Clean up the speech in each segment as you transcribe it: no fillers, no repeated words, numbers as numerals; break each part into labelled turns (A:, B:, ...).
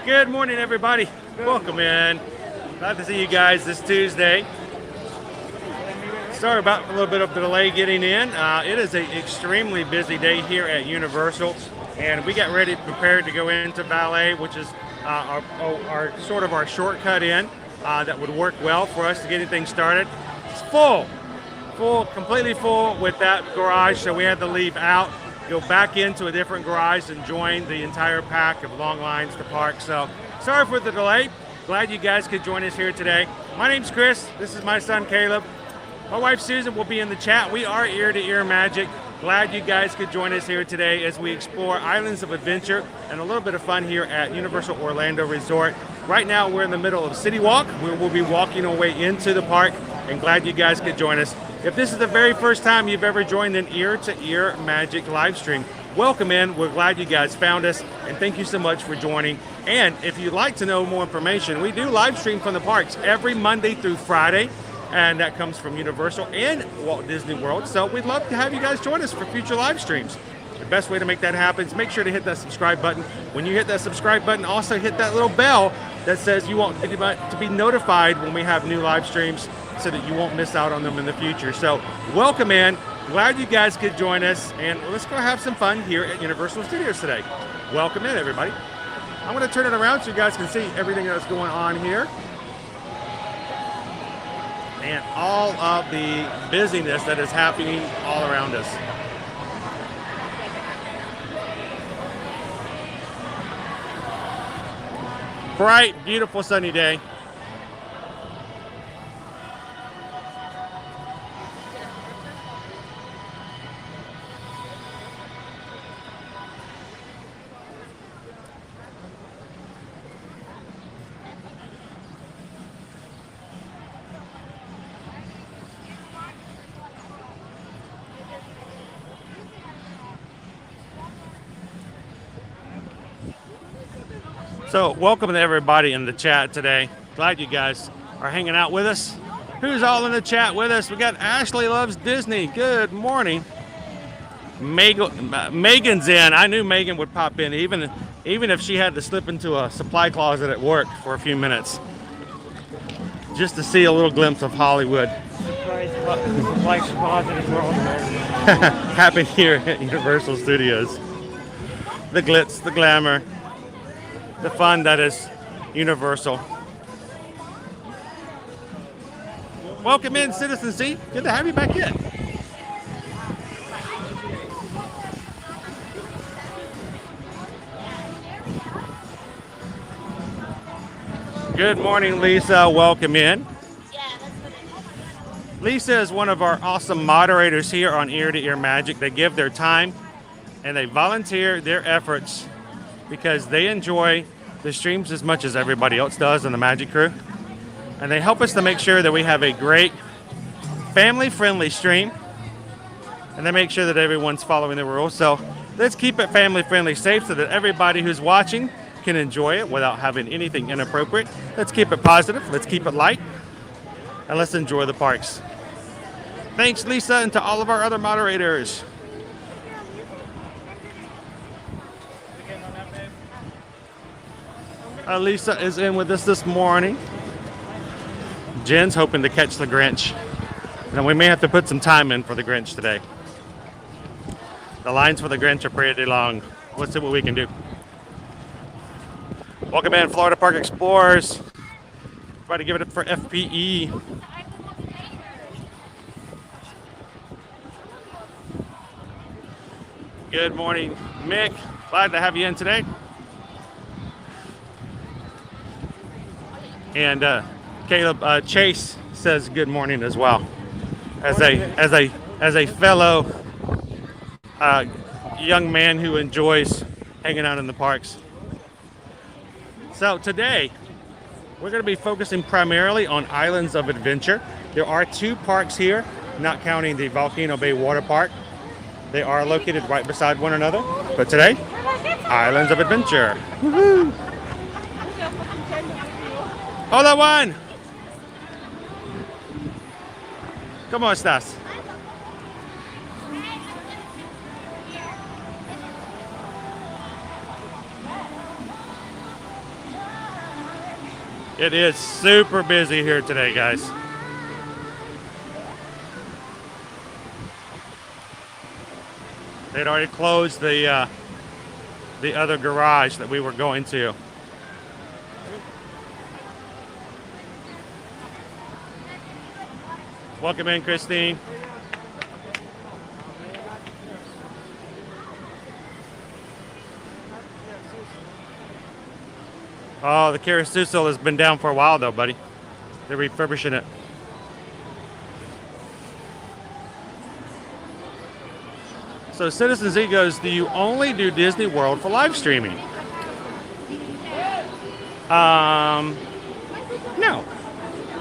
A: Good morning, everybody. Welcome in. Glad to see you guys this Tuesday. Sorry about a little bit of delay getting in. It is an extremely busy day here at Universal, and we got ready, prepared to go into valet, which is our sort of our shortcut in that would work well for us to get anything started. It's full, completely full with that garage, so we had to leave out, go back into a different garage and join the entire pack of long lines to park. So sorry for the delay. Glad you guys could join us here today. My name's Chris. This is my son Caleb. My wife Susan will be in the chat. We are Ear to Ear Magic. Glad you guys could join us here today as we explore islands of adventure and a little bit of fun here at Universal Orlando Resort. Right now we're in the middle of City Walk, where we'll be walking our way into the park, and glad you guys could join us. If this is the very first time you've ever joined an Ear to Ear Magic live stream, welcome in. We're glad you guys found us, and thank you so much for joining. And if you'd like to know more information, we do live stream from the parks every Monday through Friday, and that comes from Universal and Walt Disney World. So we'd love to have you guys join us for future live streams. The best way to make that happen is make sure to hit that subscribe button. When you hit that subscribe button, also hit that little bell that says you want to be notified when we have new live streams, so that you won't miss out on them in the future. So welcome in. Glad you guys could join us, and let's go have some fun here at Universal Studios today. Welcome in, everybody. I'm going to turn it around so you guys can see everything that's going on here and all of the busyness that is happening all around us. Bright, beautiful sunny day. So welcome to everybody in the chat today. Glad you guys are hanging out with us. Who's all in the chat with us? We got Ashley Loves Disney. Good morning. Megan's in. I knew Megan would pop in, even if she had to slip into a supply closet at work for a few minutes, just to see a little glimpse of Hollywood.
B: Supply closet is where all the
A: happen here at Universal Studios. The glitz, the glamour, the fun that is Universal. Welcome in, Citizen C. Good to have you back in. Good morning, Lisa. Welcome in. Lisa is one of our awesome moderators here on Ear to Ear Magic. They give their time and they volunteer their efforts because they enjoy the streams as much as everybody else does in the Magic Crew. And they help us to make sure that we have a great family-friendly stream. And they make sure that everyone's following the rules. So let's keep it family-friendly, safe, so that everybody who's watching can enjoy it without having anything inappropriate. Let's keep it positive. Let's keep it light. And let's enjoy the parks. Thanks, Lisa, and to all of our other moderators. Lisa is in with us this morning. Jen's hoping to catch the Grinch. And we may have to put some time in for the Grinch today. The lines for the Grinch are pretty long. Let's see what we can do. Welcome in, Florida Park Explorers. Try to give it up for FPE. Good morning, Mick. Glad to have you in today. And Caleb Chase says good morning as well, as a fellow young man who enjoys hanging out in the parks. So today we're going to be focusing primarily on islands of adventure. There are 2 parks here, not counting the Volcano Bay Water Park. They are located right beside one another. But today, islands of adventure. Woohoo! Hola, Juan. ¿Cómo estás? It is super busy here today, guys. They'd already closed the other garage that we were going to. Welcome in, Christine. Oh, the carousel has been down for a while, though, buddy. They're refurbishing it. So Citizen Z goes, do you only do Disney World for live streaming? No.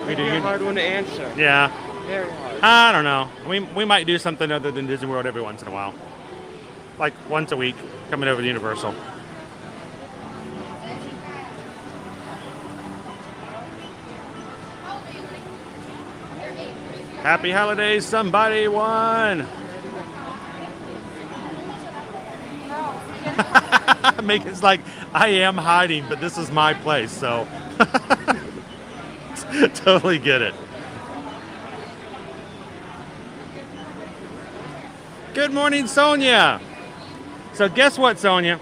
A: We do.
B: It's a hard one to answer.
A: Yeah.
B: Very hard.
A: I don't know. We might do something other than Disney World every once in a while. Like once a week, coming over to Universal. Happy holidays, somebody won. It's like I am hiding, but this is my place, so totally get it. Good morning, Sonia. So guess what, Sonia?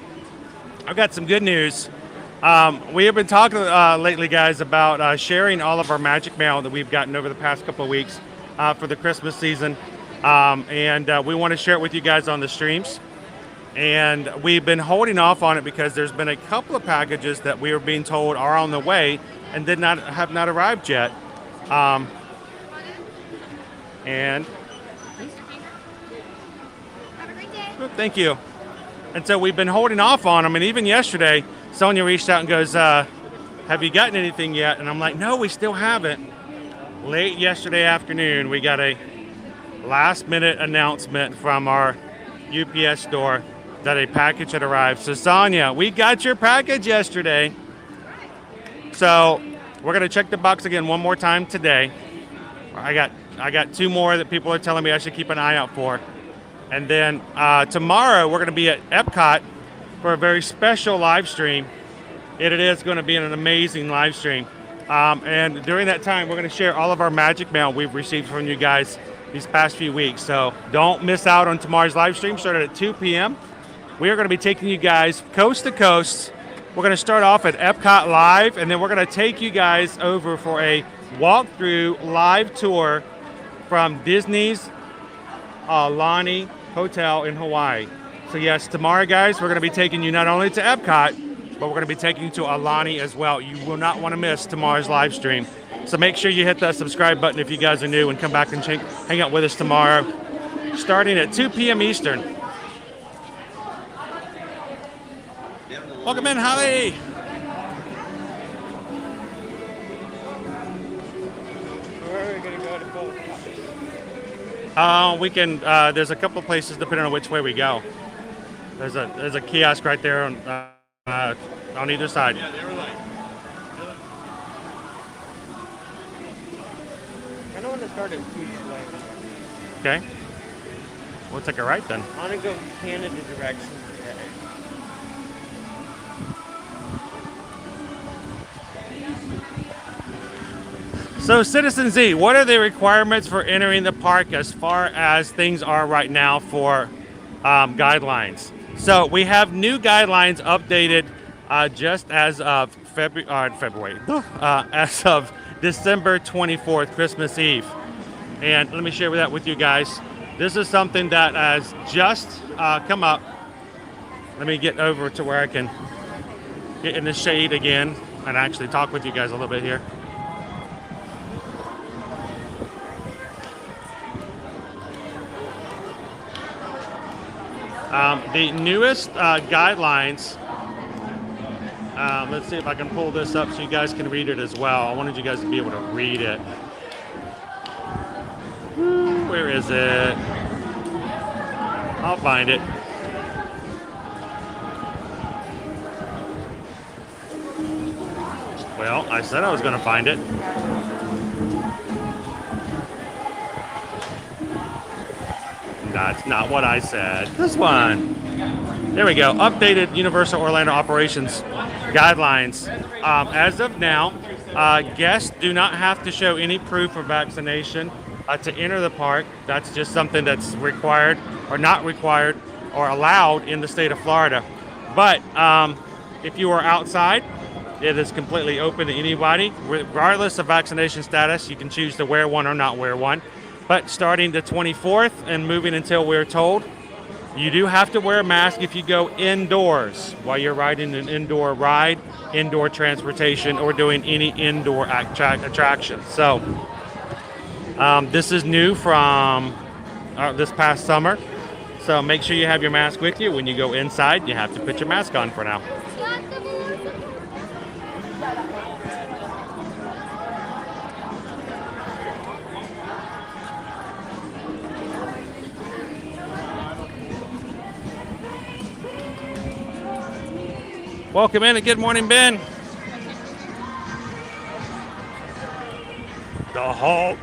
A: I've got some good news. We have been talking lately, guys, about sharing all of our magic mail that we've gotten over the past couple of weeks for the Christmas season. And we want to share it with you guys on the streams. And we've been holding off on it because there's been a couple of packages that we were being told are on the way and have not arrived yet. And thank you. And so we've been holding off on them. And even yesterday, Sonia reached out and goes, have you gotten anything yet? And I'm like, no, we still haven't. Late yesterday afternoon, we got a last minute announcement from our UPS store that a package had arrived. So Sonia, we got your package yesterday. So we're gonna check the box again one more time today. I got two more that people are telling me I should keep an eye out for. And then tomorrow we're gonna be at Epcot for a very special live stream. It is gonna be an amazing live stream. And during that time, we're gonna share all of our magic mail we've received from you guys these past few weeks. So don't miss out on tomorrow's live stream, started at 2 p.m. We are going to be taking you guys coast to coast. We're going to start off at Epcot Live, and then we're going to take you guys over for a walkthrough live tour from Disney's Aulani Hotel in Hawaii. So yes, tomorrow, guys, we're going to be taking you not only to Epcot, but we're going to be taking you to Aulani as well. You will not want to miss tomorrow's live stream. So make sure you hit that subscribe button if you guys are new and come back and hang out with us tomorrow, starting at 2 p.m. Eastern. Welcome in, Holly.
B: Where are we going to go to both?
A: We can. There's a couple of places depending on which way we go. There's a kiosk right there on either side.
B: Yeah, they were like. I don't want to start at Seuss Landing.
A: Okay. We'll take a right then.
B: I want to go Canada direction today.
A: So, Citizen Z, what are the requirements for entering the park as far as things are right now for guidelines? So, we have new guidelines updated just as of February, as of December 24th, Christmas Eve. And let me share that with you guys. This is something that has just come up. Let me get over to where I can get in the shade again and actually talk with you guys a little bit here. The newest guidelines, let's see if I can pull this up so you guys can read it as well. I wanted you guys to be able to read it. Where is it? I'll find it. Well, I said I was going to find it. That's not what I said. This one. There we go. Updated Universal Orlando operations guidelines. As of now, Guests do not have to show any proof of vaccination to enter the park. That's just something that's required or not required or allowed in the state of Florida. But if you are outside, it is completely open to anybody. Regardless of vaccination status, you can choose to wear one or not wear one. But starting the 24th and moving until we're told, you do have to wear a mask if you go indoors while you're riding an indoor ride, indoor transportation, or doing any indoor attractions. So this is new from this past summer. So make sure you have your mask with you. When you go inside, you have to put your mask on for now. Welcome in and good morning, Ben. The Hulk.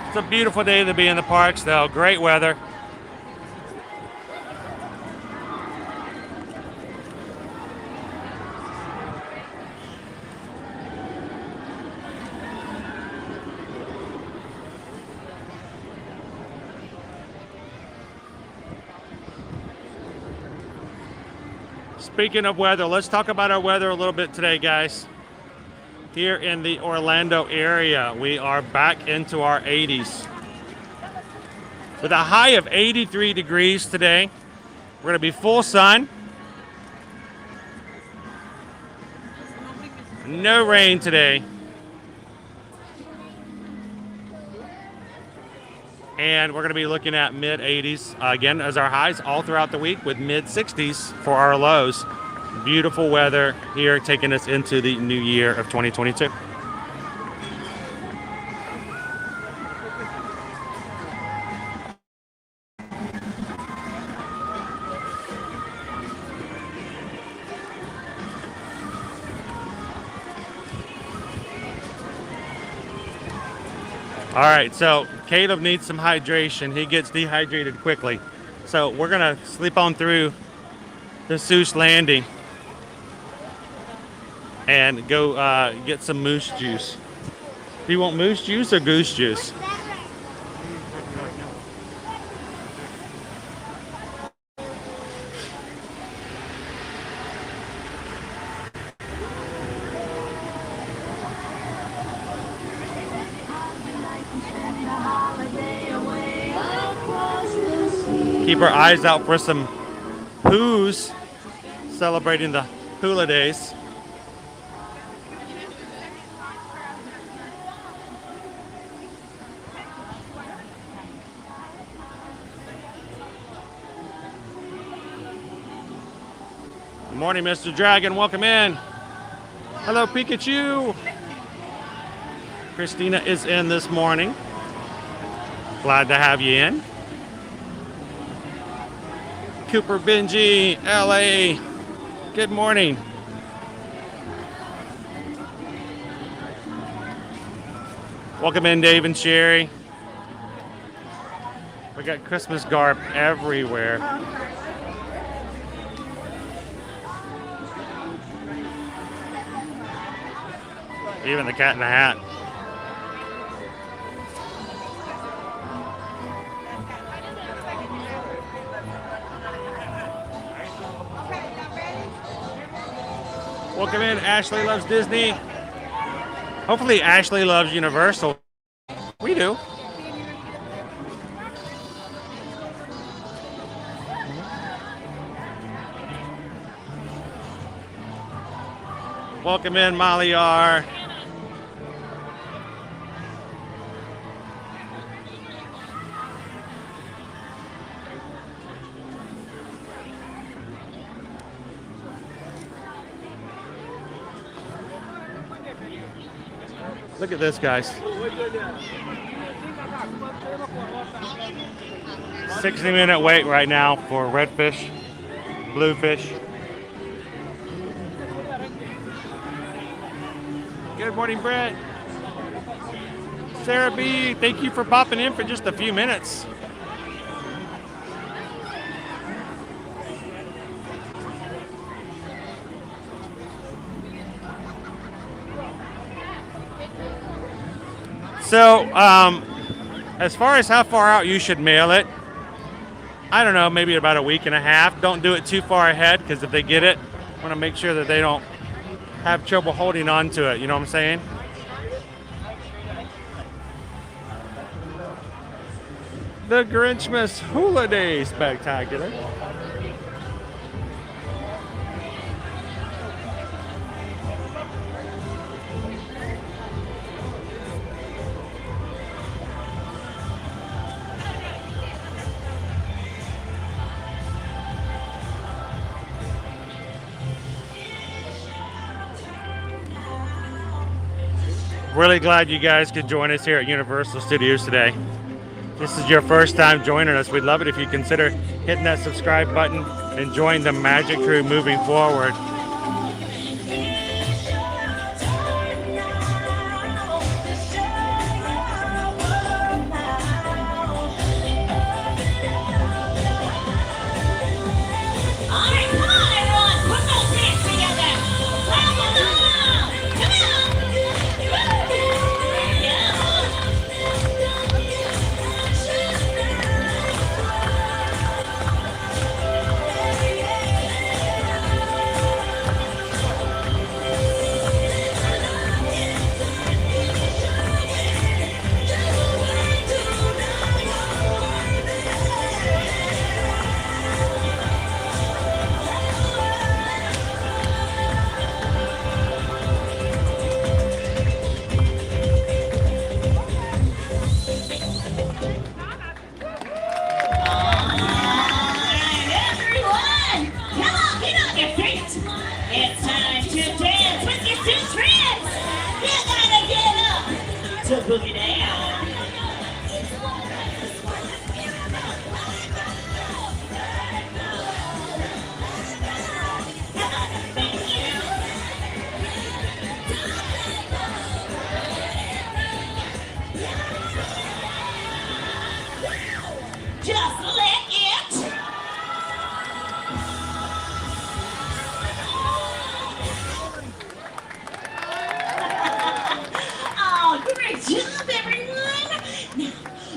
A: It's a beautiful day to be in the parks, though. Great weather. Speaking of weather, let's talk about our weather a little bit today, guys. Here in the Orlando area, we are back into our 80s. With a high of 83 degrees today. We're going to be full sun. No rain today. And we're going to be looking at mid-80s again as our highs all throughout the week, with mid-60s for our lows. Beautiful weather here taking us into the new year of 2022. All right, so Caleb needs some hydration. He gets dehydrated quickly. So we're gonna sleep on through the Seuss Landing and go get some moose juice. Do you want moose juice or goose juice? Keep our eyes out for some Who's celebrating the hula days. Good morning, Mr. Dragon. Welcome in. Hello, Pikachu. Christina is in this morning. Glad to have you in. Cooper, Benji, LA. Good morning. Welcome in, Dave and Sherry. We got Christmas garb everywhere. Even the Cat in the Hat. Welcome in, Ashley loves Disney. Hopefully Ashley loves Universal. We do. Welcome in, Molly R. Look at this, guys. 60-minute wait right now for redfish, bluefish. Good morning, Brett. Sarah B., thank you for popping in for just a few minutes. So, as far as how far out you should mail it, I don't know, maybe about a week and a half. Don't do it too far ahead, because if they get it, want to make sure that they don't have trouble holding on to it. You know what I'm saying? The Grinchmas Holiday Spectacular. Really glad you guys could join us here at Universal Studios today. If this is your first time joining us, we'd love it if you consider hitting that subscribe button and join the Magic Crew moving forward.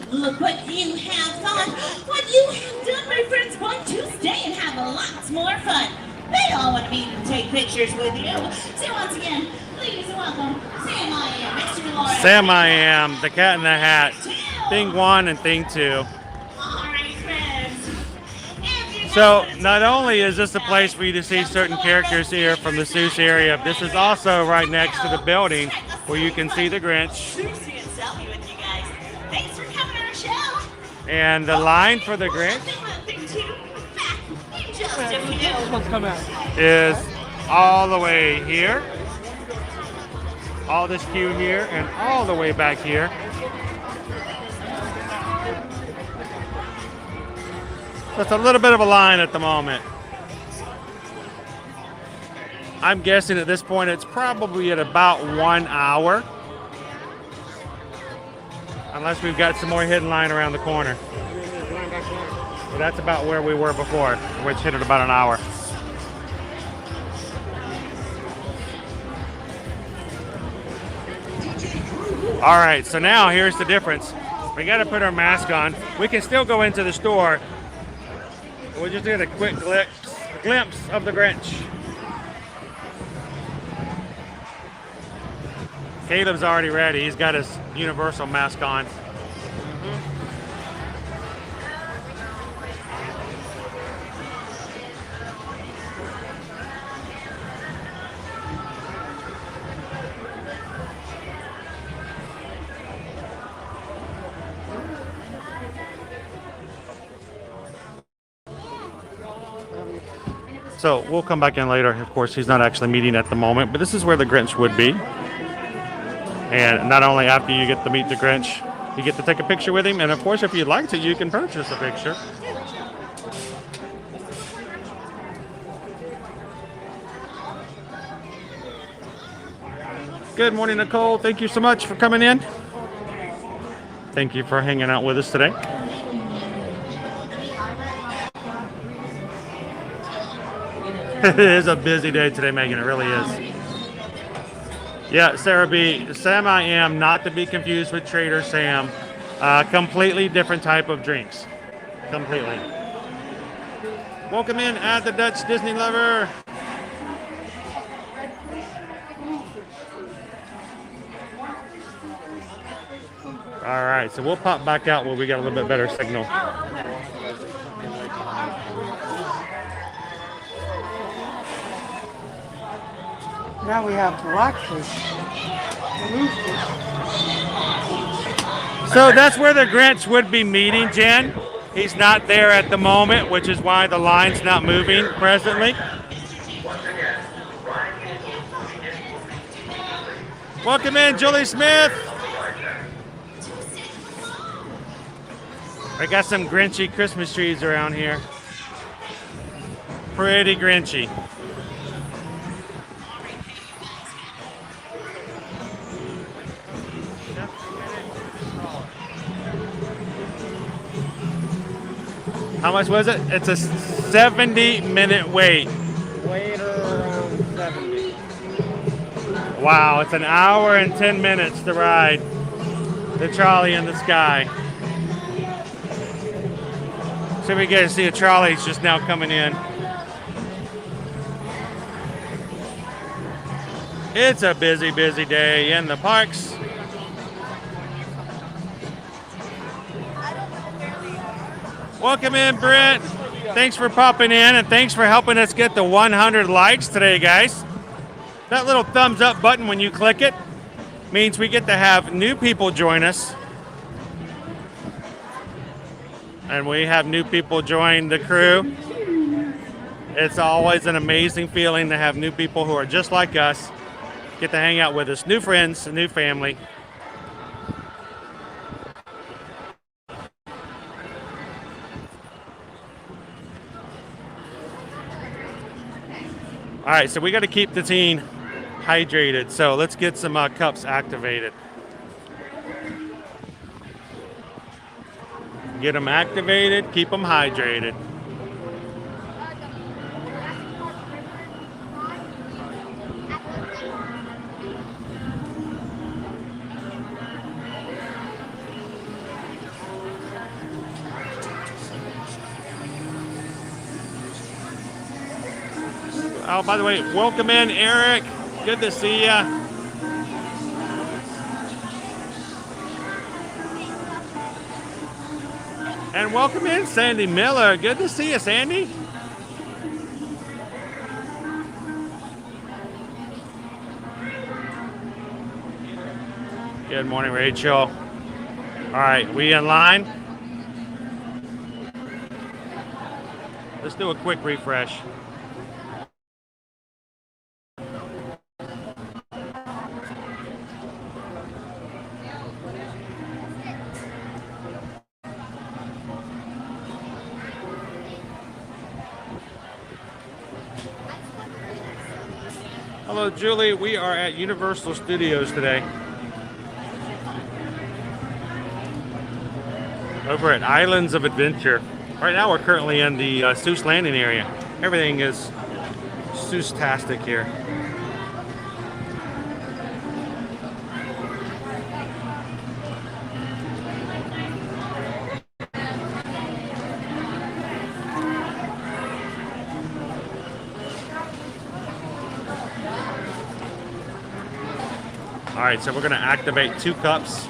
C: Look what you have done. What you have done, my friends, going to stay and have lots more fun. They all want to meet and take pictures with you. So once again, please welcome Sam I Am, Mr. Laura.
A: Sam I Am, the Cat in the Hat, Thing 1 and Thing 2.
C: All right, friends.
A: So not only is this a place for you to see certain characters here from the Seuss area, this is also right next to the building where you can see the Grinch. And the line for the Grinch is all the way here, all this queue here, and all the way back here. So it's a little bit of a line at the moment. I'm guessing at this point it's probably at about 1 hour. Unless we've got some more hidden line around the corner. But that's about where we were before, which hit at about an hour. All right, so now here's the difference. We got to put our mask on. We can still go into the store. We'll just get a quick glimpse of the Grinch. Caleb's already ready. He's got his Universal mask on. So we'll come back in later. Of course, he's not actually meeting at the moment, but this is where the Grinch would be. And not only after you get to meet the Grinch, you get to take a picture with him. And of course, if you'd like to, you can purchase a picture. Good morning, Nicole. Thank you so much for coming in. Thank you for hanging out with us today. It is a busy day today, Megan. It really is. Yeah, Sarah B. Sam I Am, not to be confused with Trader Sam. Completely different type of drinks. Completely. Welcome in at the Dutch Disney Lover. All right, so we'll pop back out where we got a little bit better signal.
B: Now we have to watch this.
A: So that's where the Grinch would be meeting, Jen. He's not there at the moment, which is why the line's not moving presently. Welcome in, Julie Smith. I got some Grinchy Christmas trees around here. Pretty Grinchy. How much was it? It's a 70-minute wait.
B: Wait around 70.
A: Wow, it's an hour and 10 minutes to ride the trolley in the sky. So we get to see a trolley just now coming in. It's a busy, busy day in the parks. Welcome in, Brent. Thanks for popping in, and thanks for helping us get the 100 likes today, guys. That little thumbs up button when you click it means we get to have new people join us. And we have new people join the crew. It's always an amazing feeling to have new people who are just like us get to hang out with us. New friends, a new family. All right, so we got to keep the team hydrated. So let's get some cups activated. Get them activated, keep them hydrated. Oh, by the way, welcome in, Eric. Good to see ya. And welcome in, Sandy Miller. Good to see you, Sandy. Good morning, Rachel. All right, we in line? Let's do a quick refresh. Hello, Julie. We are at Universal Studios today. Over at Islands of Adventure. Right now we're currently in the Seuss Landing area. Everything is Seuss-tastic here. All right, so we're going to activate 2 cups.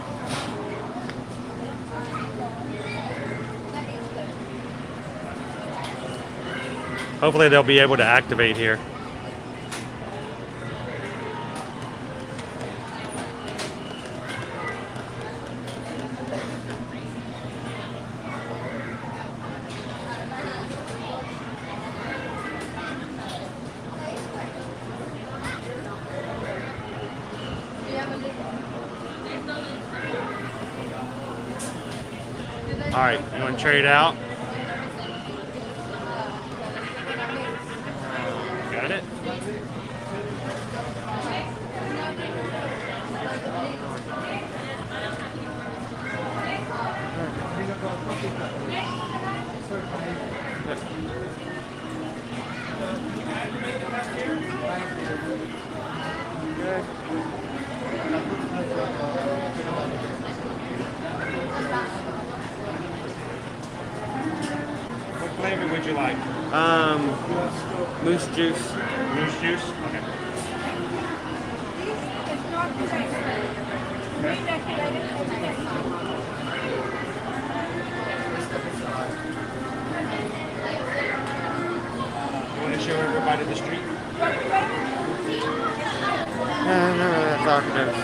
A: Hopefully they'll be able to activate here. All right, you want to trade out? Got it. What would you like?
D: Moose juice.
A: Moose juice? Okay. You want to show everybody the street?
D: Yeah, I know where that doctor is.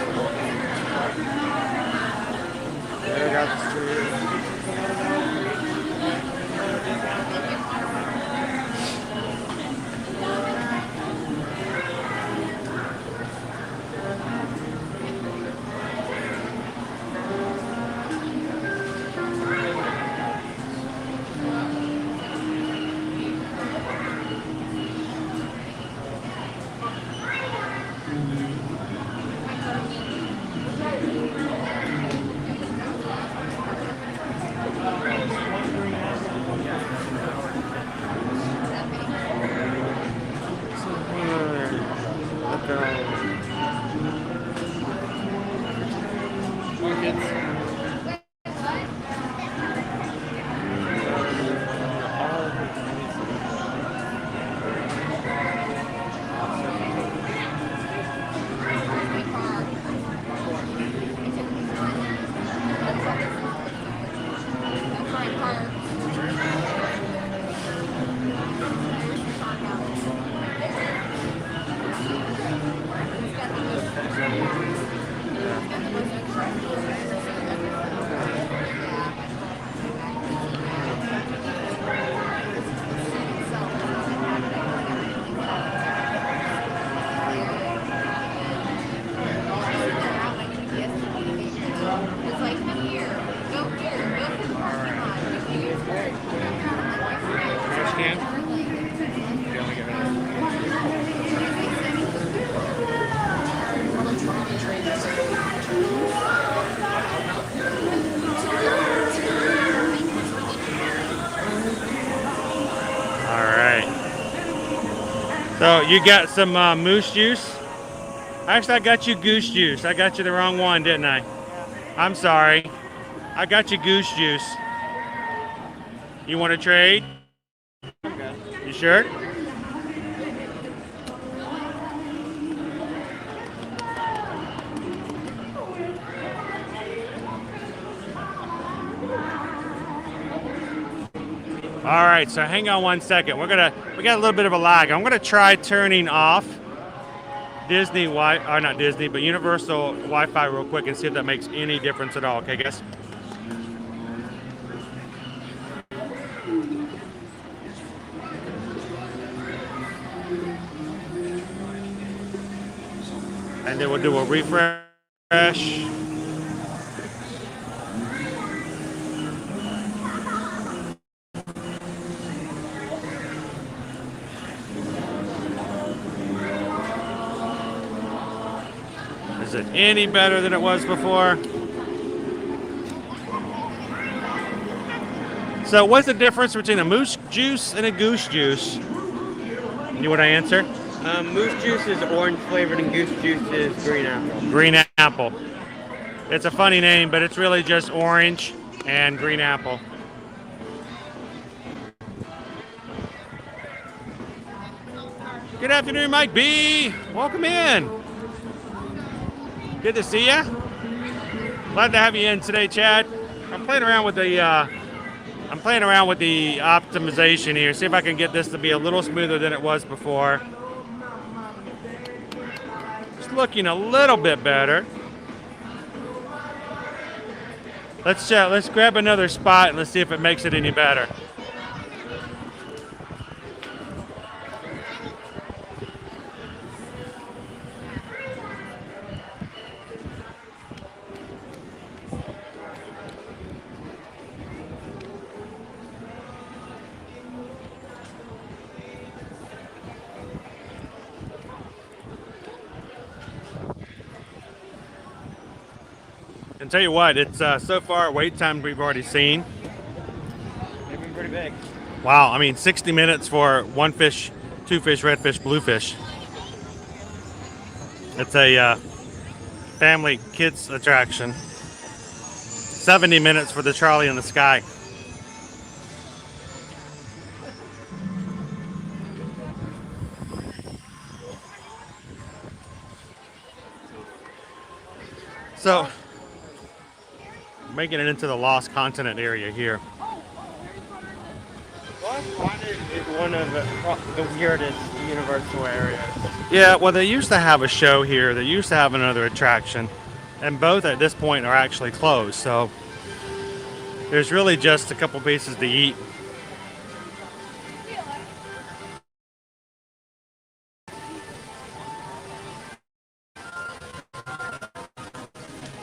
D: There we got the street.
A: So you got some moose juice? Actually, I got you goose juice. I got you the wrong one, didn't I? I'm sorry. I got you goose juice. You want to trade? You sure? All right, so hang on one second. We got a little bit of a lag. I'm gonna try turning off Disney or not Disney, but Universal Wi-Fi real quick and see if that makes any difference at all. Okay, guys. And then we'll do a refresh. Is it any better than it was before? So what's the difference between a moose juice and a goose juice? You want to answer?
D: Moose juice is orange flavored and goose juice is green apple.
A: Green apple. It's a funny name, but it's really just orange and green apple. Good afternoon, Mike B. Welcome in. Good to see you. Glad to have you in today, Chad. I'm playing around with the optimization here. See if I can get this to be a little smoother than it was before. It's looking a little bit better. Let's grab another spot and let's see if it makes it any better. And tell you what, it's so far wait time we've already seen.
D: They've been pretty big.
A: Wow, I mean 60 minutes for one fish, two fish, red fish, blue fish. It's a family kids attraction. 70 minutes for the Charlie in the Sky. So, making it into the Lost Continent area here.
D: Lost Continent is one of the weirdest Universal areas.
A: Yeah, well, they used to have a show here. They used to have another attraction, and both at this point are actually closed. So there's really just a couple pieces to eat.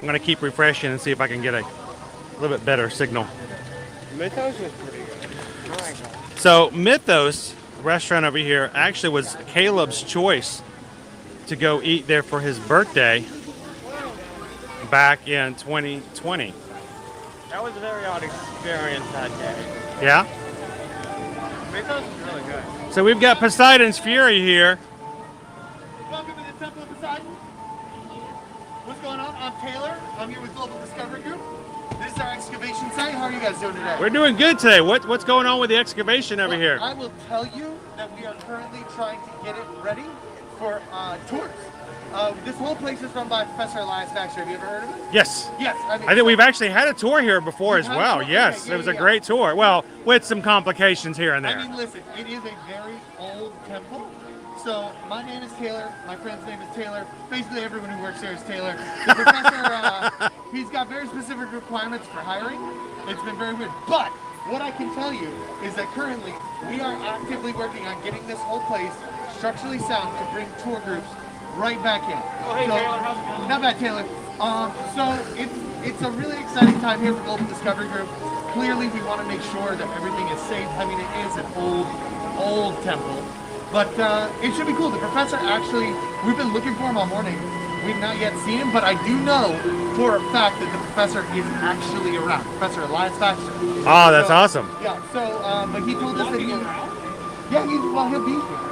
A: I'm gonna keep refreshing and see if I can get a little bit better signal.
D: Mythos was pretty good.
A: So Mythos restaurant over here actually was Caleb's choice to go eat there for his birthday back in 2020.
D: That was a very odd experience that day.
A: Yeah?
D: Mythos was really good.
A: So we've got Poseidon's Fury here.
E: Welcome to the Temple of Poseidon. What's going on? I'm Taylor. I'm here with Global Discovery Group. This is our excavation site. How are you guys doing today?
A: We're doing good today. What's going on with the excavation over here?
E: I will tell you that we are currently trying to get it ready for tours. This whole place is run by Professor Elias Baxter. Have you ever heard of him?
A: Yes.
E: Yes.
A: I think we've actually had a tour here before as
E: You've had a
A: well.
E: tour?
A: Yes,
E: Okay,
A: it was
E: yeah,
A: a
E: yeah.
A: great tour. Well, with some complications here and there.
E: I mean, listen, it is a very old temple. So my name is Taylor. My friend's name is Taylor. Basically, everyone who works there is Taylor. The professor, he's got very specific requirements for hiring. It's been very weird. But what I can tell you is that currently we are actively working on getting this whole place structurally sound to bring tour groups right back in.
D: Oh, hey,
E: So,
D: Taylor, how's it going?
E: not bad, Taylor. So it's a really exciting time here for Global Discovery Group. Clearly, we want to make sure that everything is safe. I mean, it is an old temple. But it should be cool. The professor actually, we've been looking for him all morning. We've not yet seen him, but I do know for a fact that the professor is actually around. Professor Elias Baxter.
A: Oh, that's awesome.
E: Yeah, so, but he told us that he'll be here.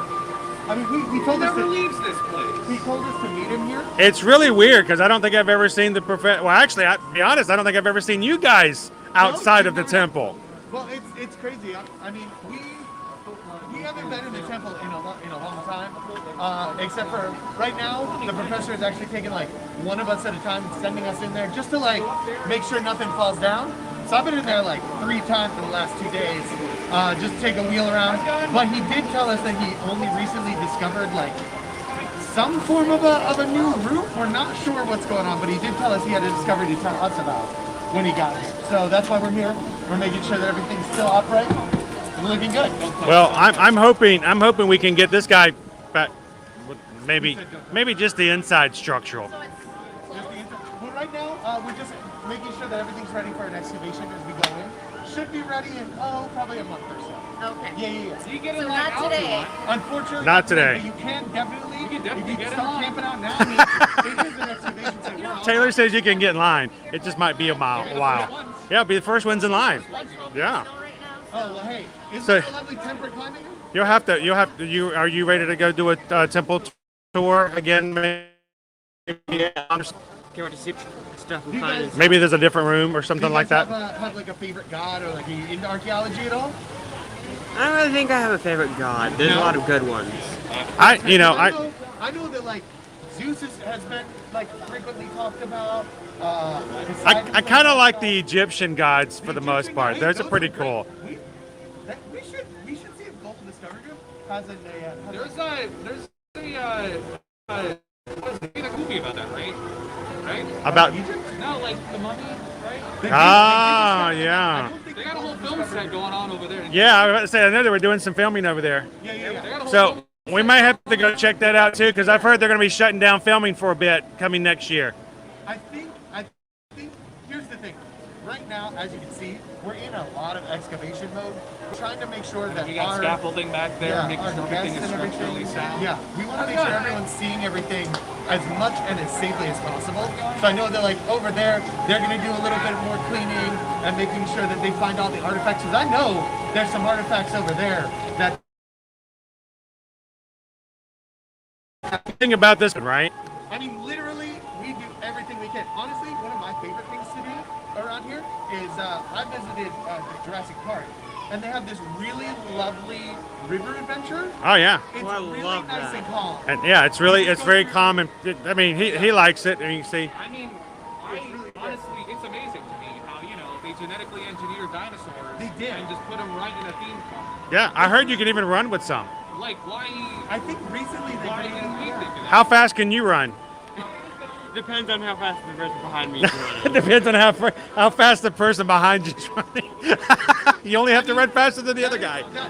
E: I mean, he told us
F: Never
E: that
F: leaves this place.
E: he told us to meet him here.
A: It's really weird because I don't think I've ever seen the professor. Well, actually, to be honest, I don't think I've ever seen you guys outside of the temple.
E: Well, it's crazy. I mean, we haven't been in the temple in a long time, except for right now. The professor is actually taking like one of us at a time and sending us in there just to like make sure nothing falls down. So I've been in there like 3 times in the last 2 days, just to take a wheel around. But he did tell us that he only recently discovered like some form of a new route. We're not sure what's going on, but he did tell us he had a discovery to tell us about when he got here. So that's why we're here. We're making sure that everything's still upright. We're looking good.
A: Well, I'm hoping we can get this guy back. With maybe just the inside structural.
E: Well, right now, we're just making sure that everything's ready for an excavation as we go in. Should be ready in, probably a month or so.
G: Okay.
E: Yeah.
F: You get in
G: So
F: like
G: not
F: out
G: today.
E: Unfortunately,
A: Not today.
E: But you can definitely,
F: You can definitely
E: if you
F: get
E: start
F: in.
E: camping out now, I mean, it is an excavation site. We're all-
A: Taylor says you can get in line. It just might be a while. Yeah, be the first ones in line. Yeah.
E: Oh, well, hey, isn't
A: So-
E: there a lovely temperate climate here?
A: Are you ready to go do a temple tour again? Maybe,
D: Can't wait to see stuff and
E: You
D: find
E: guys-
D: it.
A: maybe there's a different room or something
E: Do you
A: like
E: guys
A: that.
E: Have like a favorite god or like are you into archaeology at all?
D: I don't really think I have a favorite god. There's a lot of good ones.
E: I know that like Zeus has been like frequently talked about.
A: I kind of like the Egyptian gods for the most part. Those are pretty cool.
E: We should see if Global Discovery Group has a.
F: There's a movie about that, right? Right?
A: About
F: No, like the mummy, right?
A: yeah.
F: They got a whole film set going on over there.
A: Yeah, I was about to say, I know they were doing some filming over there.
E: Yeah.
F: They got a whole
A: So we might have to go check that out too, because I've heard they're going to be shutting down filming for a bit coming next year.
E: I think here's the thing. Right now, as you can see, we're in a lot of excavation mode. We're trying to make sure that
F: You got
E: our
F: scaffolding back there, making
E: our
F: sure everything
E: guests
F: is
E: and
F: structurally sound.
E: Yeah, we want to make sure everyone's seeing everything as much and as safely as possible. So I know that like over there, they're going to do a little bit more cleaning and making sure that they find all the artifacts. Because I know there's some artifacts over there that.
A: The thing about this, right?
E: I mean, literally, we do everything we can. Honestly, one of my favorite things to do around here is I visited Jurassic Park, and they have this really lovely river adventure.
A: Oh yeah,
E: It's
D: Oh, I
E: really
D: love
E: nice
D: that.
E: and calm.
A: and yeah, it's very calm, and I mean he likes it, and you can see.
F: I mean, genetically engineered dinosaurs.
E: They did.
F: And just put them right in a theme park.
A: Yeah, I heard you could even run with some.
F: Like, why?
E: I think recently they
F: Why
E: did
F: didn't we think of that?
A: How fast can you run?
D: Depends on how fast the person behind me is
A: It
D: running.
A: depends on how fast the person behind you is running. You only have to run faster than the other guy.
E: Yeah.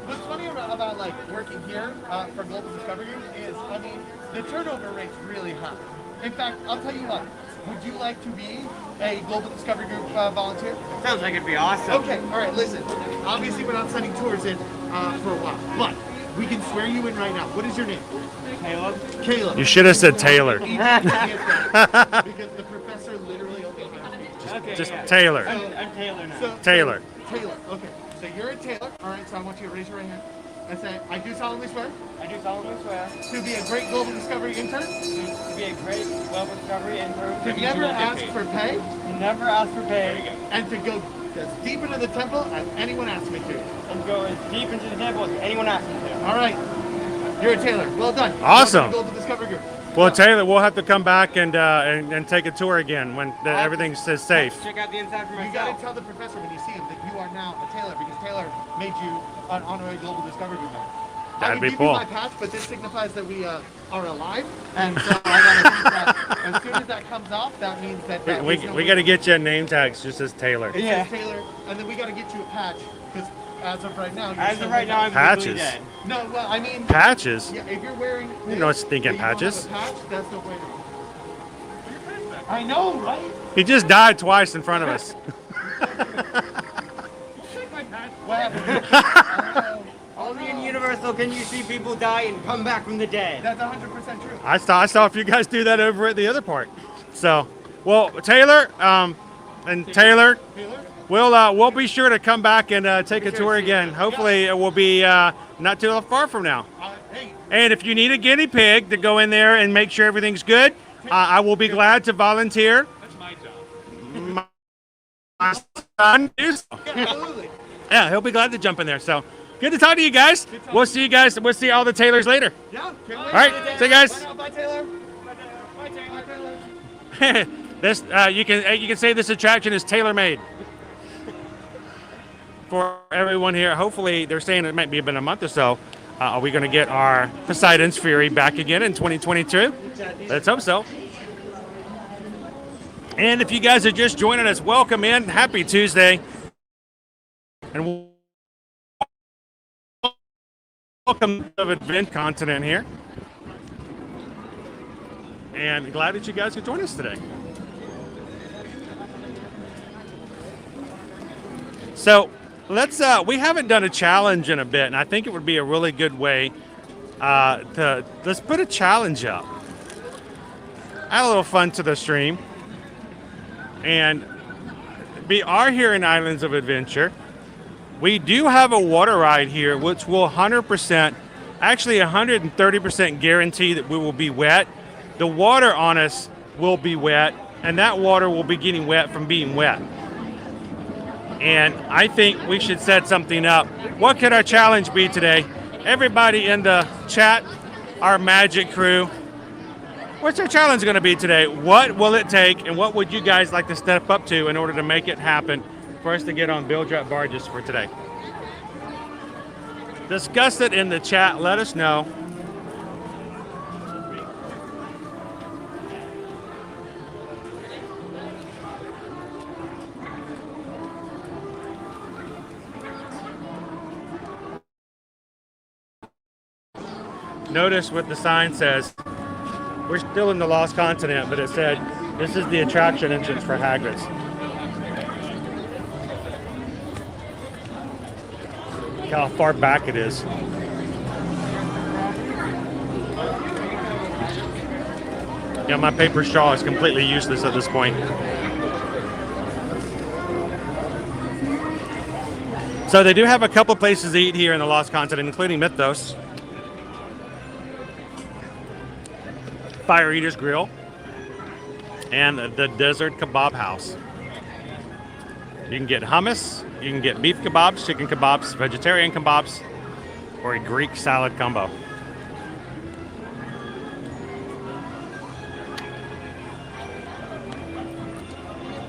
E: What's funny about like working here for Global Discovery Group is, I mean, the turnover rate's really high. In fact, I'll tell you what. Would you like to be a Global Discovery Group volunteer?
D: Sounds like it'd be awesome.
E: Okay, all right, listen. Obviously, we're not sending tours in for a while, but we can swear you in right now. What is your name?
D: Caleb?
E: Caleb.
A: You should have said Taylor.
E: Because the professor literally only has me.
D: Okay,
A: Just
D: yeah.
A: Taylor.
D: I'm Taylor now.
E: So,
A: Taylor.
E: Taylor, okay. So you're a Taylor. All right, so I want you to raise your right hand and say, I do solemnly swear
D: I do solemnly swear
E: to be a great Global Discovery intern,
D: to be a great global discovery intern,
E: to never ask for pay,
D: to never ask for pay,
E: and to go as deep into the temple as anyone asks me to.
D: and go as deep into the temple as anyone asks me to.
E: All right. You're a Taylor. Well done.
A: Awesome.
E: Welcome to Global Discovery Group.
A: Well, Taylor, we'll have to come back and take a tour again when everything's safe.
D: Check out the inside for
E: You got to
D: myself.
E: tell the professor when you see him that you are now a Taylor because Taylor made you an honorary Global Discovery Group member.
A: That'd
E: I
A: be
E: can give
A: cool.
E: you my patch, but this signifies that we are alive, and so I gotta think that as soon as that comes off, that means that
A: We got to get you a name tag. It just says Taylor.
E: It
D: Yeah.
E: says Taylor, and then we got to get you a patch because as of right now, you're
D: As
E: still
D: of right now, I'm
A: Patches.
D: legally dead.
E: no. Well, I mean,
A: Patches?
E: yeah, if you're wearing,
A: You know it's thinking
E: but you don't have
A: patches.
E: a patch, that's the way. I know, right?
A: He just died twice in front of us.
E: What happened?
D: Only in Universal can you see people die and come back from the dead.
E: That's 100% true.
A: I saw a few guys do that over at the other park. So, well, Taylor, and Taylor, we'll be sure to come back and take a tour again. Hopefully, it will be not too far from now.
E: Hey,
A: And if you need a guinea pig to go in there and make sure everything's good, I will be glad to volunteer.
F: That's my job.
A: My son do so.
E: absolutely.
A: Yeah, he'll be glad to jump in there. So, good to talk to you guys. We'll see you guys. We'll see all the Taylors later.
E: Yeah. Can't wait.
A: All right, see you guys.
E: Bye now. Bye, Taylor.
F: Bye, Taylor.
E: Bye, Taylor.
A: This you can say this attraction is tailor-made for everyone here. Hopefully, they're saying it might be been a month or so. Are we going to get our Poseidon's Fury back again in 2022? Let's hope so. And if you guys are just joining us, welcome in. Happy Tuesday. And welcome to the Advent Continent here. And glad that you guys could join us today. So let's we haven't done a challenge in a bit, and I think it would be a really good way let's put a challenge up. Add a little fun to the stream. And we are here in Islands of Adventure. We do have a water ride here, which will 100%, actually 130% guarantee that we will be wet. The water on us will be wet, and that water will be getting wet from being wet. And I think we should set something up. What could our challenge be today? Everybody in the chat, our magic crew, what's our challenge going to be today? What will it take, and what would you guys like to step up to in order to make it happen for us to get on Bilge-Rat Barges for today? Discuss it in the chat. Let us know. Notice what the sign says. We're still in the Lost Continent, but it said this is the attraction entrance for Hagrids. Look how far back it is. Yeah, my paper straw is completely useless at this point. So they do have a couple places to eat here in the Lost Continent, including Mythos. Fire Eater's Grill, and the Desert Kebab House. You can get hummus, you can get beef kebabs, chicken kebabs, vegetarian kebabs, or a Greek salad combo.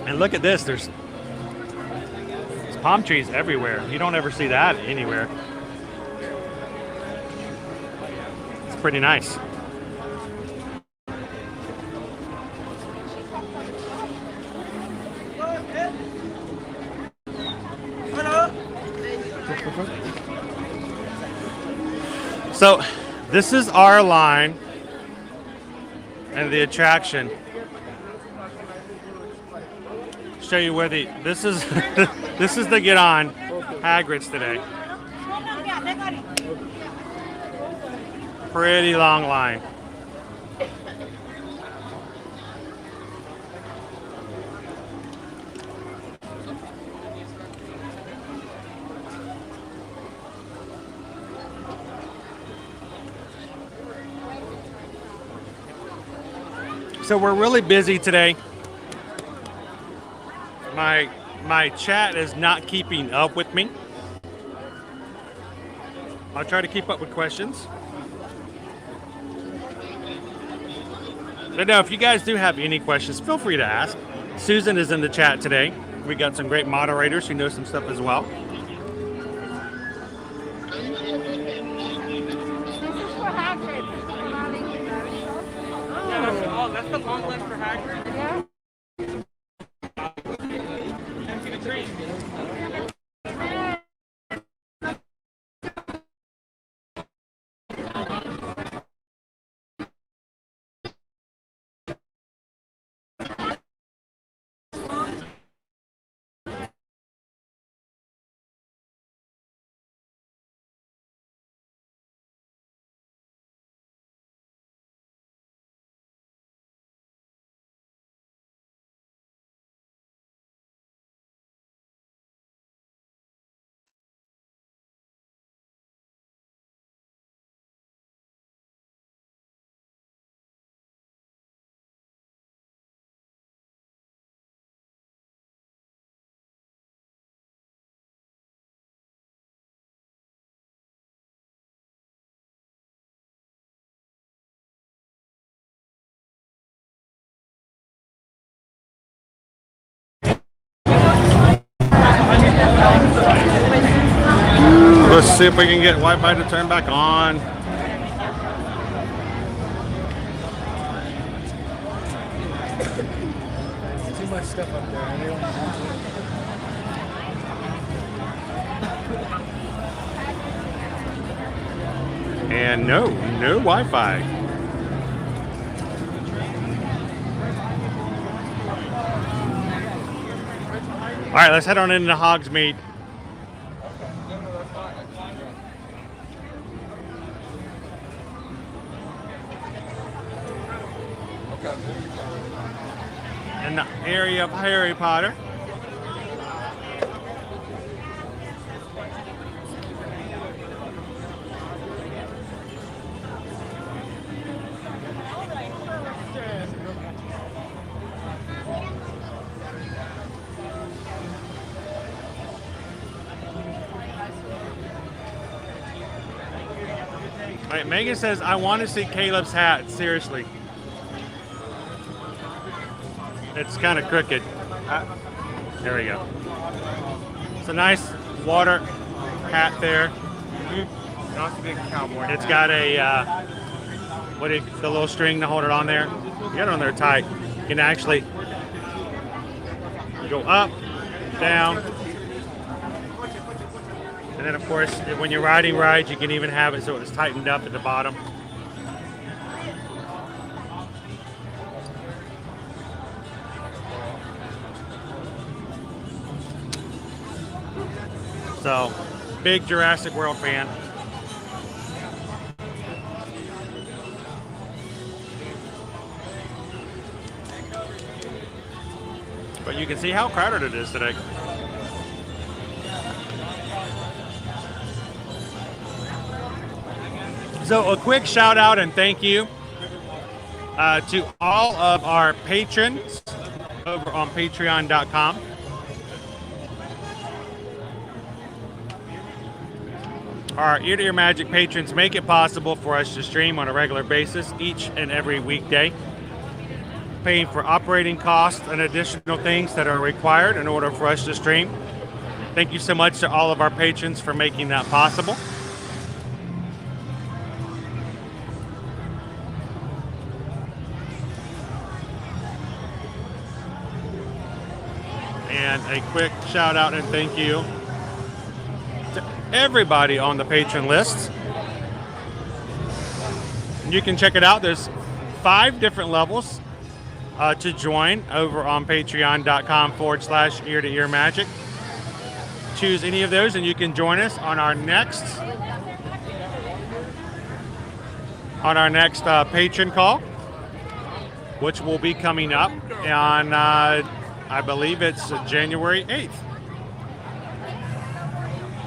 A: And look at this, there's palm trees everywhere. You don't ever see that anywhere. It's pretty nice. So this is our line and the attraction. Show you where this is this is the get on Hagrids today. Pretty long line. So we're really busy today. My chat is not keeping up with me. I'll try to keep up with questions. But no, if you guys do have any questions, feel free to ask. Susan is in the chat today. We got some great moderators who know some stuff as well.
G: This is for Hagrid.
D: Oh, that's the long list for Hagrid?
G: Yeah.
A: Let's see if we can get Wi-Fi to turn back on.
B: Too much stuff up there. I don't
A: And no Wi-Fi. All right, let's head on into Hogsmeade. In the area of Harry Potter. All right, Megan says, I want to see Caleb's hat, seriously. It's kind of crooked. There we go. It's a nice water hat there.
D: Not a big cowboy.
A: It's got a, the little string to hold it on there. You got it on there tight. You can actually go up, down. And then of course, when you're riding rides, you can even have it so it's tightened up at the bottom. So, big Jurassic World fan. But you can see how crowded it is today. So a quick shout out and thank you to all of our patrons over on patreon.com. Our Ear to Ear Magic patrons make it possible for us to stream on a regular basis each and every weekday, paying for operating costs and additional things that are required in order for us to stream. Thank you so much to all of our patrons for making that possible. And a quick shout out and thank you to everybody on the patron list. You can check it out. There's 5 different levels to join over on patreon.com/ear-to-ear-magic. Choose any of those and you can join us on our next patron call, which will be coming up on I believe it's January 8th.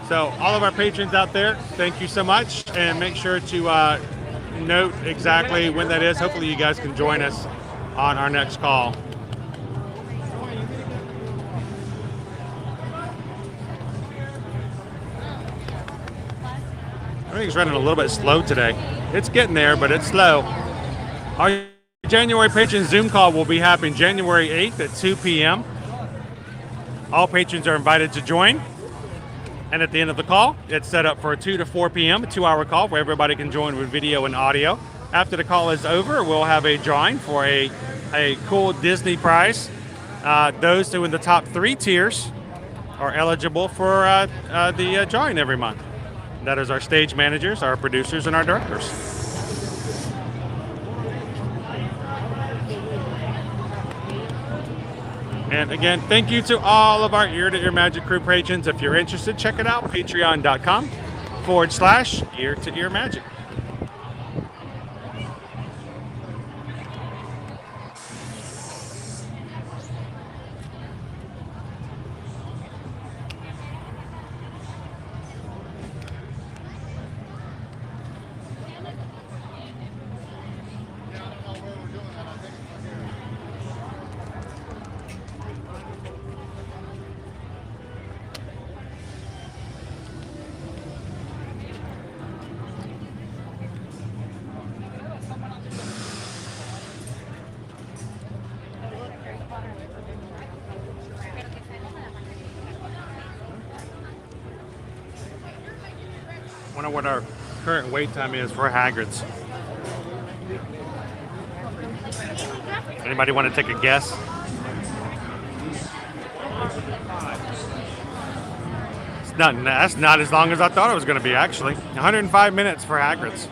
A: So all of our patrons out there, thank you so much, and make sure to note exactly when that is. Hopefully you guys can join us on our next call. I think it's running a little bit slow today. It's getting there, but it's slow. Our January patron Zoom call will be happening January 8th at 2 p.m. All patrons are invited to join. And at the end of the call, it's set up for a 2 to 4 p.m., a 2-hour call where everybody can join with video and audio. After the call is over, we'll have a drawing for a cool Disney prize. Those who in the top 3 tiers are eligible for the drawing every month. That is our stage managers, our producers, and our directors. And again, thank you to all of our Ear to Ear Magic Crew patrons. If you're interested, check it out, patreon.com/ear-to-ear-magic. Wonder what our current wait time is for Hagrids. Anybody want to take a guess? That's not as long as I thought it was going to be, actually. 105 minutes for Hagrids.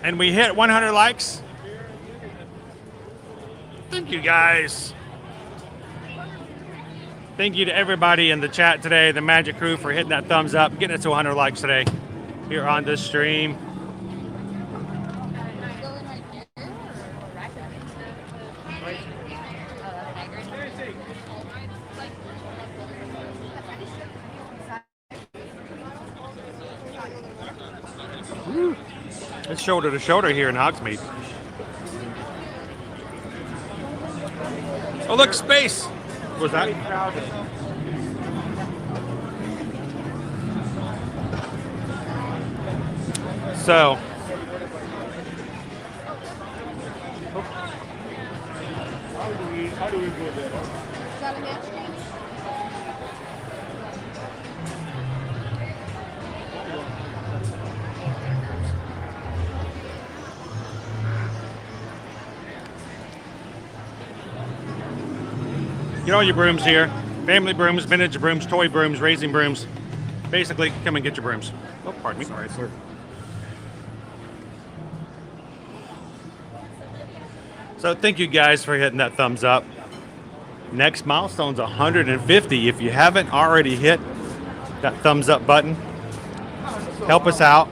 A: And we hit 100 likes. Thank you, guys. Thank you to everybody in the chat today, the Magic Crew, for hitting that thumbs up, getting it to 100 likes today here on this stream. It's shoulder to shoulder here in Hogsmeade. Oh, look, space. What was that? So,
B: How do we go there?
A: get all your brooms here. Family brooms, vintage brooms, toy brooms, racing brooms. Basically, come and get your brooms. Oh, pardon me. Sorry, sir. So thank you guys for hitting that thumbs up. Next milestone's 150. If you haven't already hit that thumbs up button, help us out.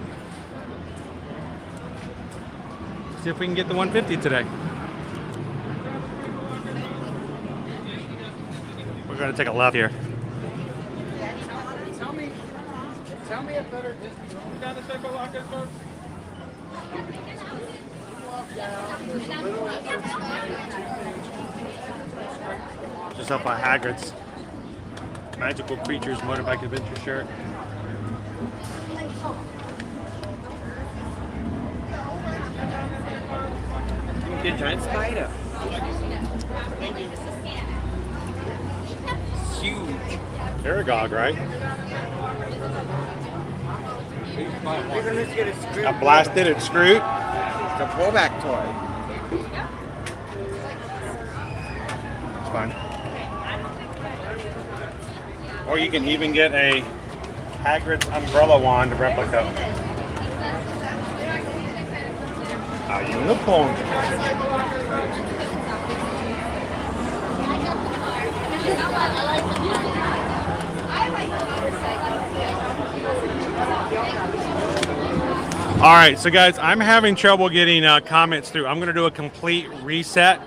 A: See if we can get the 150 today. We're going to take a left here.
B: Tell me a better Disney. You got to take a look at those.
A: Just up by Hagrids. Magical Creatures Motorbike Adventure shirt.
D: The giant spider. Huge.
A: Aragog, right?
D: You're gonna get a screw.
A: I blasted and screwed.
D: It's a pullback toy.
A: It's fine. Or you can even get a Hagrid's umbrella wand replica. A unicorn. All right, so guys, I'm having trouble getting comments through. I'm going to do a complete reset,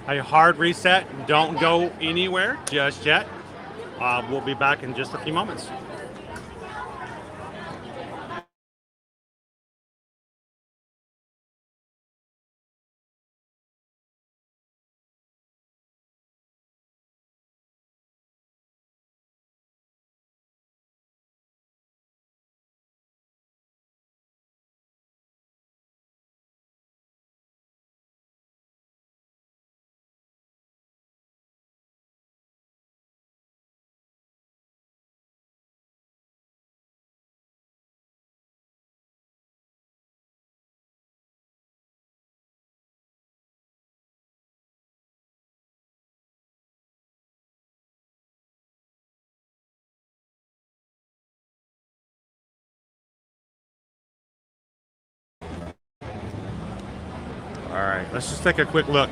A: a hard reset. Don't go anywhere just yet. We'll be back in just a few moments. All right, let's just take a quick look.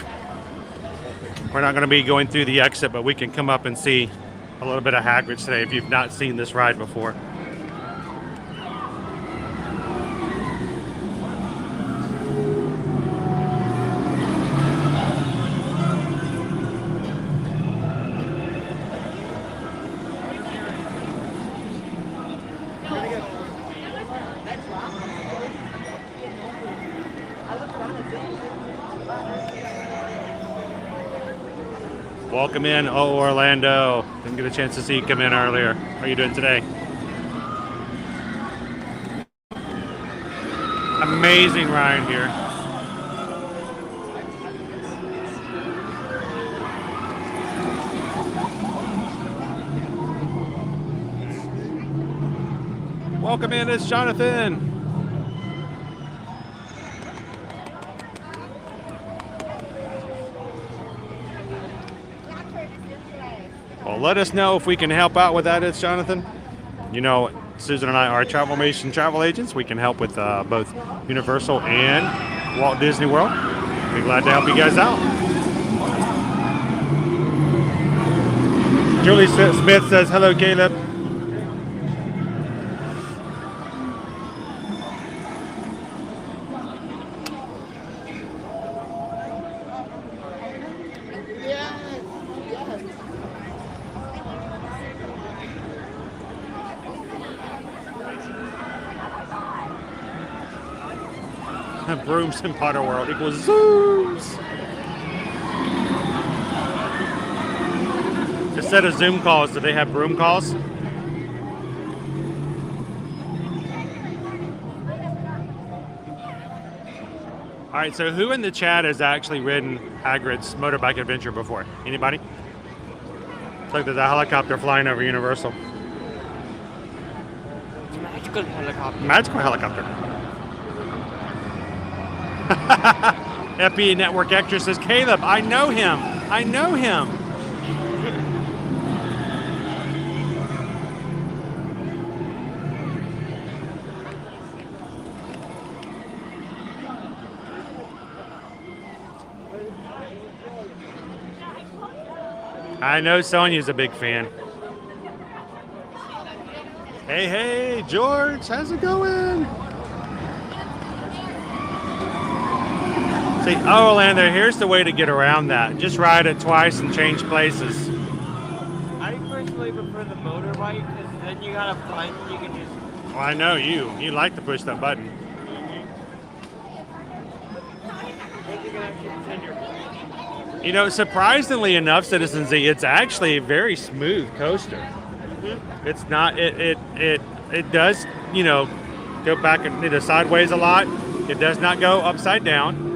A: We're not going to be going through the exit, but we can come up and see a little bit of Hagrid's today if you've not seen this ride before. Welcome in, oh Orlando. Didn't get a chance to see you come in earlier. How are you doing today? Amazing ride here. Welcome in, it's Jonathan. Well, let us know if we can help out with that. It's Jonathan. You know, Susan and I are Travelmation travel agents. We can help with both Universal and Walt Disney World. Be glad to help you guys out. Julie Smith says, hello, Caleb. Brooms in Potter World equals zooms. Instead of Zoom calls, do they have broom calls? All right, so who in the chat has actually ridden Hagrid's motorbike adventure before? Anybody? It's like there's a helicopter flying over Universal.
D: Magical helicopter.
A: Magical helicopter. FB Network Extra says, Caleb, I know him. I know him. I know Sonia's a big fan. Hey, hey, George, how's it going? See, oh, Orlando, here's the way to get around that. Just ride it twice and change places.
D: I personally prefer the motorbike because then you got a button you can just...
A: Well, I know you. You like to push that button. You know, surprisingly enough, Citizen Z, it's actually a very smooth coaster. It's not. It does. You know, go back and sideways a lot. It does not go upside down.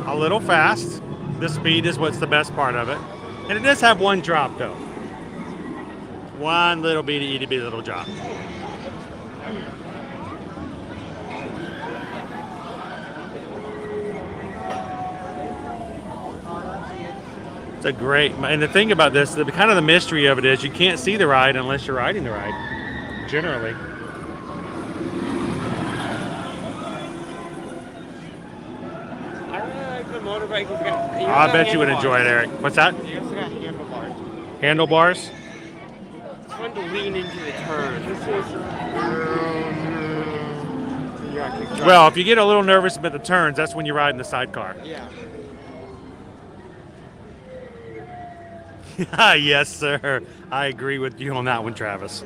A: A little fast. The speed is what's the best part of it, and it does have one drop though. One little itty bitty little drop. It's a great, and the thing about this, kind of the mystery of it is you can't see the ride unless you're riding the ride, generally.
D: I really like the motorbike.
A: I bet you would enjoy it, Eric. What's that?
D: You also got handlebars.
A: Handlebars?
D: It's fun to lean into the turn.
A: Well, if you get a little nervous about the turns, that's when you ride in the sidecar.
D: Yeah.
A: Yes, sir. I agree with you on that one, Travis.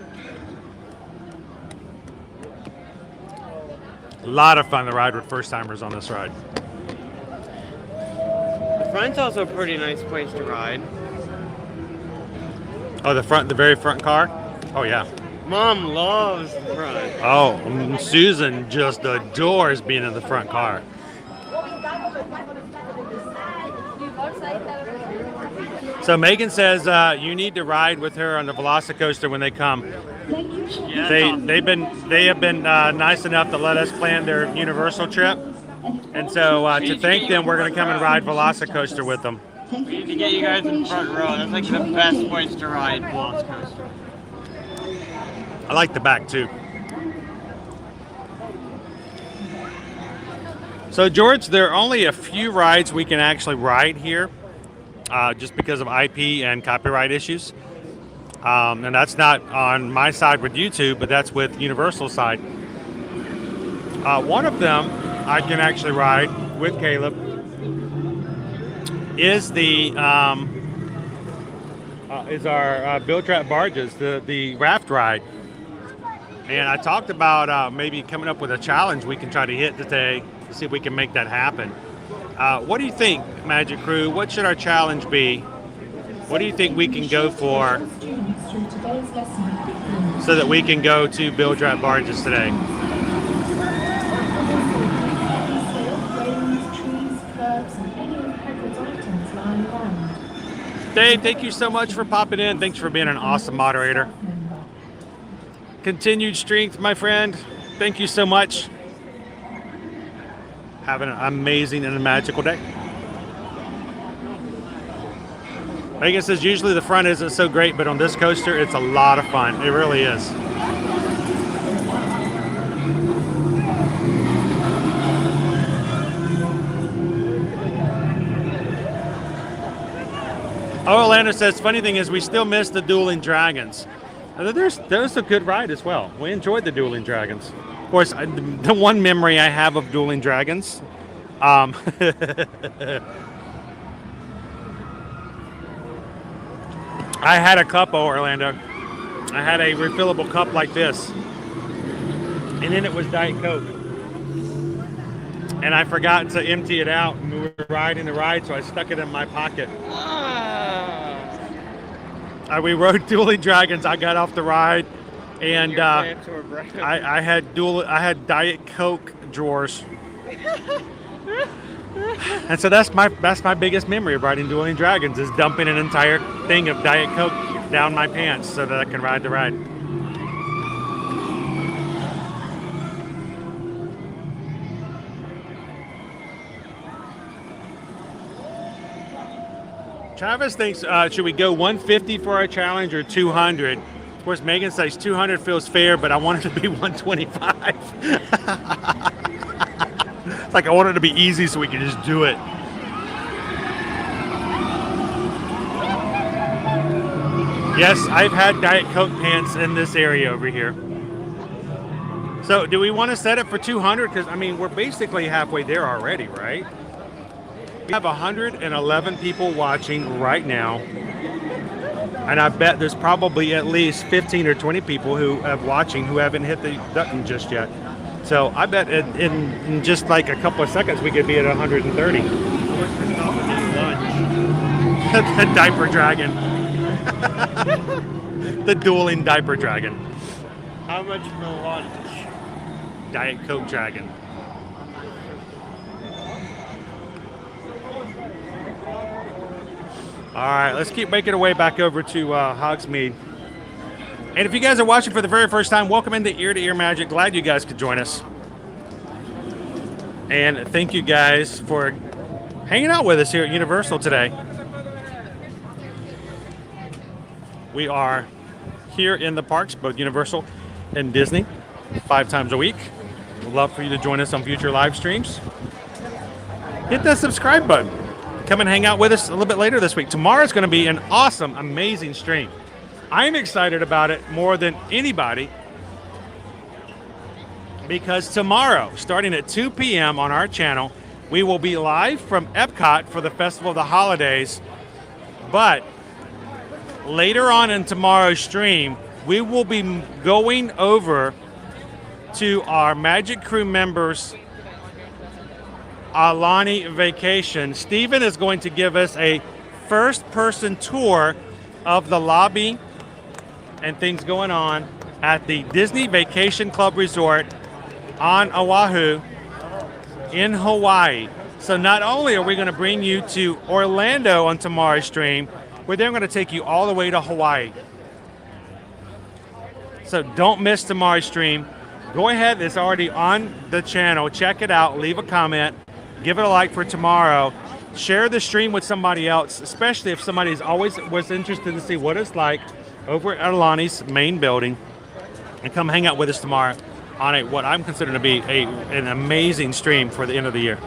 A: A lot of fun to ride with first timers on this ride.
D: The front's also a pretty nice place to ride.
A: Oh, the very front car? Oh, yeah.
D: Mom loves the front.
A: Oh, Susan just adores being in the front car. So Megan says you need to ride with her on the Velocicoaster when they come. They have been nice enough to let us plan their Universal trip, and so to thank them, we're going to come and ride Velocicoaster with them.
D: We need to get you guys in front row. That's like the best place to ride Velocicoaster.
A: I like the back too. So George, there are only a few rides we can actually ride here, just because of IP and copyright issues. And that's not on my side with YouTube, but that's with Universal's side. One of them I can actually ride with Caleb is our Bilge-Rat Barges, the raft ride. And I talked about maybe coming up with a challenge we can try to hit today to see if we can make that happen. What do you think, Magic Crew? What should our challenge be? What do you think we can go for so that we can go to Bilge-Rat Barges today? Dave, thank you so much for popping in. Thanks for being an awesome moderator. Continued strength, my friend. Thank you so much. Have an amazing and a magical day. Megan says usually the front isn't so great, but on this coaster, it's a lot of fun. It really is. Oh, Orlando says, funny thing is we still miss the Dueling Dragons. There's a good ride as well. We enjoyed the Dueling Dragons. Of course, the one memory I have of Dueling Dragons, I had a cup, Orlando. I had a refillable cup like this, and then it was Diet Coke. And I forgot to empty it out, and we were riding the ride, so I stuck it in my pocket. We rode Dueling Dragons. I got off the ride, and I had Diet Coke drawers, and so that's my biggest memory of riding Dueling Dragons is dumping an entire thing of Diet Coke down my pants so that I can ride the ride. Travis thinks, should we go 150 for our challenge or 200? Of course, Megan says 200 feels fair, but I want it to be 125. It's like I want it to be easy so we can just do it. Yes, I've had Diet Coke pants in this area over here. So do we want to set it for 200? Because, I mean, we're basically halfway there already, right? We have 111 people watching right now, and I bet there's probably at least 15 or 20 people who have watching who haven't hit the button just yet. So I bet in just like a couple of seconds we could be at 130. The diaper dragon. The dueling diaper dragon.
D: How much for lunch?
A: Diet Coke dragon. All right, let's keep making our way back over to Hogsmeade. And if you guys are watching for the very first time, welcome into Ear to Ear Magic. Glad you guys could join us. And thank you guys for hanging out with us here at Universal today. We are here in the parks, both Universal and Disney, 5 times a week. We'd love for you to join us on future live streams. Hit that subscribe button. Come and hang out with us a little bit later this week. Tomorrow's going to be an awesome, amazing stream. I'm excited about it more than anybody because tomorrow, starting at 2 p.m. on our channel, we will be live from Epcot for the Festival of the Holidays. But later on in tomorrow's stream, we will be going over to our Magic Crew members' Aulani vacation. Steven is going to give us a first-person tour of the lobby and things going on at the Disney Vacation Club Resort on Oahu in Hawaii. So not only are we going to bring you to Orlando on tomorrow's stream, we're then going to take you all the way to Hawaii. So don't miss tomorrow's stream. Go ahead, it's already on the channel. Check it out, leave a comment, give it a like for tomorrow. Share the stream with somebody else, especially if somebody's always was interested to see what it's like over at Aulani's main building. And come hang out with us tomorrow on what I'm considering to be an amazing stream for the end of the year.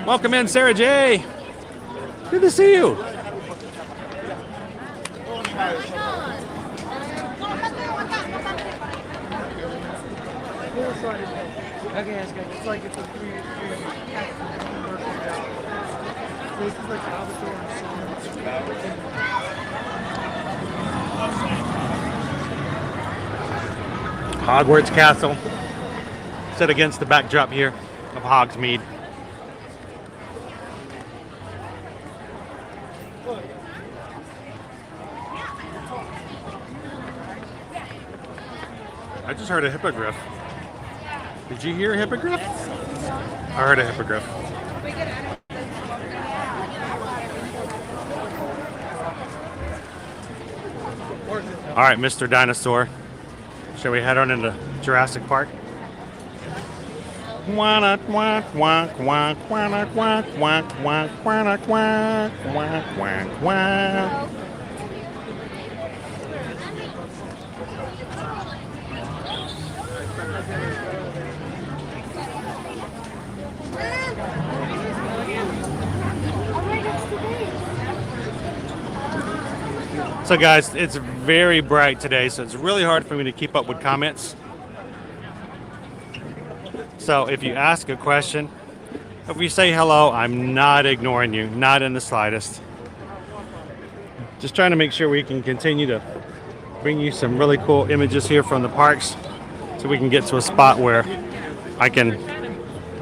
A: Welcome in, Sarah J. Good to see you.
B: Okay, that's good. It's like it's a three this is like Avatar and
A: Hogwarts Castle, set against the backdrop here of Hogsmeade. I just heard a hippogriff. Did you hear a hippogriff? I heard a hippogriff. All right, Mr. Dinosaur. Shall we head on into Jurassic Park? Quack, quack, quack, quack, quack, quack, quack, quack, quack, quack, quack, quack, quack. So guys, it's very bright today, so it's really hard for me to keep up with comments. So if you ask a question, if you say hello, I'm not ignoring you, not in the slightest. Just trying to make sure we can continue to bring you some really cool images here from the parks so we can get to a spot where I can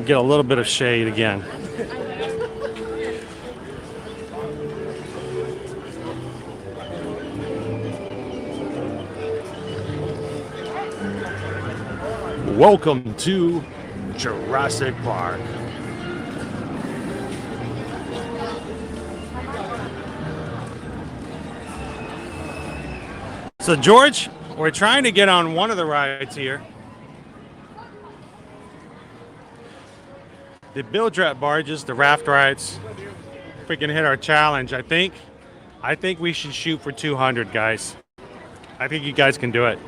A: get a little bit of shade again. Welcome to Jurassic Park. So George, we're trying to get on one of the rides here. The Bilge-Rat barges, the raft rides. If we can hit our challenge, I think we should shoot for 200, guys. I think you guys can do it.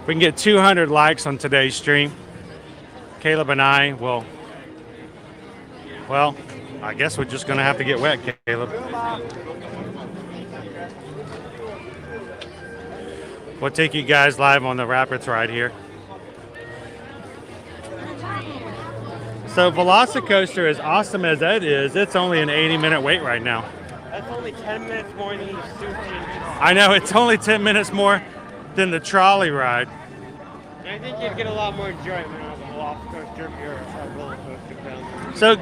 A: If we can get 200 likes on today's stream, Caleb and I will, well, I guess we're just going to have to get wet, Caleb. We'll take you guys live on the Rapids ride here. So Velocicoaster, as awesome as that is, it's only an 80-minute wait right now.
D: That's only 10 minutes more than the sushi.
A: I know, it's only 10 minutes more than the trolley ride.
D: And I think you'd get a lot more enjoyment out of a Velocicoaster if you're a roller coaster fan.
A: So,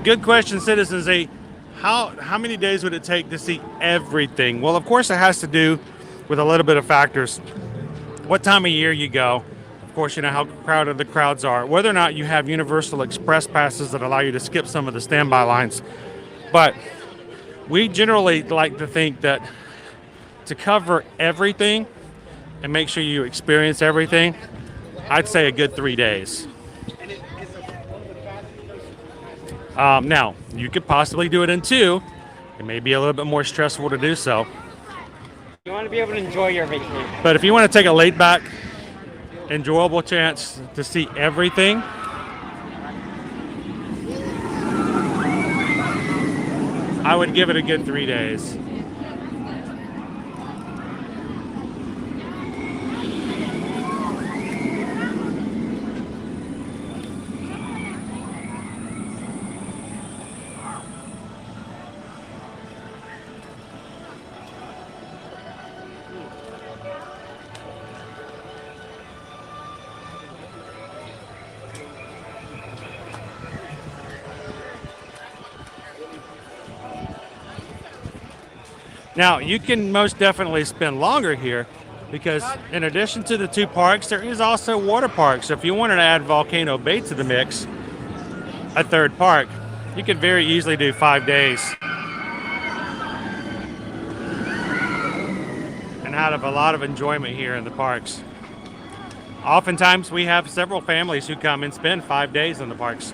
A: good question, Citizen Z. How many days would it take to see everything? Well, of course, it has to do with a little bit of factors. What time of year you go. Of course, you know how crowded the crowds are. Whether or not you have Universal Express passes that allow you to skip some of the standby lines. But we generally like to think that to cover everything and make sure you experience everything, I'd say a good 3 days. Now, you could possibly do it in 2. It may be a little bit more stressful to do so.
D: You want to be able to enjoy your vacation.
A: But if you want to take a laid back, enjoyable chance to see everything, I would give it a good 3 days. Now, you can most definitely spend longer here because in addition to the 2 parks, there is also water parks. So if you wanted to add Volcano Bay to the mix, a 3rd park, you could very easily do 5 days. And have a lot of enjoyment here in the parks. Oftentimes, we have several families who come and spend 5 days in the parks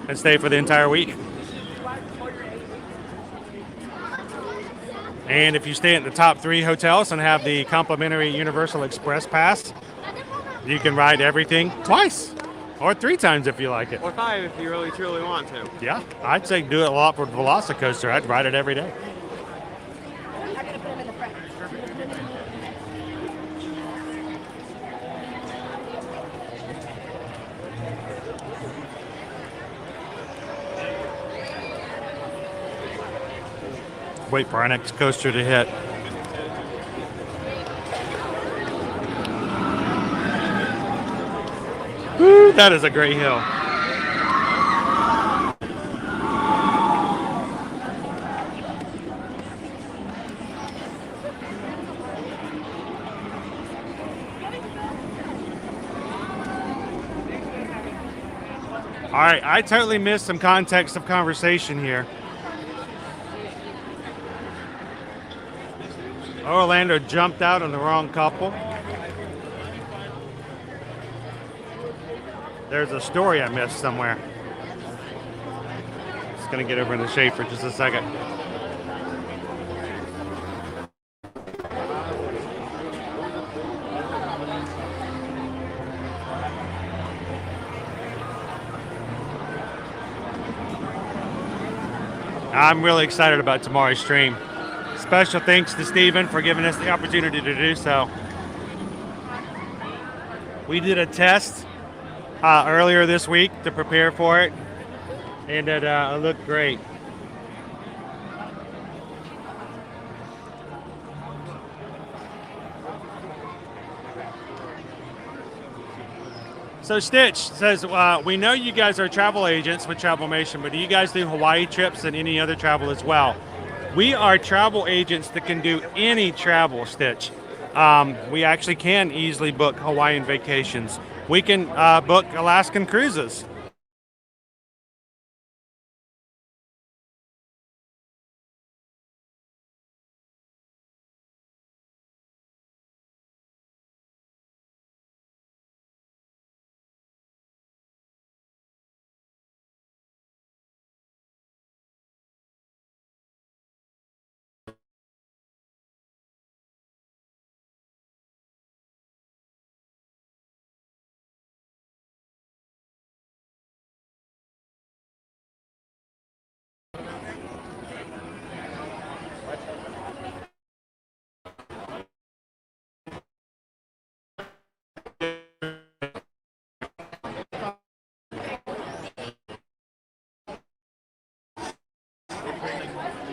A: and stay for the entire week. And if you stay at the top 3 hotels and have the complimentary Universal Express pass, you can ride everything twice or 3 times if you like it.
D: Or 5 if you really truly want to.
A: Yeah, I'd say do it a lot for the Velocicoaster. I'd ride it every day. Wait for our next coaster to hit. Woo, that is a great hill. All right, I totally missed some context of conversation here. Orlando jumped out on the wrong couple. There's a story I missed somewhere. Just gonna get over in the shade for just a second. I'm really excited about tomorrow's stream. Special thanks to Steven for giving us the opportunity to do so. We did a test earlier this week to prepare for it, and it looked great. So Stitch says, we know you guys are travel agents with Travelmation, but do you guys do Hawaii trips and any other travel as well? We are travel agents that can do any travel, Stitch. We actually can easily book Hawaiian vacations. We can book Alaskan cruises.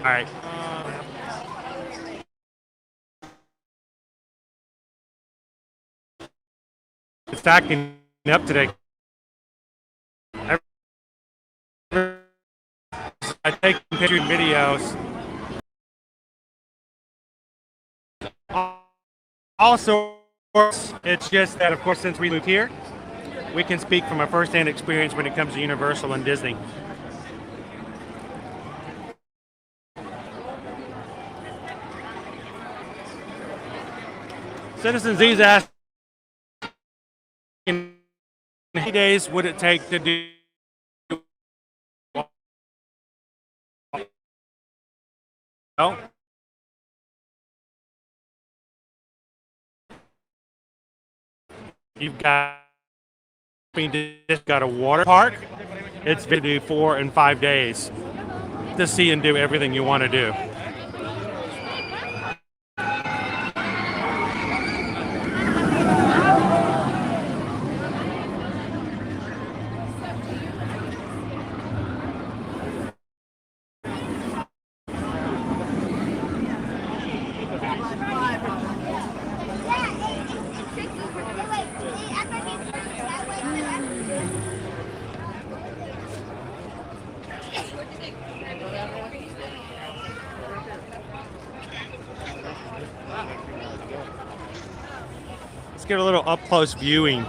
A: All right. It's acting up today. I take pictures and videos. Also, it's just that, of course, since we live here, we can speak from a first-hand experience when it comes to Universal and Disney. Citizen Z's asked, how many days would it take to do? Well, you've got a water park. It's to do 4 and 5 days to see and do everything you want to do. Let's get a little up-close viewing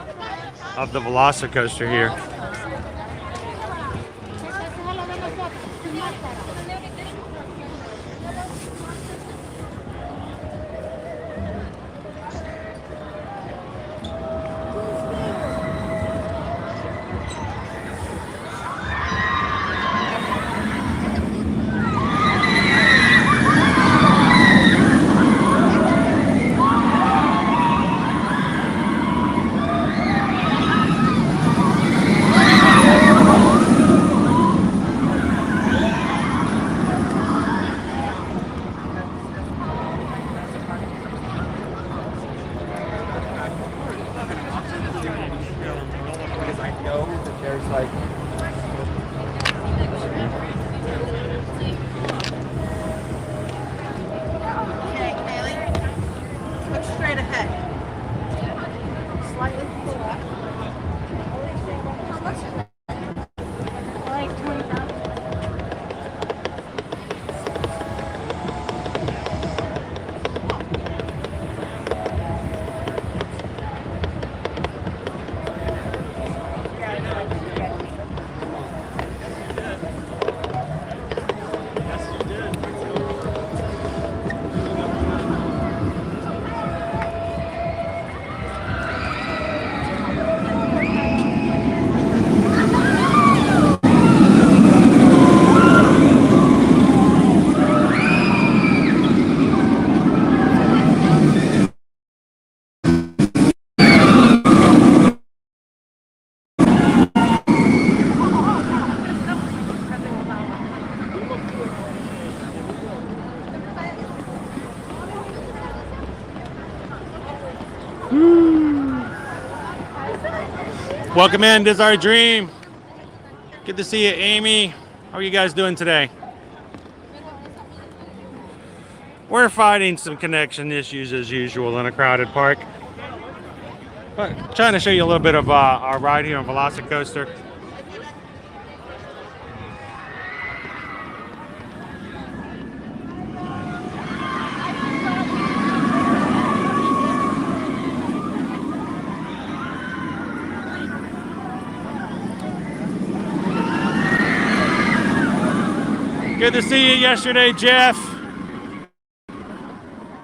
A: of the Velocicoaster here. Welcome in, this is our dream. Good to see you, Amy. How are you guys doing today? We're fighting some connection issues as usual in a crowded park. But trying to show you a little bit of our ride here on Velocicoaster. Good to see you yesterday, Jeff.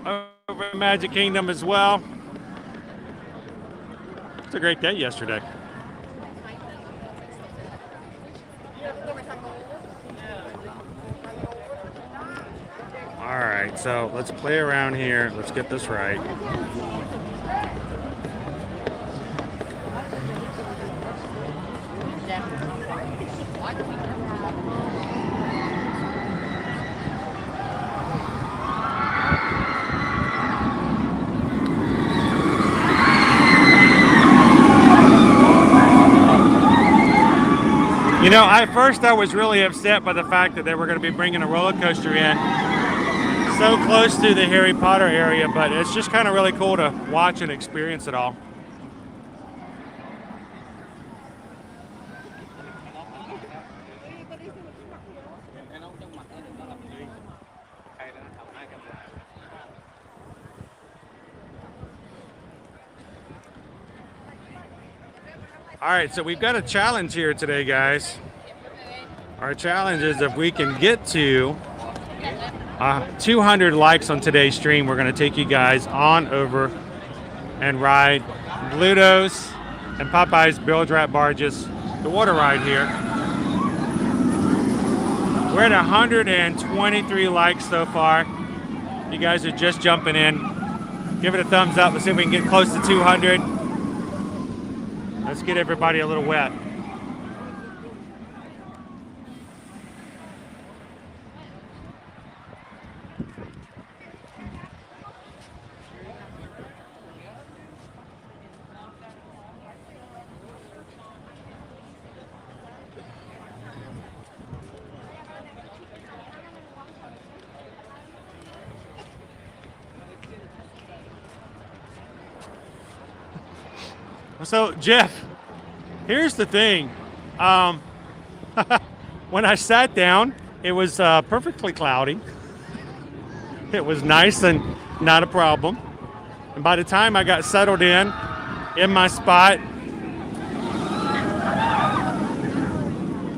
A: Over at Magic Kingdom as well. It's a great day yesterday. All right, so let's play around here. Let's get this right. You know, at first I was really upset by the fact that they were going to be bringing a roller coaster in so close to the Harry Potter area, but it's just kind of really cool to watch and experience it all. All right, so we've got a challenge here today, guys. Our challenge is if we can get to 200 likes on today's stream, we're going to take you guys on over and ride Bluto's and Popeye's Bilge-Rat Barges, the water ride here. We're at 123 likes so far. You guys are just jumping in. Give it a thumbs up. Let's see if we can get close to 200. Let's get everybody a little wet. So, Jeff, here's the thing. When I sat down, it was perfectly cloudy. It was nice and not a problem. And by the time I got settled in my spot,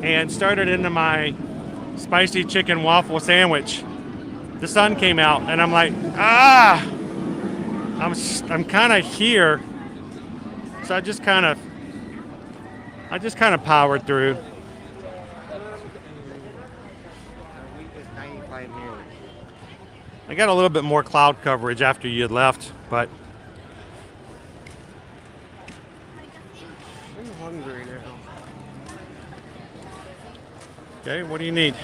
A: and started into my spicy chicken waffle sandwich, the sun came out, and I'm like, I'm kind of here. So I just kind of powered through. I got a little bit more cloud coverage after you had left, but
D: I'm hungry now.
A: okay, what do you need?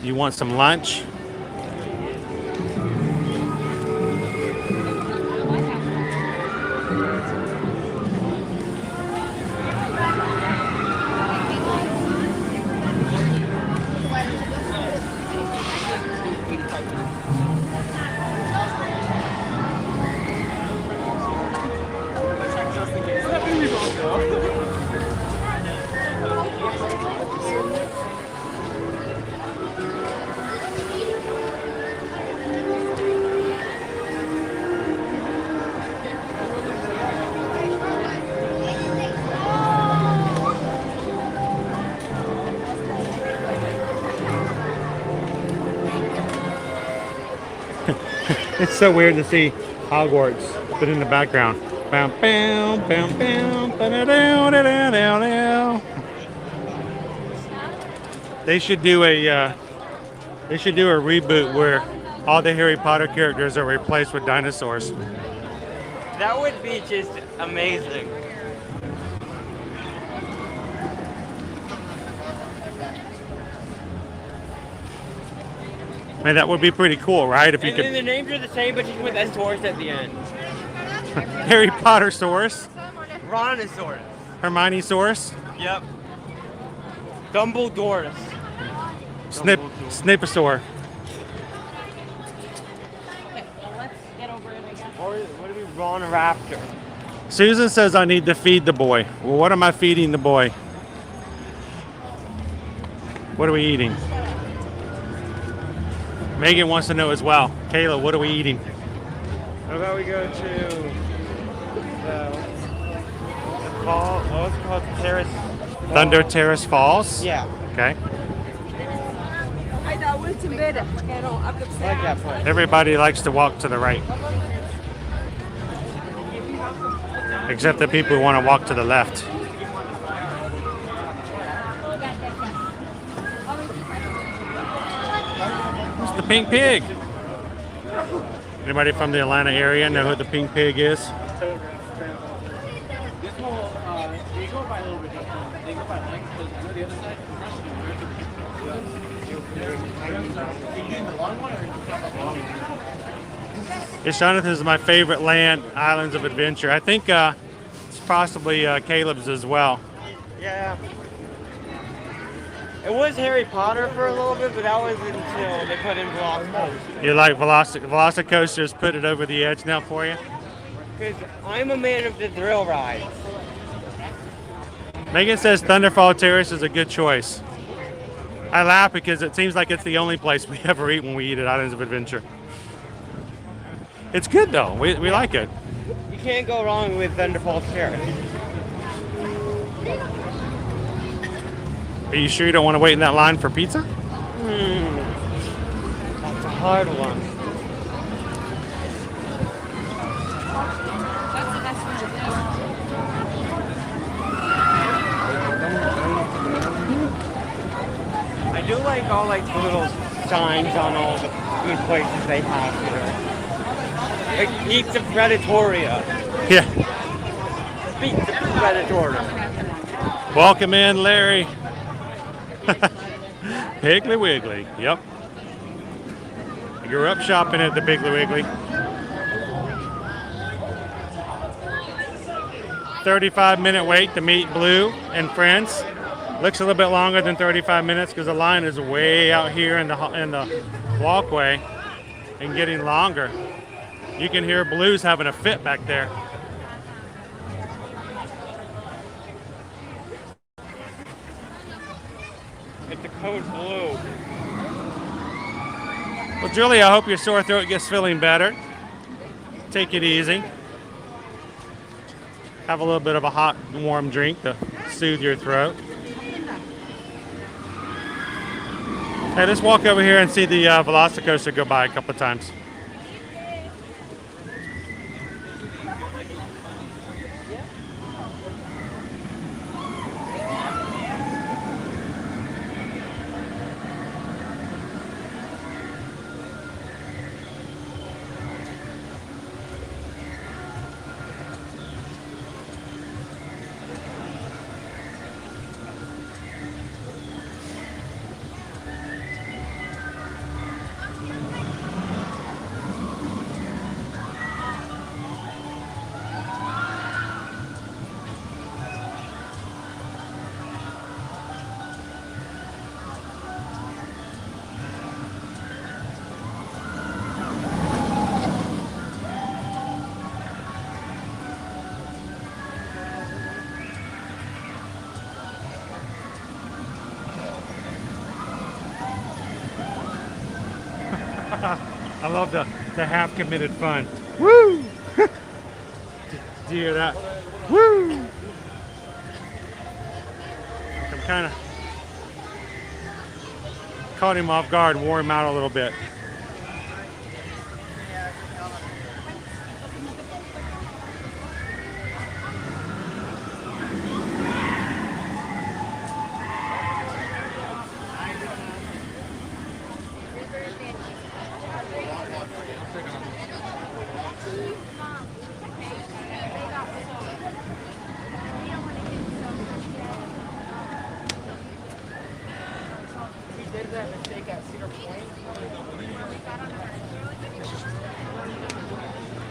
A: You want some lunch? It's so weird to see Hogwarts, but in the background. Bam, bam, bam, bam, ba-da-dow-da-dow-dow-dow. They should do a reboot where all the Harry Potter characters are replaced with dinosaurs.
D: That would be just amazing.
A: Man, that would be pretty cool, right? If you
D: And then the
A: could.
D: names are the same, but just with S-Taurus at the end.
A: Harry Potter-saurus,
D: Ron-osaurus.
A: Hermione-saurus,
D: Yep. Dumbledore.
A: Sniposaur.
D: Or what do we Ron Raptor?
A: Susan says I need to feed the boy. Well, what am I feeding the boy? What are we eating? Megan wants to know as well. Kayla, what are we eating?
D: How about we go to the fall? What's it called? Terrace.
A: Thunder Terrace Falls?
D: Yeah.
A: Okay.
G: I know, it's a bit, up
D: I like that place.
A: Everybody likes to walk to the right. Except the people who want to walk to the left. It's the Pink Pig. Anybody from the Atlanta area know who the Pink Pig is?
B: This whole, they go by a little bit different. They go by length, because I know the other side. Are you doing the long one or are you talking about the long one?
A: It's Jonathan is my favorite land, Islands of Adventure. I think it's possibly Caleb's as well.
D: Yeah. It was Harry Potter for a little bit, but that was until they put in Velocicoaster.
A: You like Velocicoaster's put it over the edge now for you?
D: Because I'm a man of the thrill rides.
A: Megan says Thunderfall Terrace is a good choice. I laugh because it seems like it's the only place we ever eat when we eat at Islands of Adventure. It's good though. We like it.
D: You can't go wrong with Thunderfall Terrace.
A: Are you sure you don't want to wait in that line for pizza?
D: That's a hard one. I do like all like the little signs on all the food places they have here. Like Pizza Predatoria.
A: Yeah.
D: Pizza Predatoria.
A: Welcome in, Larry. Piggly Wiggly. Yep. I grew up shopping at the Piggly Wiggly. 35-minute wait to meet Blue and friends. Looks a little bit longer than 35 minutes because the line is way out here in the walkway and getting longer. You can hear Blue's having a fit back there.
D: It's a code blue.
A: Well, Julie, I hope your sore throat gets feeling better. Take it easy. Have a little bit of a hot and warm drink to soothe your throat. Hey, let's walk over here and see the Velocicoaster go by a couple of times. I love the half-committed fun. Woo! Did you hear that? Woo! I'm kind of caught him off guard, wore him out a little bit.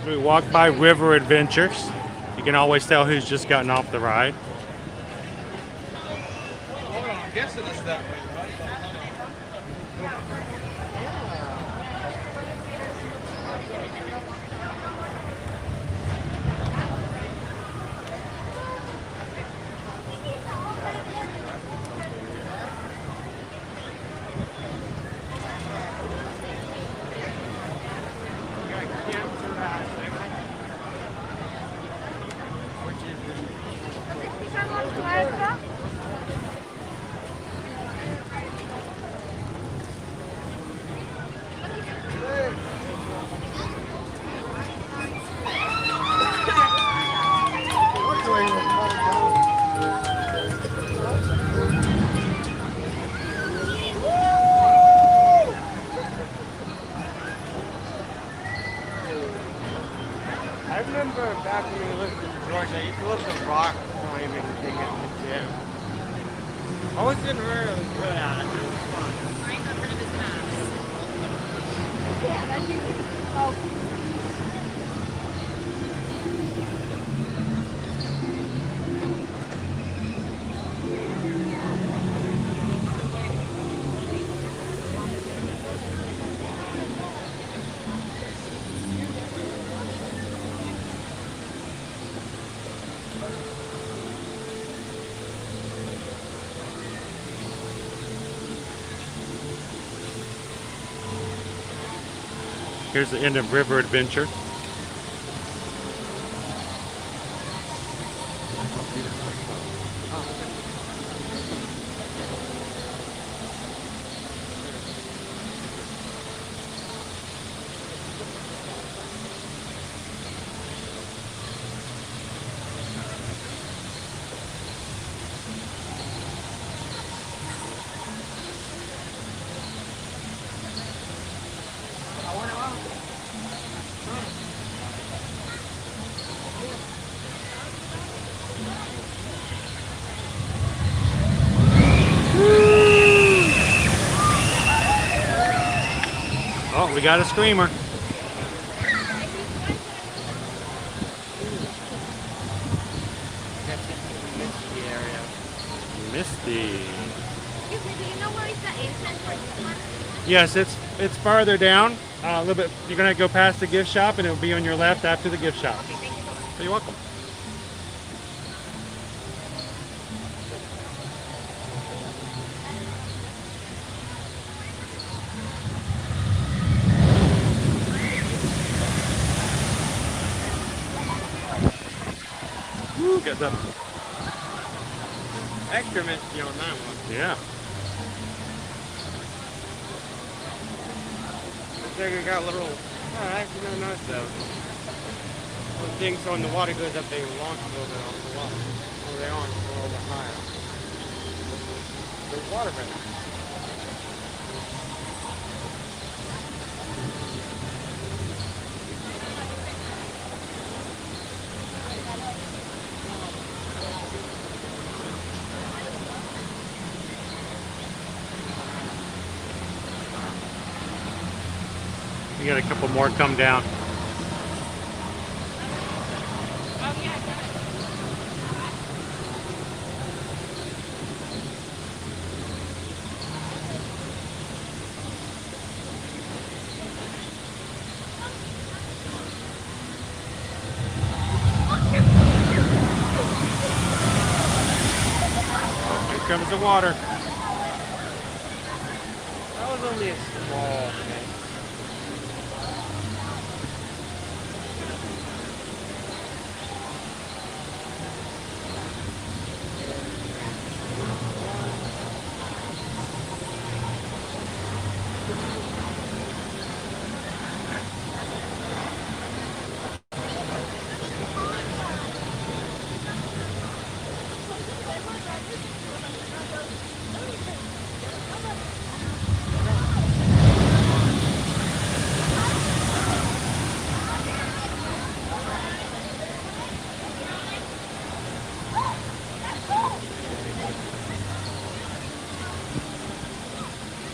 A: We walk by River Adventures. You can always tell who's just gotten off the ride.
F: I'm guessing it's that way.
D: I remember back when we lived in Georgia, I used to listen to rock climbing thing at the gym. I wasn't really good at it. It was fun.
G: Yeah, that's usually, oh,
A: Here's the end of River Adventure. Oh, we got a screamer. Misty.
H: Excuse me, do you know where is the entrance for this one?
A: Yes, it's farther down a little bit. You're gonna go past the gift shop, and it'll be on your left after the gift shop.
H: Okay, thank you.
A: So you're welcome. Woo, get the
D: Extra misty on that one.
A: yeah.
D: Looks like we got a little. Oh, I actually don't notice those. Little things so when the water goes up, they launch a little bit off the water. Or they aren't, a little bit higher. There's water in it.
A: You got a couple more come down. Oh, here comes the water.
D: That was only a small thing.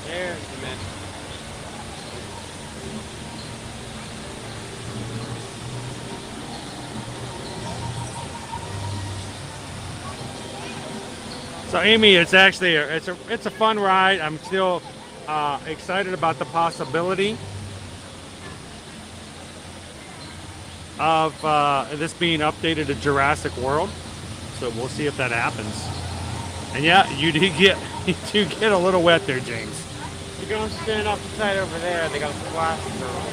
D: There's the mist.
A: So Amy, it's actually it's a fun ride. I'm still excited about the possibility of this being updated to Jurassic World. So we'll see if that happens. And yeah, you do get a little wet there, James.
D: You're going to stand off the side over there. They got a splash girl.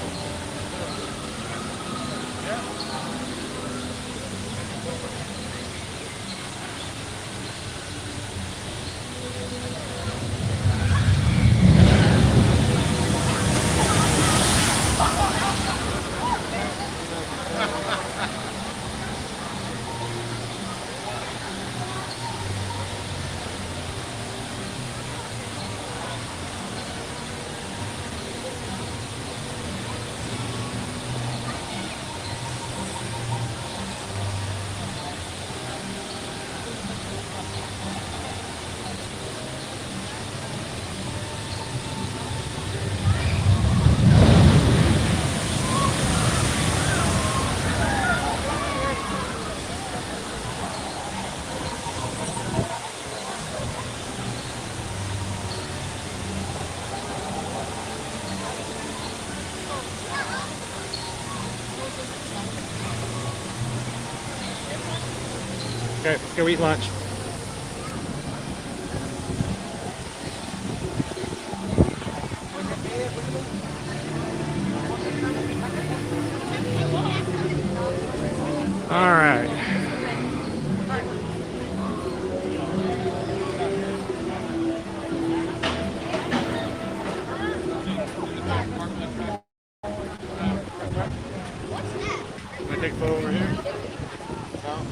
A: Okay, let's go eat lunch. All right. Can I take a photo over here? No?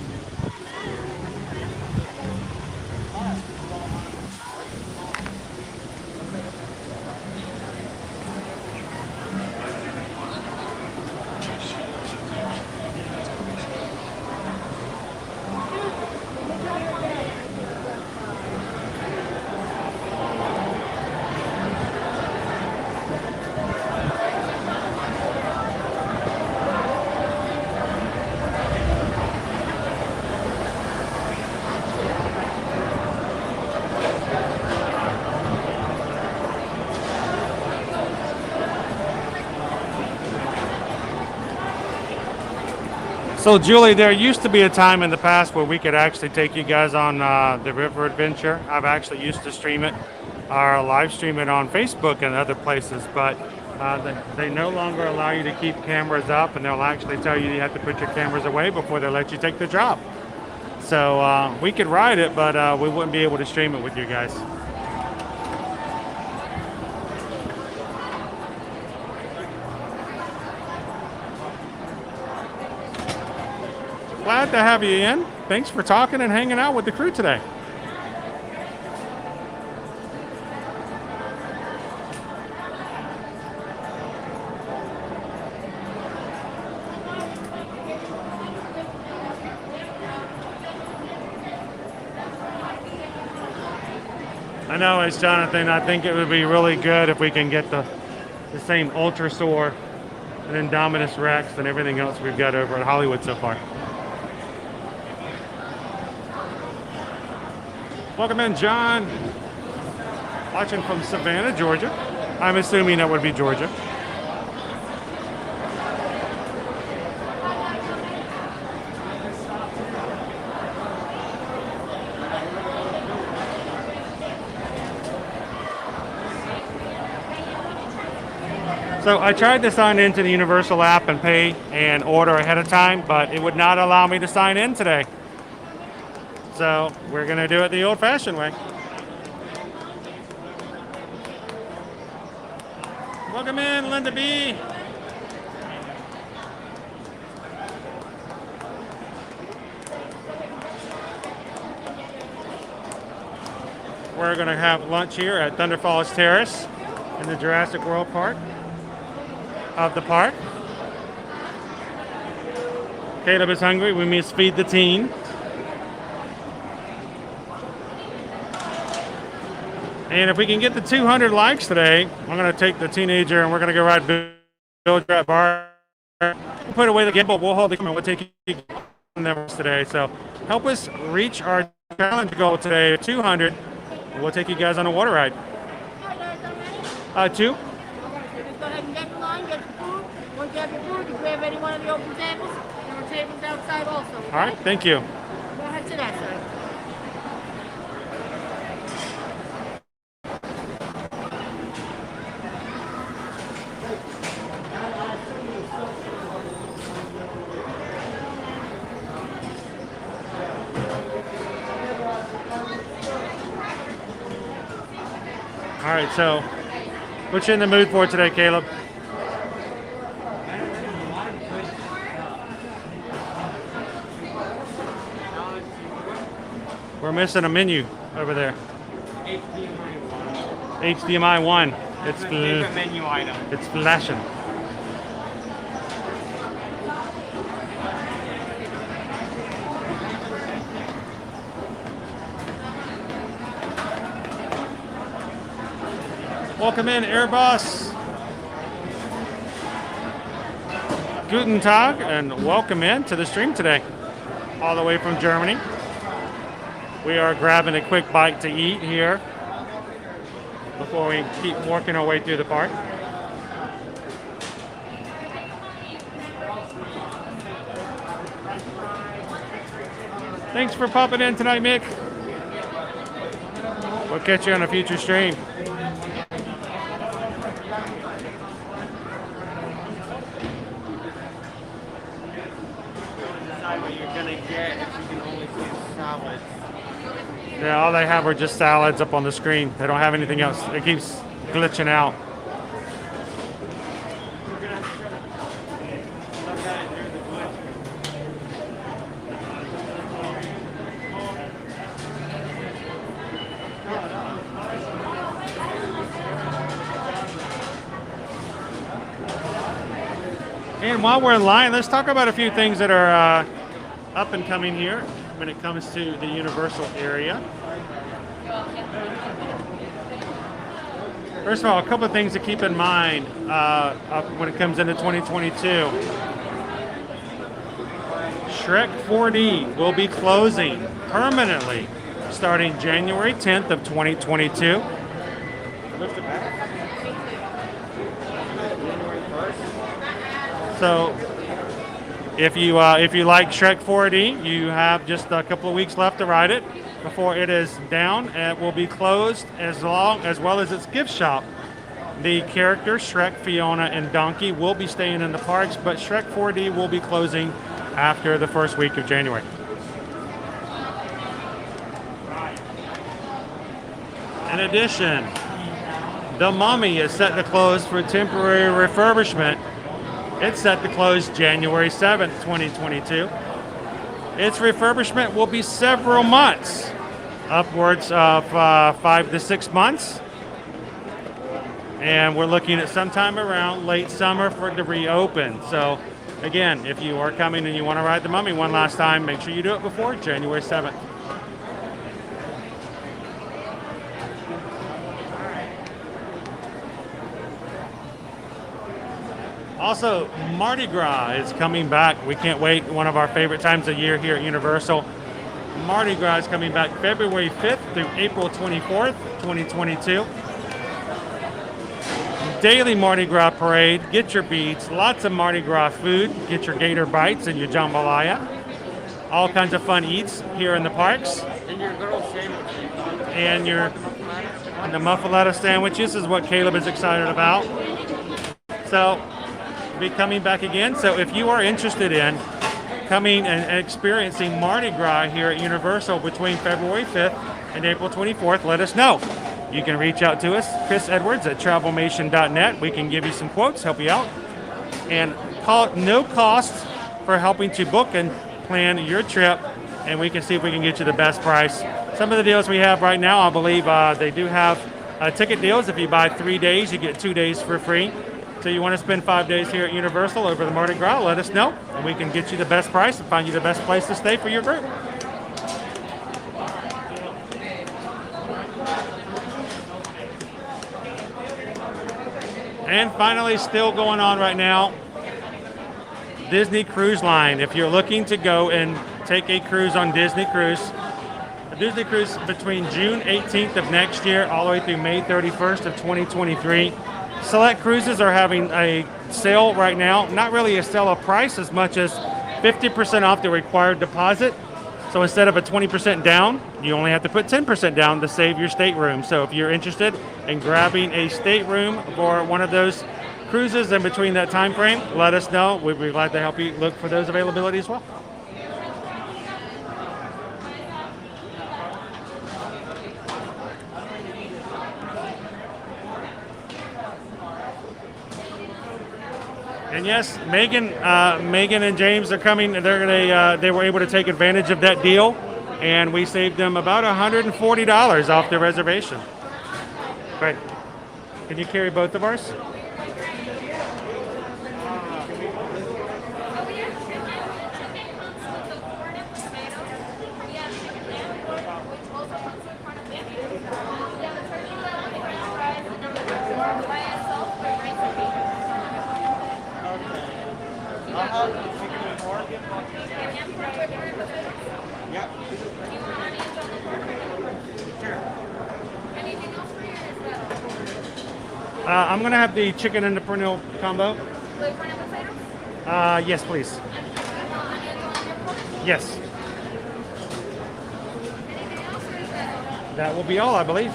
A: So Julie, there used to be a time in the past where we could actually take you guys on the river adventure. I've actually used to stream it or live stream it on Facebook and other places, but they no longer allow you to keep cameras up, and they'll actually tell you have to put your cameras away before they let you take the job. So we could ride it, but we wouldn't be able to stream it with you guys. Glad to have you in. Thanks for talking and hanging out with the crew today. I know, it's Jonathan. I think it would be really good if we can get the same Ultrasaur and Indominus Rex and everything else we've got over at Hollywood so far. Welcome in, John. Watching from Savannah, Georgia. I'm assuming that would be Georgia. So I tried to sign into the Universal app and pay and order ahead of time, but it would not allow me to sign in today. So we're going to do it the old-fashioned way. Welcome in, Linda B. We're going to have lunch here at Thunder Falls Terrace in the Jurassic World part of the park. Caleb is hungry. We must feed the teen. And if we can get the 200 likes today, I'm going to take the teenager and we're going to go ride Bilge-Rat Bar. We'll put away the gimbal. We'll hold the camera. We'll take you on them today. So help us reach our challenge goal today of 200. We'll take you guys on a water ride. 2.
I: Just go ahead and get in line, get your food. Once you have your food, you grab any one of the open tables. There are tables outside also. Okay?
A: All right, thank you.
I: Go ahead to that side.
A: All right, so what you in the mood for today, Caleb? We're missing a menu over there. HDMI 1. It's
D: favorite menu item.
A: It's flashing. Welcome in, Airboss. Guten Tag, and welcome in to the stream today, all the way from Germany. We are grabbing a quick bite to eat here before we keep working our way through the park. Thanks for popping in tonight, Mick. We'll catch you on a future stream.
D: what you're gonna get if you can only see salads.
A: Yeah, all they have are just salads up on the screen. They don't have anything else. It keeps glitching out. And while we're in line, let's talk about a few things that are up and coming here when it comes to the Universal area. First of all, a couple of things to keep in mind when it comes into 2022. Shrek 4D will be closing permanently starting January 10th of 2022. So if you like Shrek 4D, you have just a couple of weeks left to ride it before it is down. It will be closed as well as its gift shop. The characters Shrek, Fiona, and Donkey will be staying in the parks, but Shrek 4D will be closing after the first week of January. In addition, The Mummy is set to close for temporary refurbishment. It's set to close January 7th, 2022. Its refurbishment will be several months, upwards of 5 to 6 months. And we're looking at sometime around late summer for it to reopen. So again, if you are coming and you want to ride The Mummy one last time, make sure you do it before January 7th. Also, Mardi Gras is coming back. We can't wait. One of our favorite times of year here at Universal. Mardi Gras is coming back February 5th through April 24th, 2022. Daily Mardi Gras parade. Get your beads. Lots of Mardi Gras food. Get your gator bites and your jambalaya. All kinds of fun eats here in the parks.
D: And your little sandwiches.
A: And the muffaletta sandwiches is what Caleb is excited about. So, be coming back again. So if you are interested in coming and experiencing Mardi Gras here at Universal between February 5th and April 24th, let us know. You can reach out to us, Chris Edwards at travelmation.net. We can give you some quotes, help you out. And no cost for helping to book and plan your trip, and we can see if we can get you the best price. Some of the deals we have right now, I believe they do have ticket deals. If you buy 3 days, you get 2 days for free. So you want to spend 5 days here at Universal over the Mardi Gras, let us know, and we can get you the best price and find you the best place to stay for your group. And finally, still going on right now, Disney Cruise Line. If you're looking to go and take a cruise on Disney Cruise, a Disney Cruise between June 18th of next year all the way through May 31st of 2023. Select cruises are having a sale right now. Not really a sale of price as much as 50% off the required deposit. So instead of a 20% down, you only have to put 10% down to save your stateroom. So if you're interested in grabbing a stateroom for one of those cruises in between that time frame, let us know. We'd be glad to help you look for those availability as well. And yes, Megan and James are coming. They were able to take advantage of that deal, and we saved them about $140 off their reservation. Great. Can you carry both of ours? I'm going to have the chicken and the pernil combo. Yes, please. Yes. That will be all, I believe.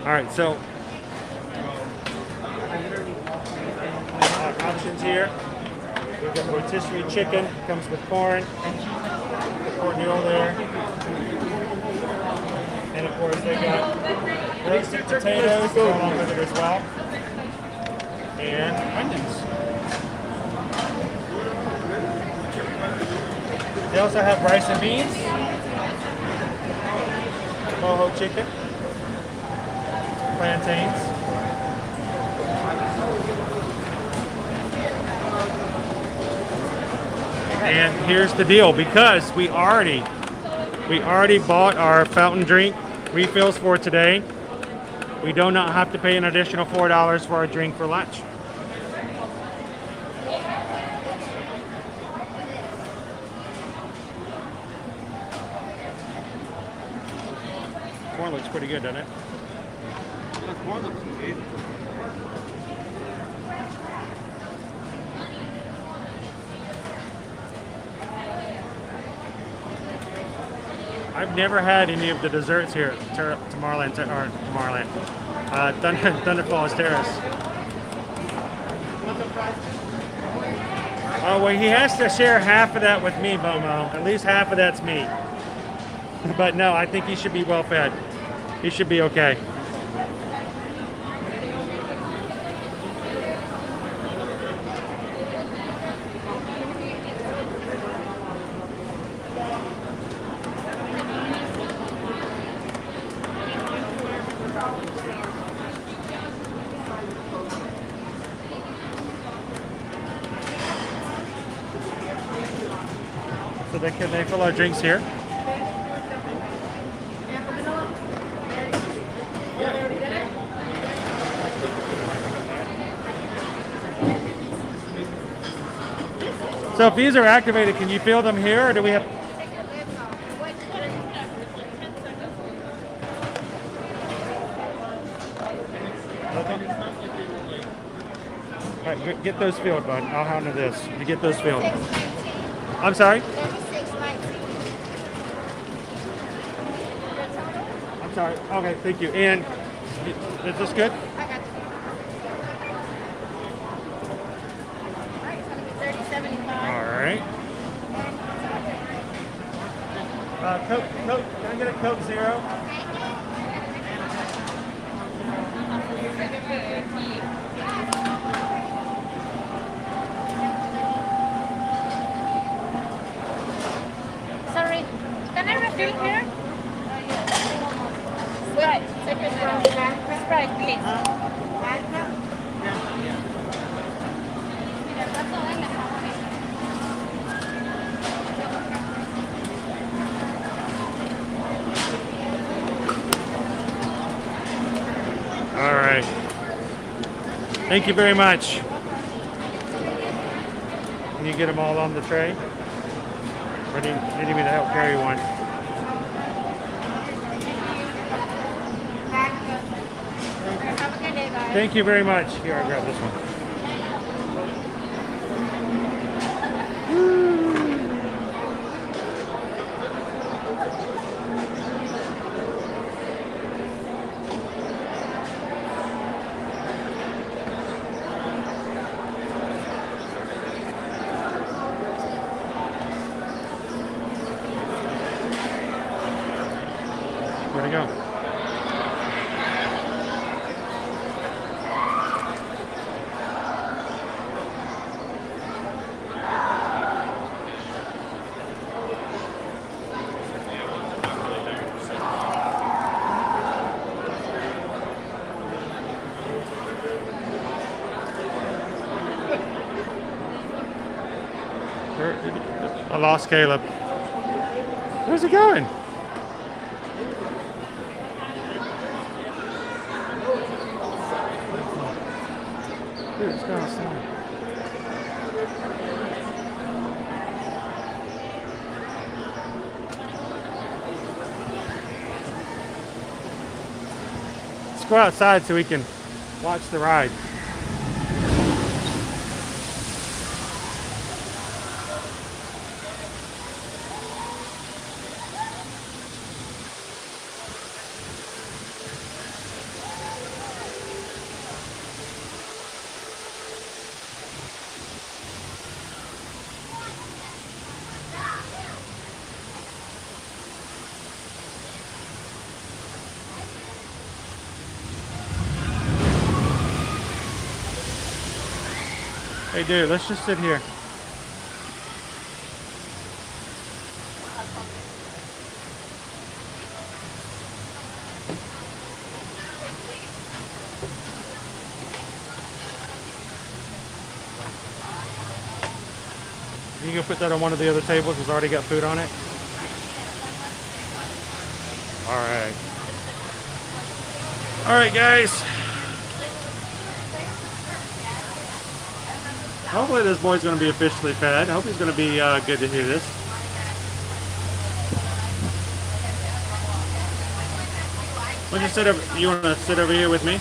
A: All right, so options here. We've got rotisserie chicken, comes with corn, the cornmeal there. And of course they got roasted potatoes go along with it as well. And onions. They also have rice and beans, mojo chicken, plantains. And here's the deal, because we already bought our fountain drink refills for today, we do not have to pay an additional $4 for our drink for lunch. Corn looks pretty good, doesn't it?
F: The corn looks amazing.
A: I've never had any of the desserts here at Thunder Falls Terrace. Oh, well, he has to share half of that with me, Bomo. At least half of that's me. But no, I think he should be well fed. He should be okay. So they fill our drinks here. So if these are activated, can you fill them here, or do we have? All right, get those filled, bud. I'll handle this. You get those filled. I'm sorry? I'm sorry. Okay, thank you. And is this good? All right. Coke, can I get a Coke Zero?
H: Sorry, can I refill here? Sprite, Sprite, please.
A: All right. Thank you very much. Can you get them all on the tray? Or do you need me to help carry one?
H: Have a good day, guys.
A: Thank you very much. Here, I'll grab this one. Where'd he go? I lost Caleb. Where's he going? Dude, it's going outside. Let's go outside so we can watch the ride. Hey, dude, let's just sit here. You can put that on one of the other tables. It's already got food on it. All right. All right, guys. Hopefully this boy's going to be officially fed. I hope he's going to be good to hear this. Why don't you sit over? You want to sit over here with me?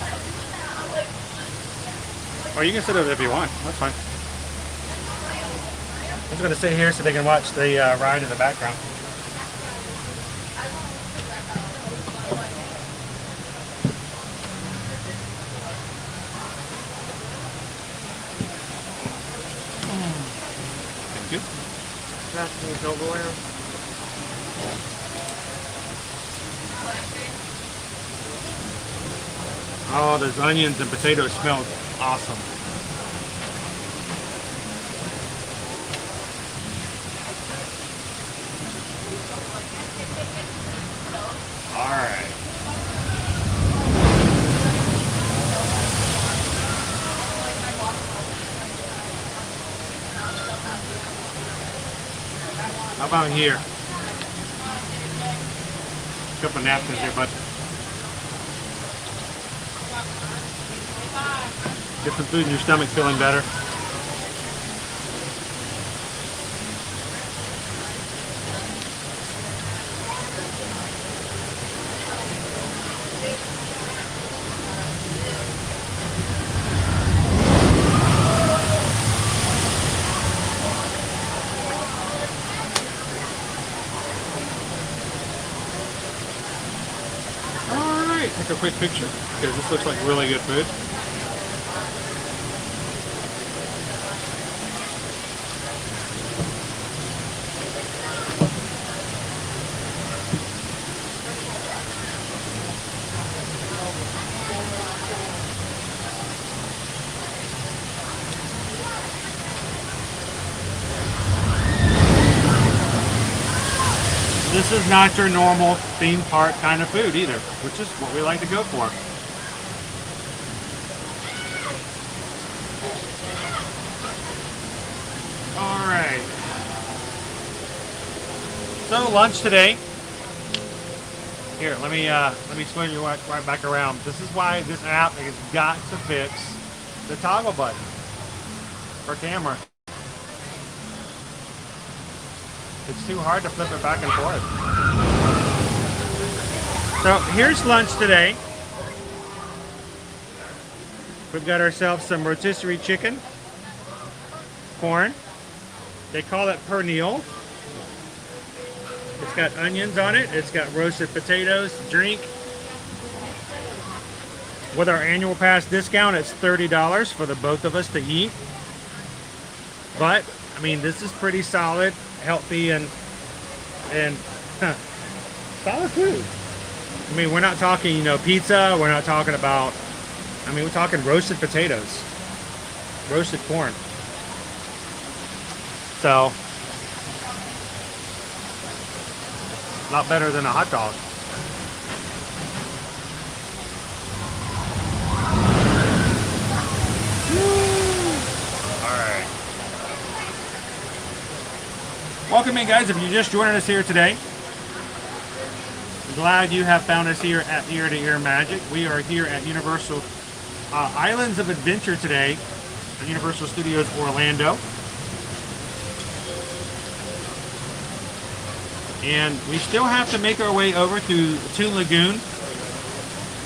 A: Or you can sit over if you want. That's fine. I'm just going to sit here so they can watch the ride in the background. Thank you.
D: That's the over there.
A: Oh, those onions and potatoes smell awesome. All right. How about here? A couple napkins here, bud. Get some food in your stomach, feeling better. Take a quick picture because this looks like really good food. This is not your normal theme park kind of food either, which is what we like to go for. All right. So lunch today. Here, let me swing you right back around. This is why this app has got to fix the toggle button for camera. It's too hard to flip it back and forth. So here's lunch today. We've got ourselves some rotisserie chicken, corn. They call it pernil. It's got onions on it. It's got roasted potatoes, drink. With our annual pass discount, it's $30 for the both of us to eat. But, I mean, this is pretty solid, healthy, and solid food. I mean, we're not talking, you know, pizza. We're not talking about, I mean, we're talking roasted potatoes, roasted corn. So, a lot better than a hot dog. All right. Welcome in, guys. If you're just joining us here today, glad you have found us here at Ear to Ear Magic. We are here at Universal Islands of Adventure today at Universal Studios Orlando. And we still have to make our way over to Toon Lagoon,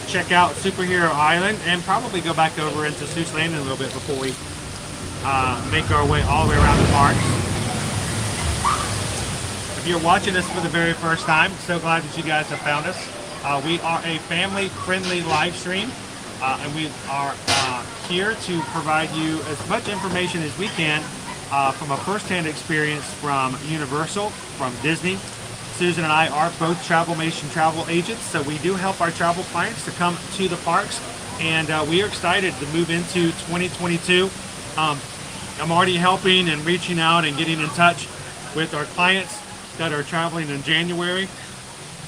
A: check out Superhero Island, and probably go back over into Seuss Landing a little bit before we make our way all the way around the parks. If you're watching this for the very first time, so glad that you guys have found us. We are a family-friendly live stream, and we are here to provide you as much information as we can from a first-hand experience from Universal, from Disney. Susan and I are both Travelmation travel agents, so we do help our travel clients to come to the parks, and we are excited to move into 2022. I'm already helping and reaching out and getting in touch with our clients that are traveling in January.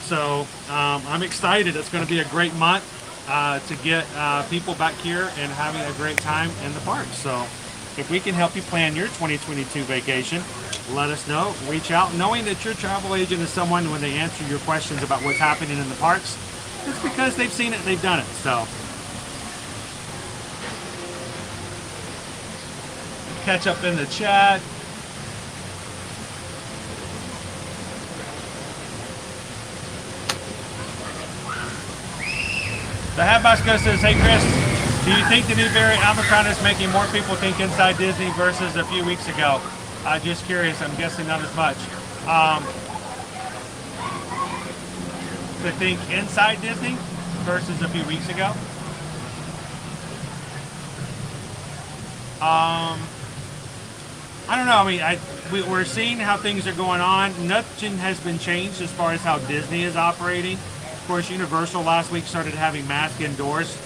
A: So I'm excited. It's going to be a great month to get people back here and having a great time in the park. So if we can help you plan your 2022 vacation, let us know. Reach out. Knowing that your travel agent is someone when they answer your questions about what's happening in the parks, it's because they've seen it, they've done it. So catch up in the chat. The Habasco says, hey Chris, do you think the new variant Omicron is making more people think inside Disney versus a few weeks ago? Just curious, I'm guessing not as much. To think inside Disney versus a few weeks ago? I don't know. I mean, we're seeing how things are going on. Nothing has been changed as far as how Disney is operating. Of course, Universal last week started having masks indoors.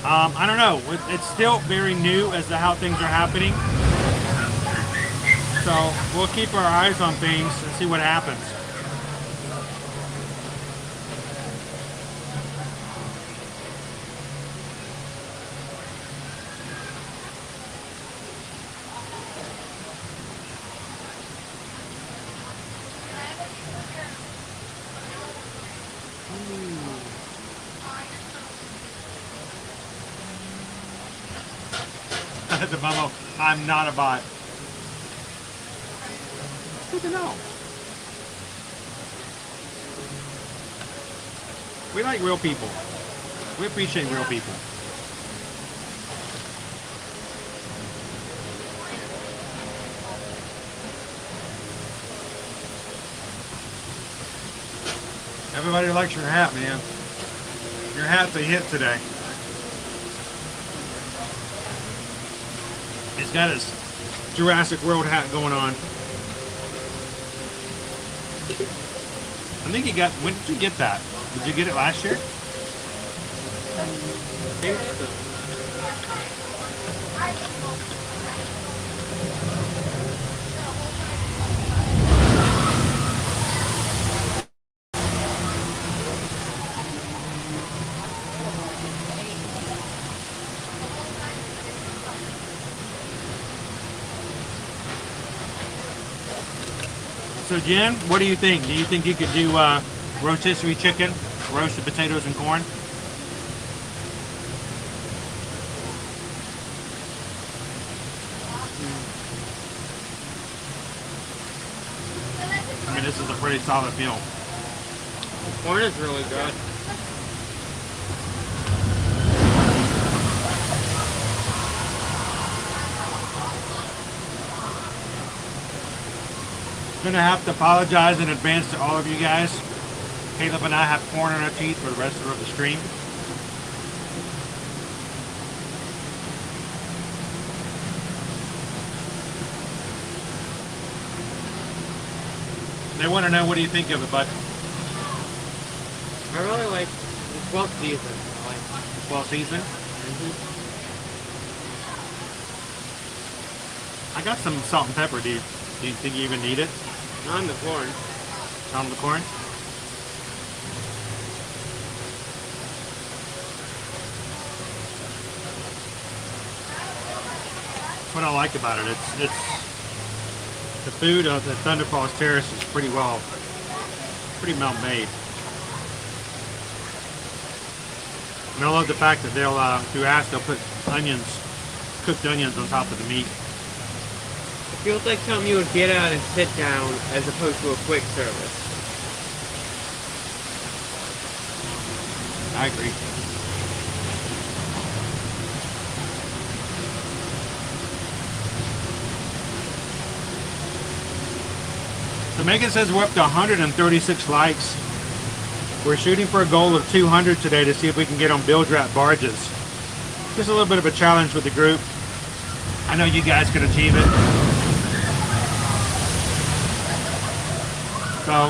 A: I don't know. It's still very new as to how things are happening. So we'll keep our eyes on things and see what happens. The Momo, I'm not a bot. Good to know. We like real people. We appreciate real people. Everybody likes your hat, man. Your hat's a hit today. He's got his Jurassic World hat going on. I think he got, when did you get that? Did you get it last year? So Jen, what do you think? Do you think you could do rotisserie chicken, roasted potatoes and corn? I mean, this is a pretty solid meal.
D: Corn is really good.
A: Gonna have to apologize in advance to all of you guys. Caleb and I have corn in our teeth for the rest of the stream. They want to know, what do you think of it, bud?
D: I really like the 12th season. I like
A: 12th season? I got some salt and pepper. Do you think you even need it?
D: Not on the corn.
A: On the corn? What I like about it, it's the food of the Falls Terrace is pretty well made. And I love the fact that they'll, if you ask, they'll put onions, cooked onions on top of the meat.
D: It feels like something you would get out and sit down as opposed to a quick service.
A: I agree. So Megan says we're up to 136 likes. We're shooting for a goal of 200 today to see if we can get on Bilge-Rat barges. Just a little bit of a challenge with the group. I know you guys can achieve it. So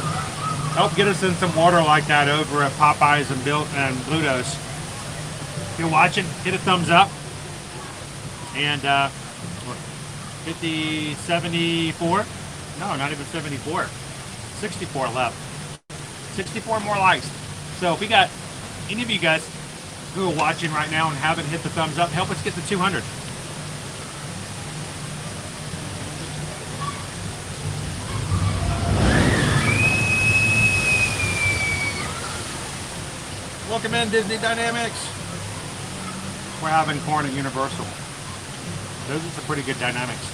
A: help get us in some water like that over at Popeye's and Bluto's. If you're watching, hit a thumbs up and 50, 74. No, not even 74. 64 left. 64 more likes. So if we got any of you guys who are watching right now and haven't hit the thumbs up, help us get to 200. Welcome in, Disney Dynamics. We're having corn at Universal. Those are some pretty good dynamics.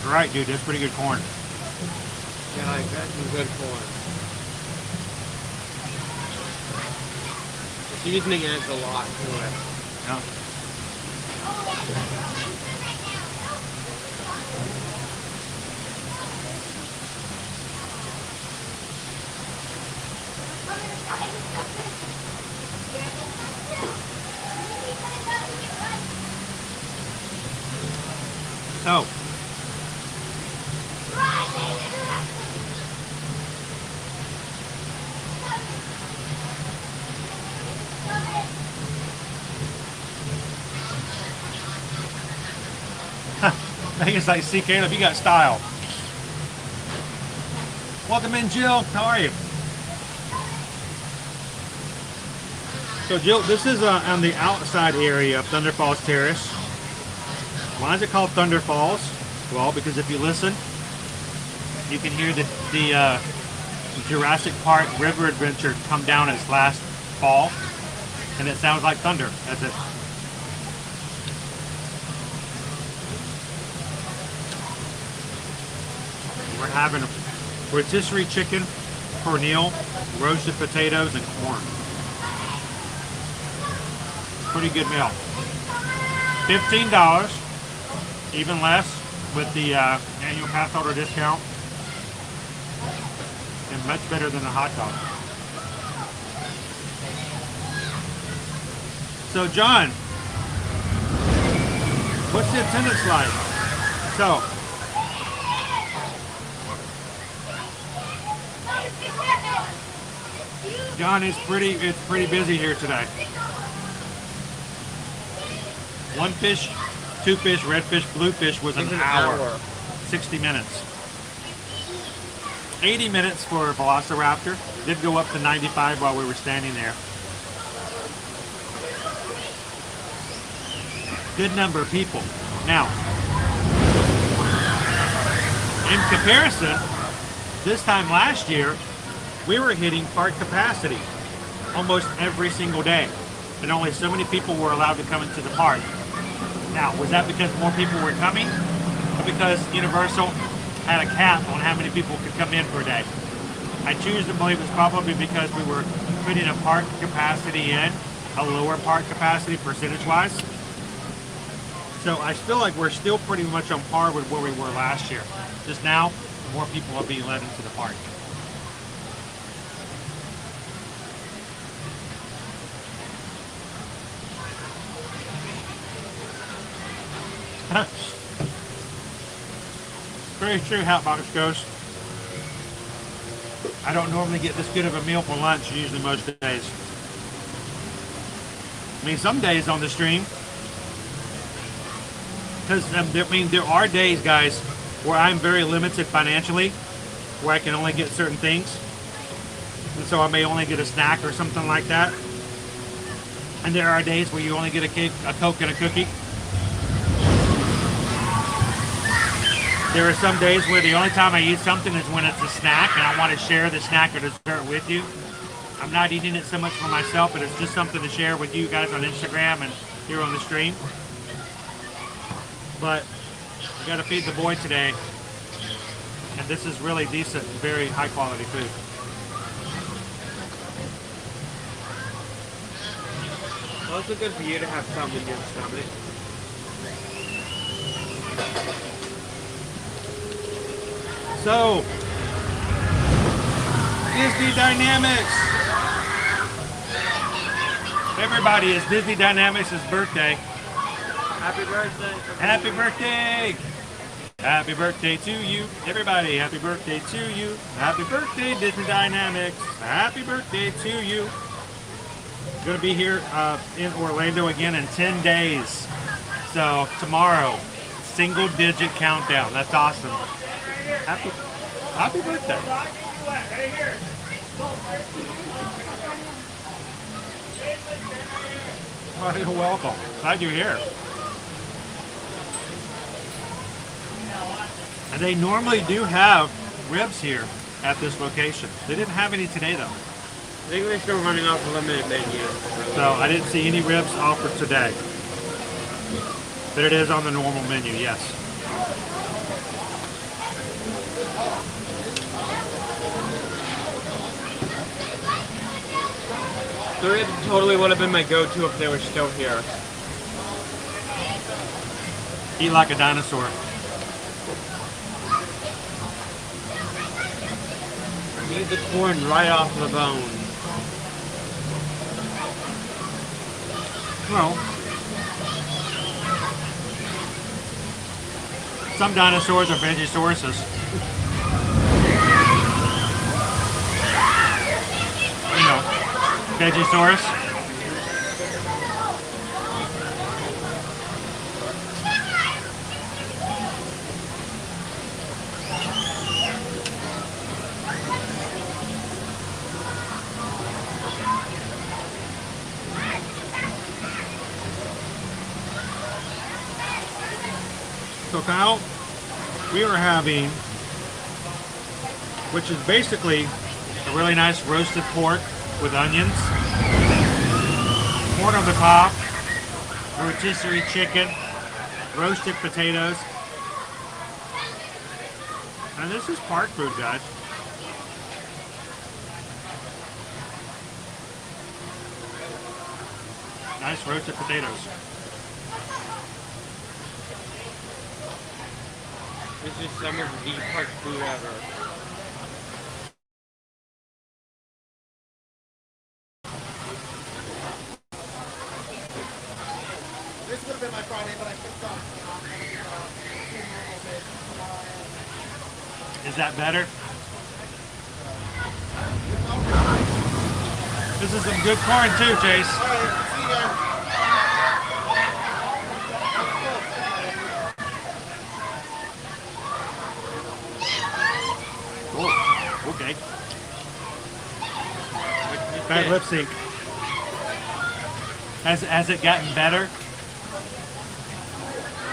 A: Right, dude, that's pretty good corn.
D: Yeah, like that's some good corn. The seasoning adds a lot to it.
A: Yeah. So, I think it's like, see, Caleb, you got style. Welcome in, Jill. How are you? So, Jill, this is on the outside area of Thunder Falls Terrace. Why is it called Thunder Falls? Well, because if you listen, you can hear the Jurassic Park River Adventure come down its last fall, and it sounds like thunder. That's it. We're having rotisserie chicken, pernil, roasted potatoes, and corn. Pretty good meal. $15. Even less with the annual pass holder discount, and much better than a hot dog. So, John, what's the attendance like? So, John, it's pretty busy here today. One fish, two fish, redfish, bluefish was an hour. 60 minutes. 80 minutes for Velociraptor. Did go up to 95 while we were standing there. Good number of people. Now, in comparison, this time last year, we were hitting park capacity almost every single day. And only so many people were allowed to come into the park. Now, was that because more people were coming? Or because Universal had a cap on how many people could come in per day? I choose to believe it's probably because we were putting a park capacity in, a lower park capacity percentage-wise. So I feel like we're still pretty much on par with where we were last year. Just now, more people are being let into the park. Very true, Hatbox goes. I don't normally get this good of a meal for lunch, usually most days. I mean, some days on the stream, because there are days, guys, where I'm very limited financially, where I can only get certain things, and so I may only get a snack or something like that. And there are days where you only get a Coke and a cookie. There are some days where the only time I eat something is when it's a snack, and I want to share the snack or dessert with you. I'm not eating it so much for myself, but it's just something to share with you guys on Instagram and here on the stream. But we got to feed the boy today, and this is really decent, very high quality food.
D: It's also good for you to have some in your stomach.
A: So, Disney Dynamics. Everybody, it's Disney Dynamics' birthday.
D: Happy birthday.
A: Happy birthday. Happy birthday to you. Everybody, happy birthday to you. Happy birthday, Disney Dynamics. Happy birthday to you. Going to be here in Orlando again in 10 days. So tomorrow, single digit countdown. That's awesome. Happy birthday. Oh, you're welcome. Glad you're here. And they normally do have ribs here at this location. They didn't have any today though.
D: I think they're still running off a limited menu.
A: So I didn't see any ribs offered today. But it is on the normal menu, yes.
D: The ribs totally would have been my go-to if they were still here.
A: Eat like a dinosaur.
D: Eat the corn right off the bone.
A: Well, some dinosaurs are Vegisauruses. You know, Vegisaurus. So Kyle, we are having, which is basically a really nice roasted pork with onions, corn on the top, rotisserie chicken, roasted potatoes, and this is park food, guys. Nice roasted potatoes.
D: This is some of the park food ever.
E: This would have been my Friday, but I picked up.
A: Is that better? This is some good corn too, Chase.
E: All right, see you guys.
A: Oh, okay. Bad lip sync. Has it gotten better?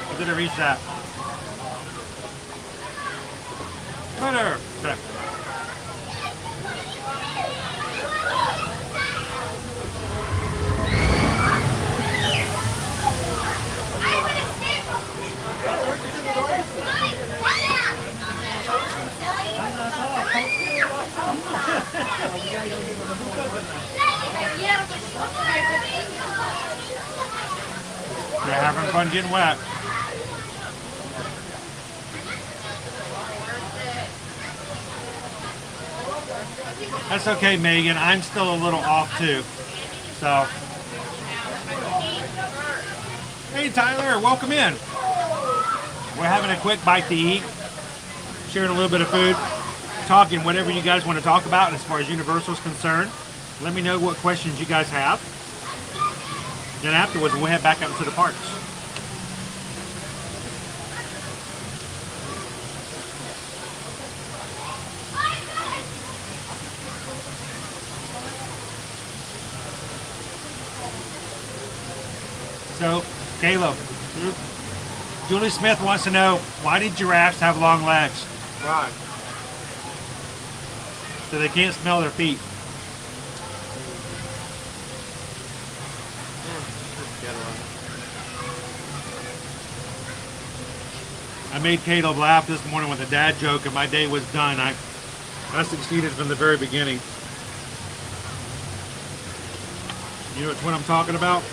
A: Or did it reach that? Better. Okay. They're having fun getting wet. That's okay, Megan. I'm still a little off too. So, hey Tyler, welcome in. We're having a quick bite to eat, sharing a little bit of food, talking whatever you guys want to talk about as far as Universal is concerned. Let me know what questions you guys have. Then afterwards, we'll head back out into the parks. So, Caleb, Julie Smith wants to know, why did giraffes have long legs?
D: Why?
A: So they can't smell their feet. I made Caleb laugh this morning with a dad joke and my day was done. I succeeded from the very beginning. You know which one I'm talking about?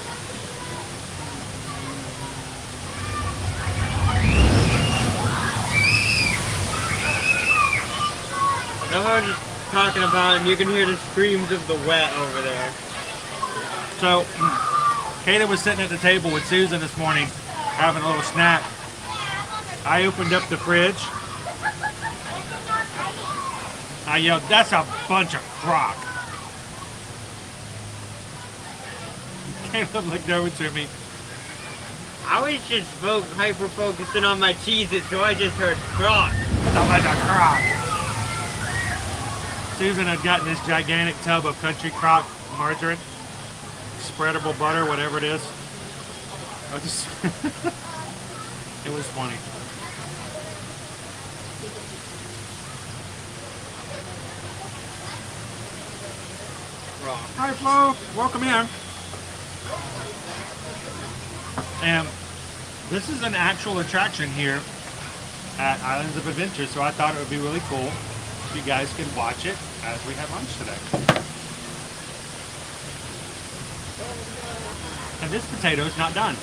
D: No one is talking about it, and you can hear the screams of the wet over there.
A: So, Caleb was sitting at the table with Susan this morning, having a little snack. I opened up the fridge. I yelled, "That's a bunch of crock." Caleb looked over to me.
D: I was just hyper focusing on my cheeses, so I just heard crock.
A: Sound like a crock. Susan had gotten this gigantic tub of country crock margarine, spreadable butter, whatever it is. I just it was funny. Hi, Flo. Welcome in. And this is an actual attraction here at Islands of Adventure, so I thought it would be really cool if you guys could watch it as we have lunch today. And this potato is not done.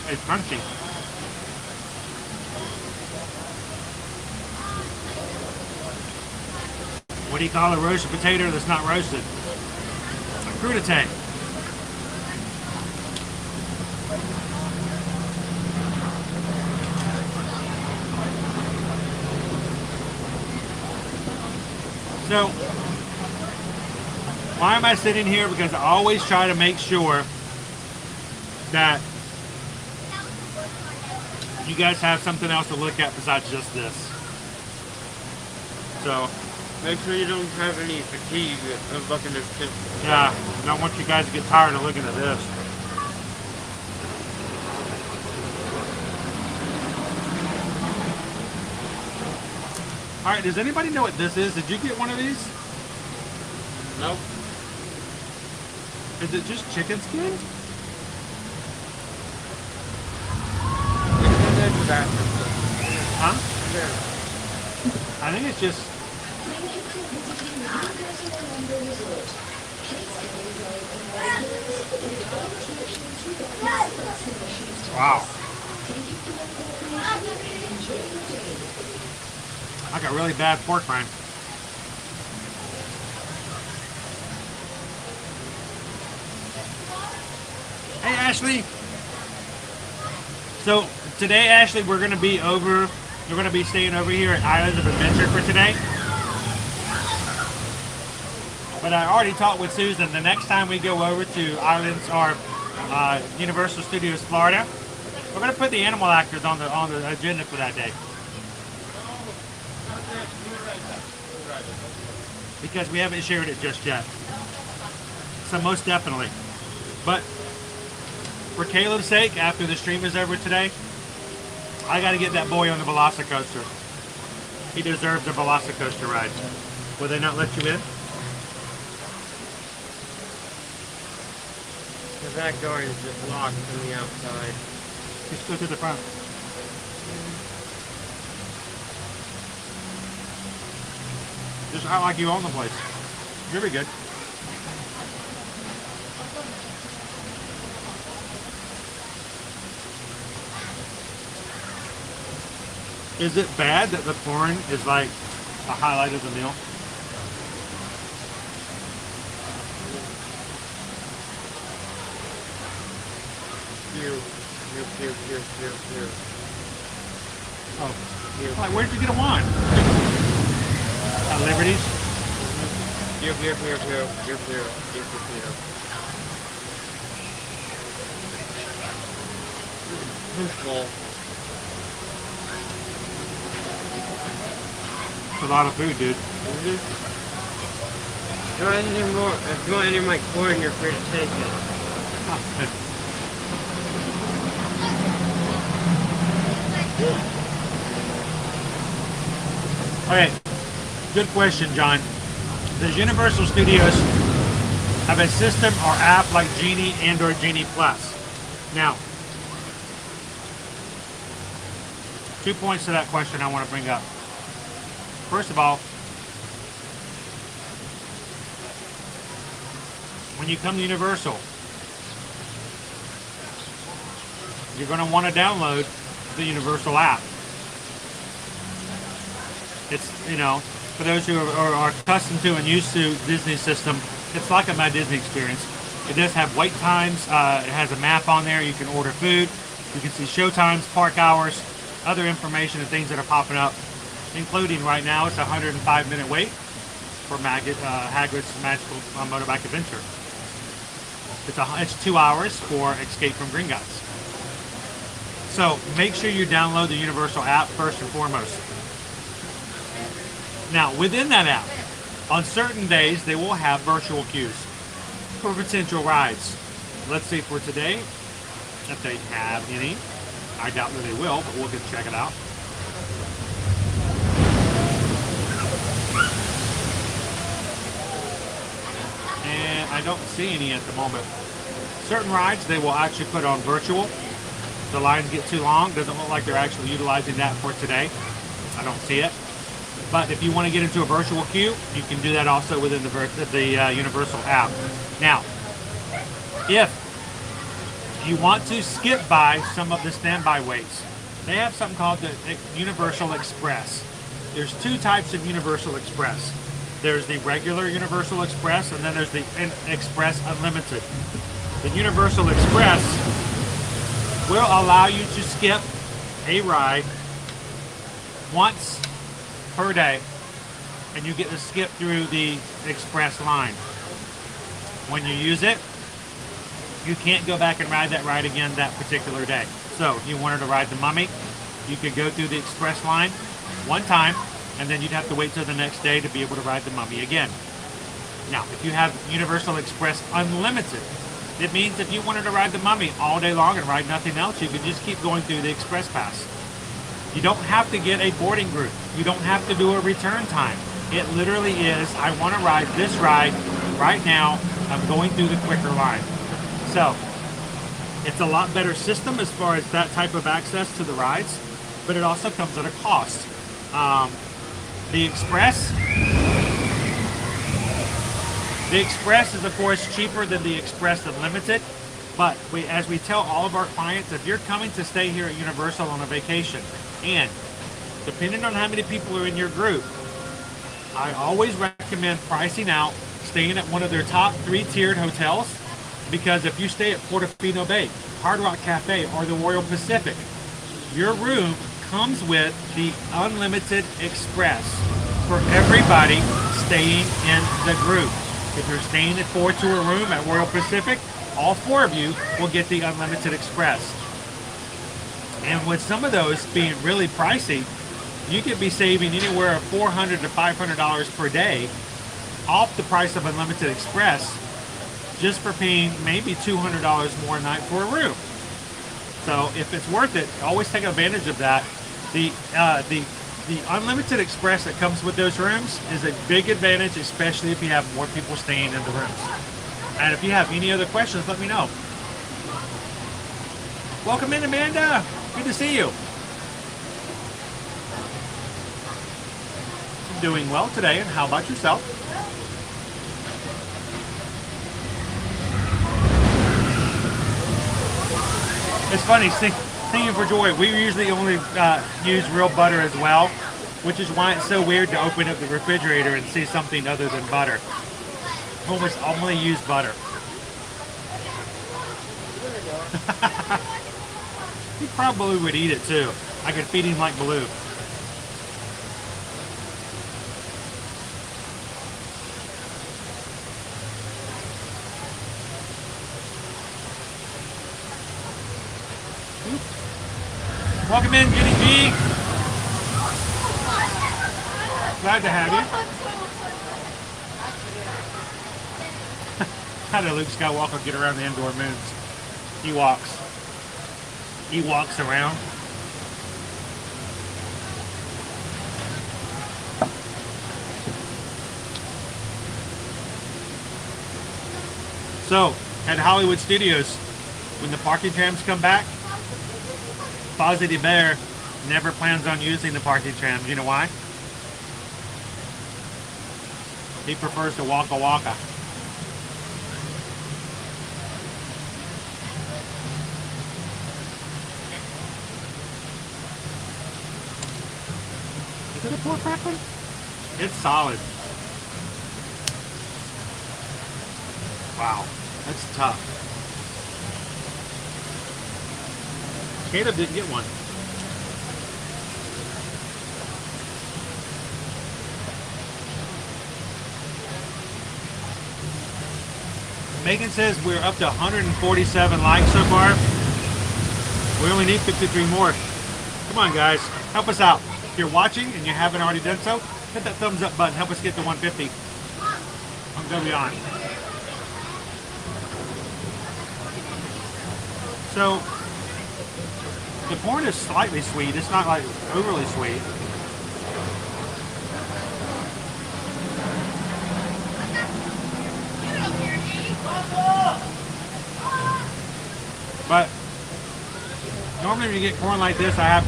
A: It's crunchy. What do you call a roasted potato that's not roasted? A crudité. So, why am I sitting here? Because I always try to make sure that you guys have something else to look at besides just this. So,
D: Make sure you don't have any fatigue of looking at this.
A: yeah, I don't want you guys to get tired of looking at this. All right, does anybody know what this is? Did you get one of these?
D: Nope.
A: Is it just chicken skin? Huh? I think it's just... Wow. Like a really bad pork rind. Hey, Ashley. So today, Ashley, we're going to be staying over here at Islands of Adventure for today. But I already talked with Susan. The next time we go over to Islands or Universal Studios Florida, we're going to put the animal actors on the agenda for that day. Because we haven't shared it just yet. So most definitely. But for Caleb's sake, after the stream is over today, I got to get that boy on the Velocicoaster. He deserves a Velocicoaster ride. Will they not let you in?
D: The back door is just locked from the outside.
A: Just go to the front. Just act like you own the place. You'll be good. Is it bad that the corn is like a highlight of the meal?
D: Here.
A: Oh. Like, where'd you get a wine? Liberties?
D: Here. Who's full?
A: It's a lot of food, dude.
D: If you want any of my corn, you're free to take it.
A: Okay, good question, John. Does Universal Studios have a system or app like Genie and or Genie Plus? Now, 2 points to that question I want to bring up. First of all, when you come to Universal, you're going to want to download the Universal app. It's, for those who are accustomed to and used to Disney's system, it's like a My Disney experience. It does have wait times. It has a map on there. You can order food. You can see show times, park hours, other information and things that are popping up, including right now it's a 105-minute wait for Hagrid's Magical Motorbike Adventure. It's 2 hours for Escape from Gringotts. So make sure you download the Universal app first and foremost. Now, within that app, on certain days, they will have virtual queues for potential rides. Let's see for today if they have any. I doubt that they will, but we'll get to check it out. And I don't see any at the moment. Certain rides, they will actually put on virtual. The lines get too long. Doesn't look like they're actually utilizing that for today. I don't see it. But if you want to get into a virtual queue, you can do that also within the Universal app. Now, if you want to skip by some of the standby waits, they have something called the Universal Express. There's two types of Universal Express. There's the regular Universal Express, and then there's the Express Unlimited. The Universal Express will allow you to skip a ride once per day, and you get to skip through the express line. When you use it, you can't go back and ride that ride again that particular day. So if you wanted to ride the Mummy, you could go through the express line one time, and then you'd have to wait till the next day to be able to ride the Mummy again. Now, if you have Universal Express Unlimited, it means if you wanted to ride the Mummy all day long and ride nothing else, you can just keep going through the express pass. You don't have to get a boarding group. You don't have to do a return time. It literally is, I want to ride this ride right now. I'm going through the quicker line. So, it's a lot better system as far as that type of access to the rides, but it also comes at a cost. The Express is, of course, cheaper than the Express Unlimited, but as we tell all of our clients, if you're coming to stay here at Universal on a vacation, and depending on how many people are in your group, I always recommend pricing out, staying at one of their top 3-tiered hotels, because if you stay at Portofino Bay, Hard Rock Cafe, or the Royal Pacific, your room comes with the Unlimited Express for everybody staying in the group. If you're staying at 4-tour room at Royal Pacific, all 4 of you will get the Unlimited Express. And with some of those being really pricey, you could be saving anywhere of $400 to $500 per day off the price of Unlimited Express, just for paying maybe $200 more a night for a room. So if it's worth it, always take advantage of that. The Unlimited Express that comes with those rooms is a big advantage, especially if you have more people staying in the rooms. And if you have any other questions, let me know. Welcome in, Amanda. Good to see you. I'm doing well today, and how about yourself? It's funny, singing for joy, we usually only use real butter as well, which is why it's so weird to open up the refrigerator and see something other than butter. Almost only use butter. He probably would eat it too. I could feed him like Baloo. Welcome in, Jenny G. Glad to have you. How did Luke Skywalker get around the Endor moons? He walks. He walks around. So, at Hollywood Studios, when the parking trams come back, Fozzie the Bear never plans on using the parking trams. You know why? He prefers to waka waka. Is it a pork crackling? It's solid. Wow, that's tough. Caleb didn't get one. Megan says we're up to 147 likes so far. We only need 53 more. Come on, guys. Help us out. If you're watching and you haven't already done so, hit that thumbs up button. Help us get to 150. I'm going beyond. So, the corn is slightly sweet. It's not like overly sweet. But normally when you get corn like this, I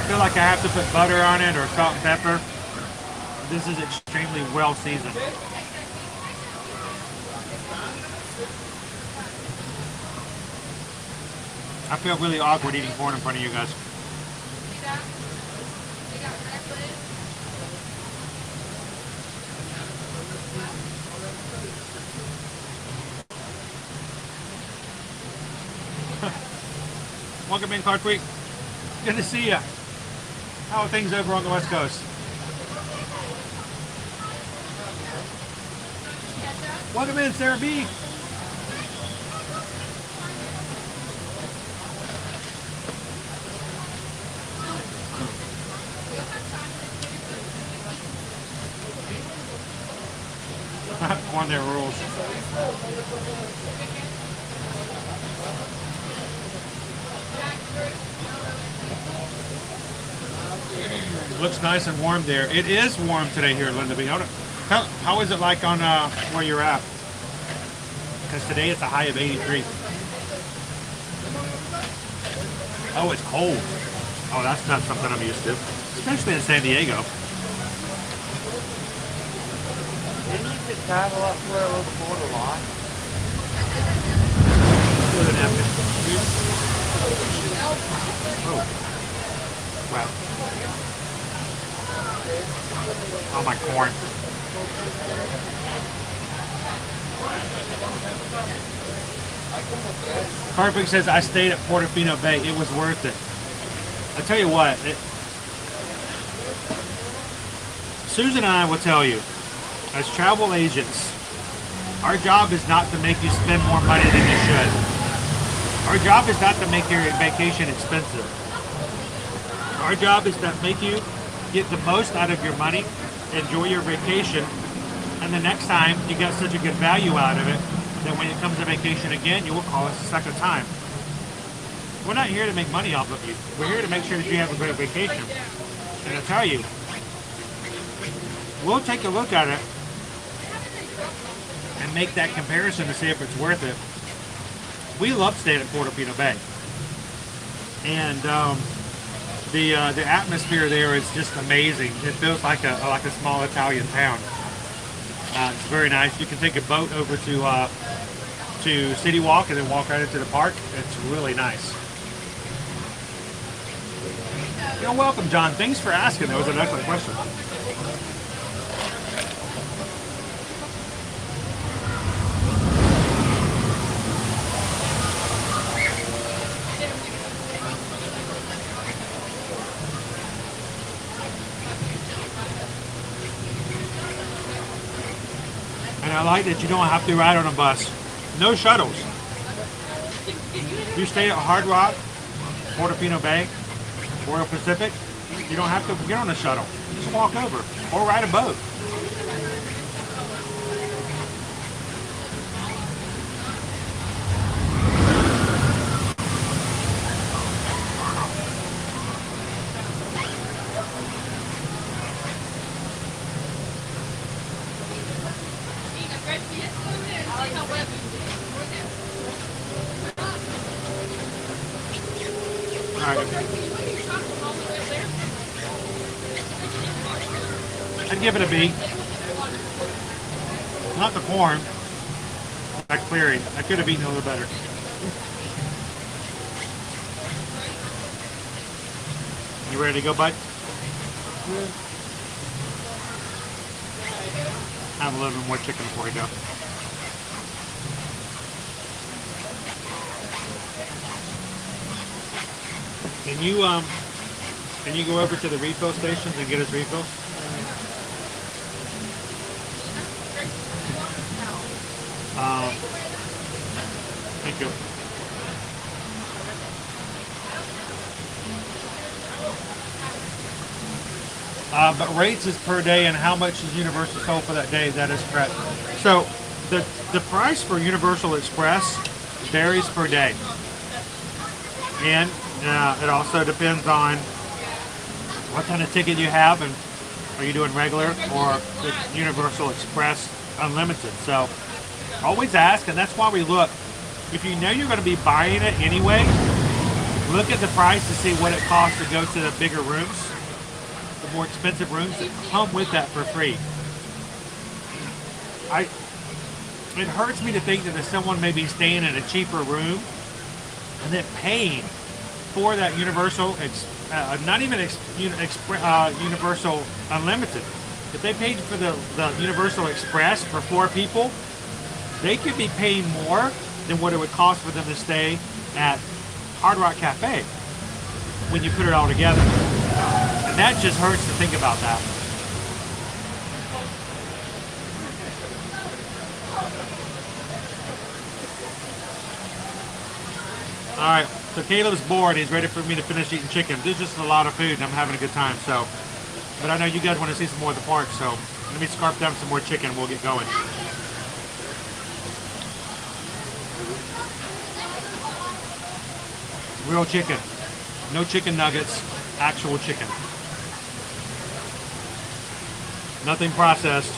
A: feel like I have to put butter on it or salt and pepper. This is extremely well seasoned. I feel really awkward eating corn in front of you guys. Welcome in, Clark Creek. Good to see you. How are things over on the West Coast? Welcome in, Sarah B. On their rules. Looks nice and warm there. It is warm today here at Linda B. How is it like on where you're at? Because today it's a high of 83. Oh, it's cold. Oh, that's not something I'm used to, especially in San Diego.
D: Didn't you just travel up where a little before the lot?
A: With an napkin. Oh. Wow. Oh, my corn. Carpig says, I stayed at Portofino Bay. It was worth it. I tell you what, Susan and I will tell you, as travel agents, our job is not to make you spend more money than you should. Our job is not to make your vacation expensive. Our job is to make you get the most out of your money, enjoy your vacation, and the next time you get such a good value out of it that when it comes to vacation again, you will call us a second time. We're not here to make money off of you. We're here to make sure that you have a great vacation. And I tell you, we'll take a look at it and make that comparison to see if it's worth it. We love staying at Portofino Bay. And the atmosphere there is just amazing. It feels like a small Italian town. It's very nice. You can take a boat over to City Walk and then walk right into the park. It's really nice. You're welcome, John. Thanks for asking. That was an excellent question. And I like that you don't have to ride on a bus. No shuttles. You stay at Hard Rock, Portofino Bay, Royal Pacific, you don't have to get on a shuttle. Just walk over or ride a boat. I'd give it a B. Not the corn. That clearing. I could have eaten a little better. You ready to go, bud? I have a little bit more chicken before we go. Can you go over to the refill stations and get us refills? Thank you. But rates is per day, and how much is Universal sold for that day? That is correct. So the price for Universal Express varies per day, and it also depends on what kind of ticket you have, and are you doing regular or the Universal Express Unlimited. So always ask, and that's why we look. If you know you're going to be buying it anyway, look at the price to see what it costs to go to the bigger rooms, the more expensive rooms that come with that for free. It hurts me to think that if someone may be staying in a cheaper room and then paying for that Universal, not even Universal Unlimited. If they paid for the Universal Express for 4 people, they could be paying more than what it would cost for them to stay at Hard Rock Cafe when you put it all together. And that just hurts to think about that. All right, so Caleb's bored. He's ready for me to finish eating chicken. There's just a lot of food, and I'm having a good time. So, but I know you guys want to see some more of the park, so let me scarf down some more chicken. We'll get going. Real chicken, no chicken nuggets, actual chicken. Nothing processed.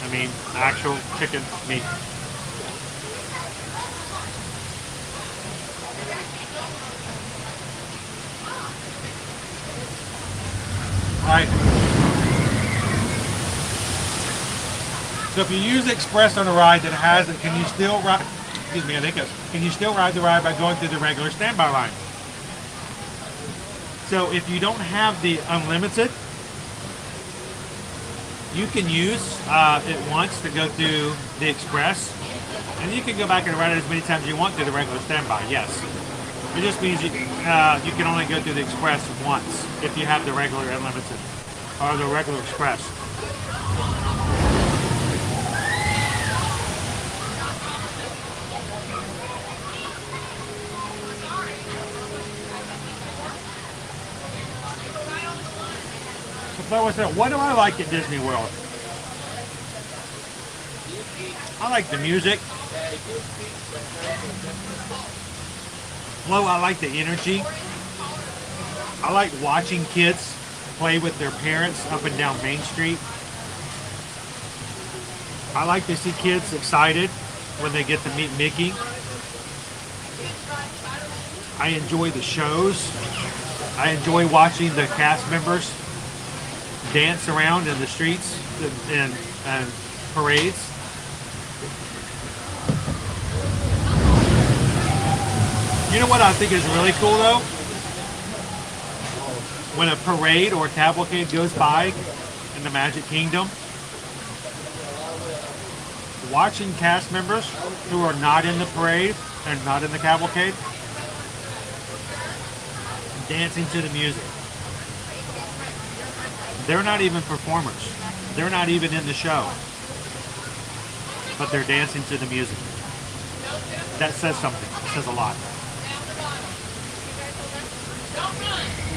A: I mean, actual chicken meat. All right. So if you use Express on a ride that has it, can you still ride? Excuse me, I think can you still ride the ride by going through the regular standby line? So if you don't have the unlimited, you can use it once to go through the Express, and you can go back and ride it as many times as you want through the regular standby. Yes, it just means you can only go through the Express once if you have the regular unlimited or the regular Express. So what do I like at Disney World? I like the music. Well, I like the energy. I like watching kids play with their parents up and down Main Street. I like to see kids excited when they get to meet Mickey. I enjoy the shows. I enjoy watching the cast members dance around in the streets and parades. You know what I think is really cool though? When a parade or a cavalcade goes by in the Magic Kingdom, watching cast members who are not in the parade and not in the cavalcade dancing to the music. They're not even performers. They're not even in the show. But they're dancing to the music. That says something. It says a lot.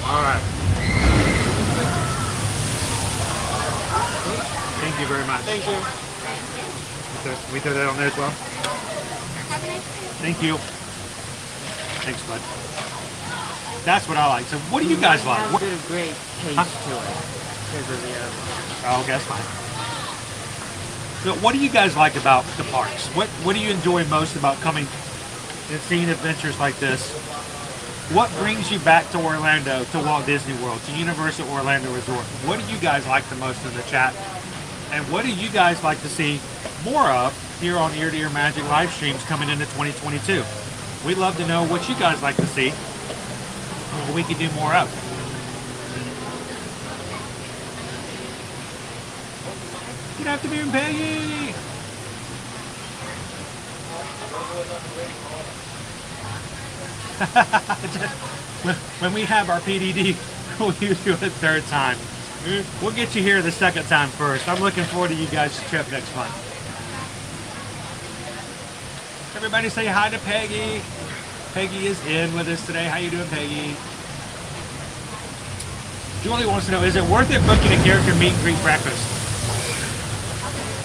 A: All right. Thank you very much.
D: Thank you.
A: We throw that on there as well? Thank you. Thanks, bud. That's what I like. So what do you guys like?
J: What a great taste to it.
A: Oh, okay, that's fine. So what do you guys like about the parks? What do you enjoy most about coming and seeing adventures like this? What brings you back to Orlando, to Walt Disney World, to Universal Orlando Resort? What do you guys like the most in the chat? And what do you guys like to see more of here on Ear to Ear Magic live streams coming into 2022? We'd love to know what you guys like to see and what we can do more of. Good afternoon, Peggy! When we have our PDD, we'll use you a third time. We'll get you here the second time first. I'm looking forward to you guys' trip next month. Everybody say hi to Peggy. Peggy is in with us today. How you doing, Peggy? Julie wants to know, is it worth it booking a character meet and greet breakfast?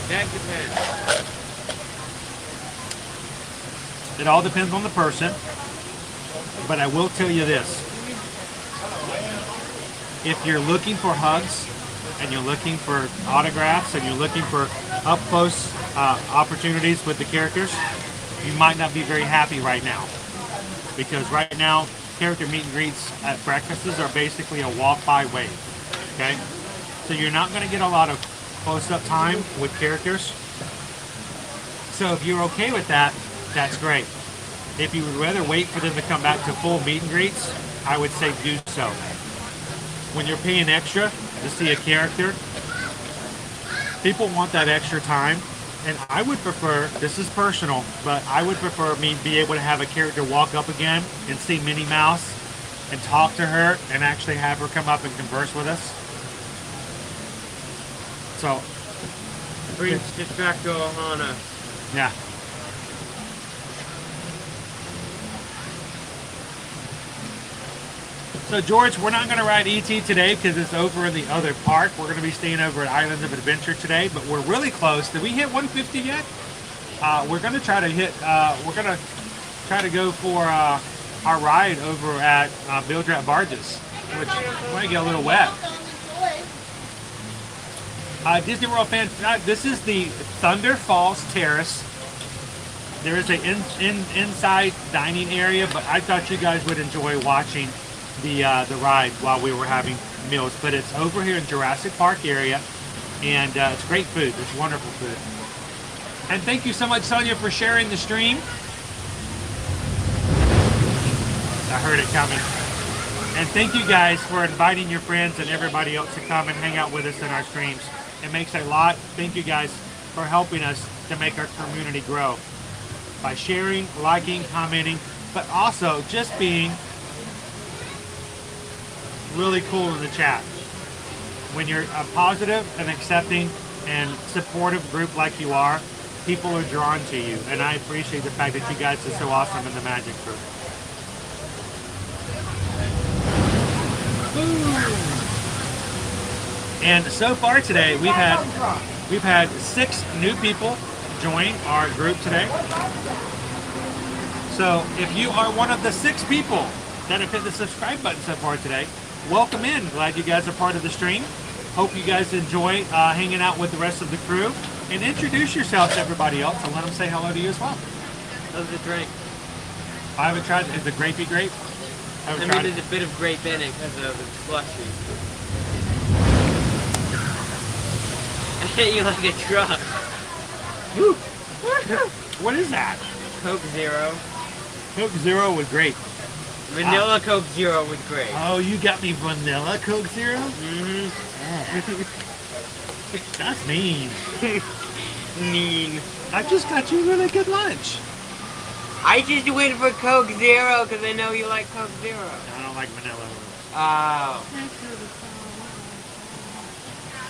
D: That depends.
A: It all depends on the person. But I will tell you this. If you're looking for hugs and you're looking for autographs and you're looking for up close opportunities with the characters, you might not be very happy right now. Because right now, character meet and greets at breakfasts are basically a walk-by wave. Okay? So you're not going to get a lot of close-up time with characters. So if you're okay with that, that's great. If you would rather wait for them to come back to full meet and greets, I would say do so. When you're paying extra to see a character, people want that extra time. And I would prefer, this is personal, but I would prefer me be able to have a character walk up again and see Minnie Mouse and talk to her and actually have her come up and converse with us. So,
D: Brings it back to Ohana.
A: yeah. So George, we're not going to ride ET today because it's over in the other park. We're going to be staying over at Islands of Adventure today, but we're really close. Did we hit 150 yet? We're going to try to hit. We're going to try to go for our ride over at Bilge-Rat Barges, which might get a little wet. Disney World fans, this is the Thunder Falls Terrace. There is an inside dining area, but I thought you guys would enjoy watching the ride while we were having meals. But it's over here in Jurassic Park area, and it's great food. It's wonderful food. And thank you so much, Sonia, for sharing the stream. I heard it coming. And thank you guys for inviting your friends and everybody else to come and hang out with us in our streams. It makes a lot. Thank you guys for helping us to make our community grow by sharing, liking, commenting, but also just being really cool in the chat. When you're a positive and accepting and supportive group like you are, people are drawn to you, and I appreciate the fact that you guys are so awesome in the Magic group. And so far today, we've had 6 new people join our group today. So if you are one of the 6 people that have hit the subscribe button so far today, welcome in. Glad you guys are part of the stream. Hope you guys enjoy hanging out with the rest of the crew. And introduce yourself to everybody else and let them say hello to you as well.
D: How's the drink?
A: I haven't tried it. Is the grapey grape?
D: I mean, there's a bit of grape in it because of the slushy. I hit you like a truck.
A: Woo. What is that?
D: Coke Zero.
A: Coke Zero with grape.
D: Vanilla Coke Zero with grape.
A: Oh, you got me vanilla Coke Zero?
D: Mm-hmm.
A: That's mean.
D: Mean.
A: I just got you really good lunch.
D: I just went for Coke Zero because I know you like Coke Zero.
A: I don't like vanilla.
D: Oh.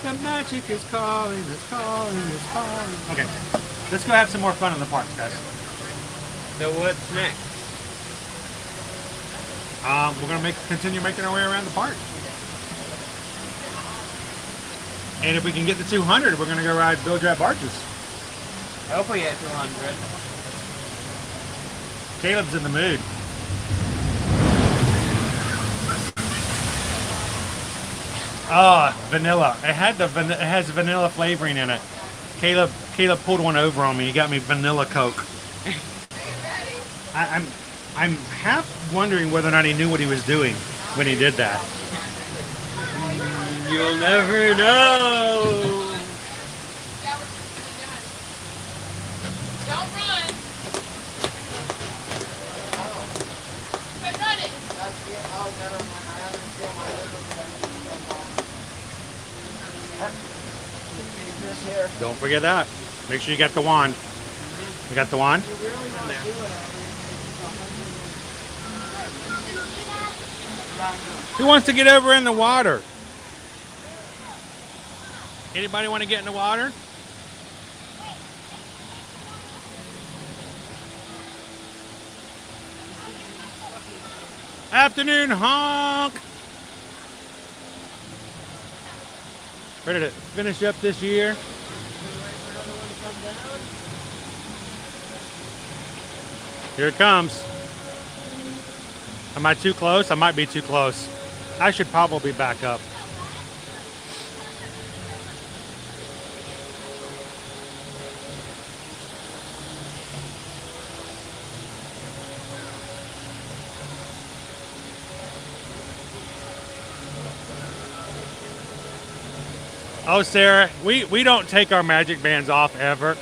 A: The magic is calling, it's calling, it's calling. Okay, let's go have some more fun in the park, guys.
D: So what's next?
A: We're gonna continue making our way around the park. And if we can get to 200, we're gonna go ride Bilge-Rat Barges.
D: I hope we get 200.
A: Caleb's in the mood. Oh, vanilla. It has vanilla flavoring in it. Caleb pulled one over on me. He got me vanilla Coke. I'm half wondering whether or not he knew what he was doing when he did that.
D: You'll never know.
I: Don't run. Quit running.
A: Don't forget that. Make sure you got the wand. You got the wand? Who wants to get over in the water? Anybody want to get in the water? Afternoon honk. Ready to finish up this year? Here it comes. Am I too close? I might be too close. I should probably back up. Oh, Sarah, we don't take our magic bands off ever.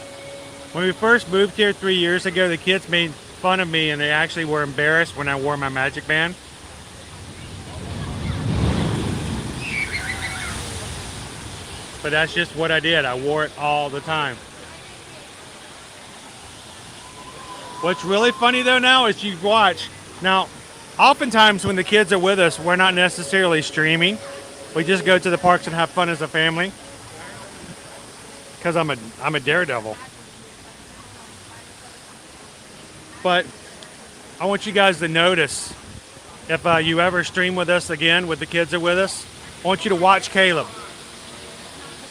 A: When we first moved here 3 years ago, the kids made fun of me and they actually were embarrassed when I wore my magic band. But that's just what I did. I wore it all the time. What's really funny though now is you watch. Now, oftentimes when the kids are with us, we're not necessarily streaming. We just go to the parks and have fun as a family. Because I'm a daredevil. But I want you guys to notice, if you ever stream with us again, with the kids are with us, I want you to watch Caleb.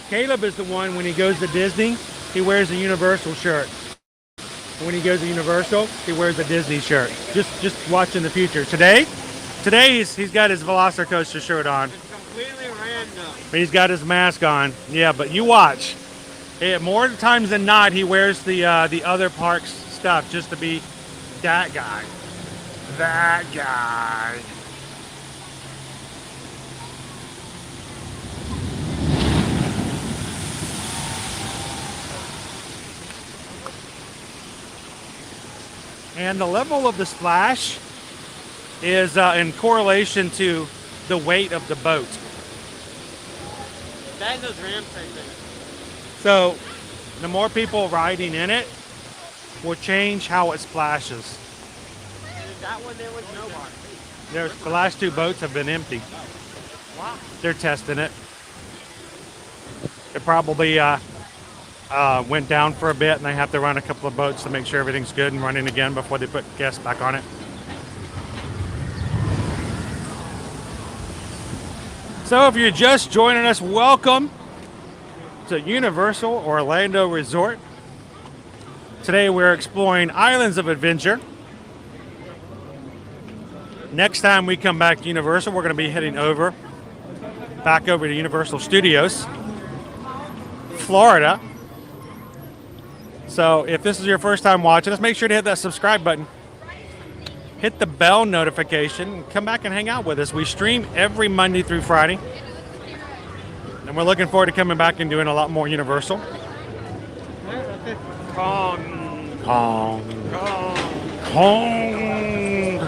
A: Caleb is the one, when he goes to Disney, he wears a Universal shirt. When he goes to Universal, he wears a Disney shirt. Just watch in the future. Today he's got his Velocicoaster shirt on.
D: Completely random.
A: He's got his mask on. Yeah, but you watch. More times than not, he wears the other parks stuff just to be that guy. That guy. And the level of the splash is in correlation to the weight of the boat.
D: That those ramps, I think.
A: So the more people riding in it will change how it splashes.
D: That one there was no water.
A: The last two boats have been empty.
D: Wow.
A: They're testing it. It probably went down for a bit and they have to run a couple of boats to make sure everything's good and running again before they put guests back on it. So if you're just joining us, welcome to Universal Orlando Resort. Today we're exploring Islands of Adventure. Next time we come back to Universal, we're going to be heading back over to Universal Studios, Florida. So if this is your first time watching us, make sure to hit that subscribe button. Hit the bell notification and come back and hang out with us. We stream every Monday through Friday. And we're looking forward to coming back and doing a lot more Universal.
D: Kong.
A: Kong.
D: Kong.
A: Kong.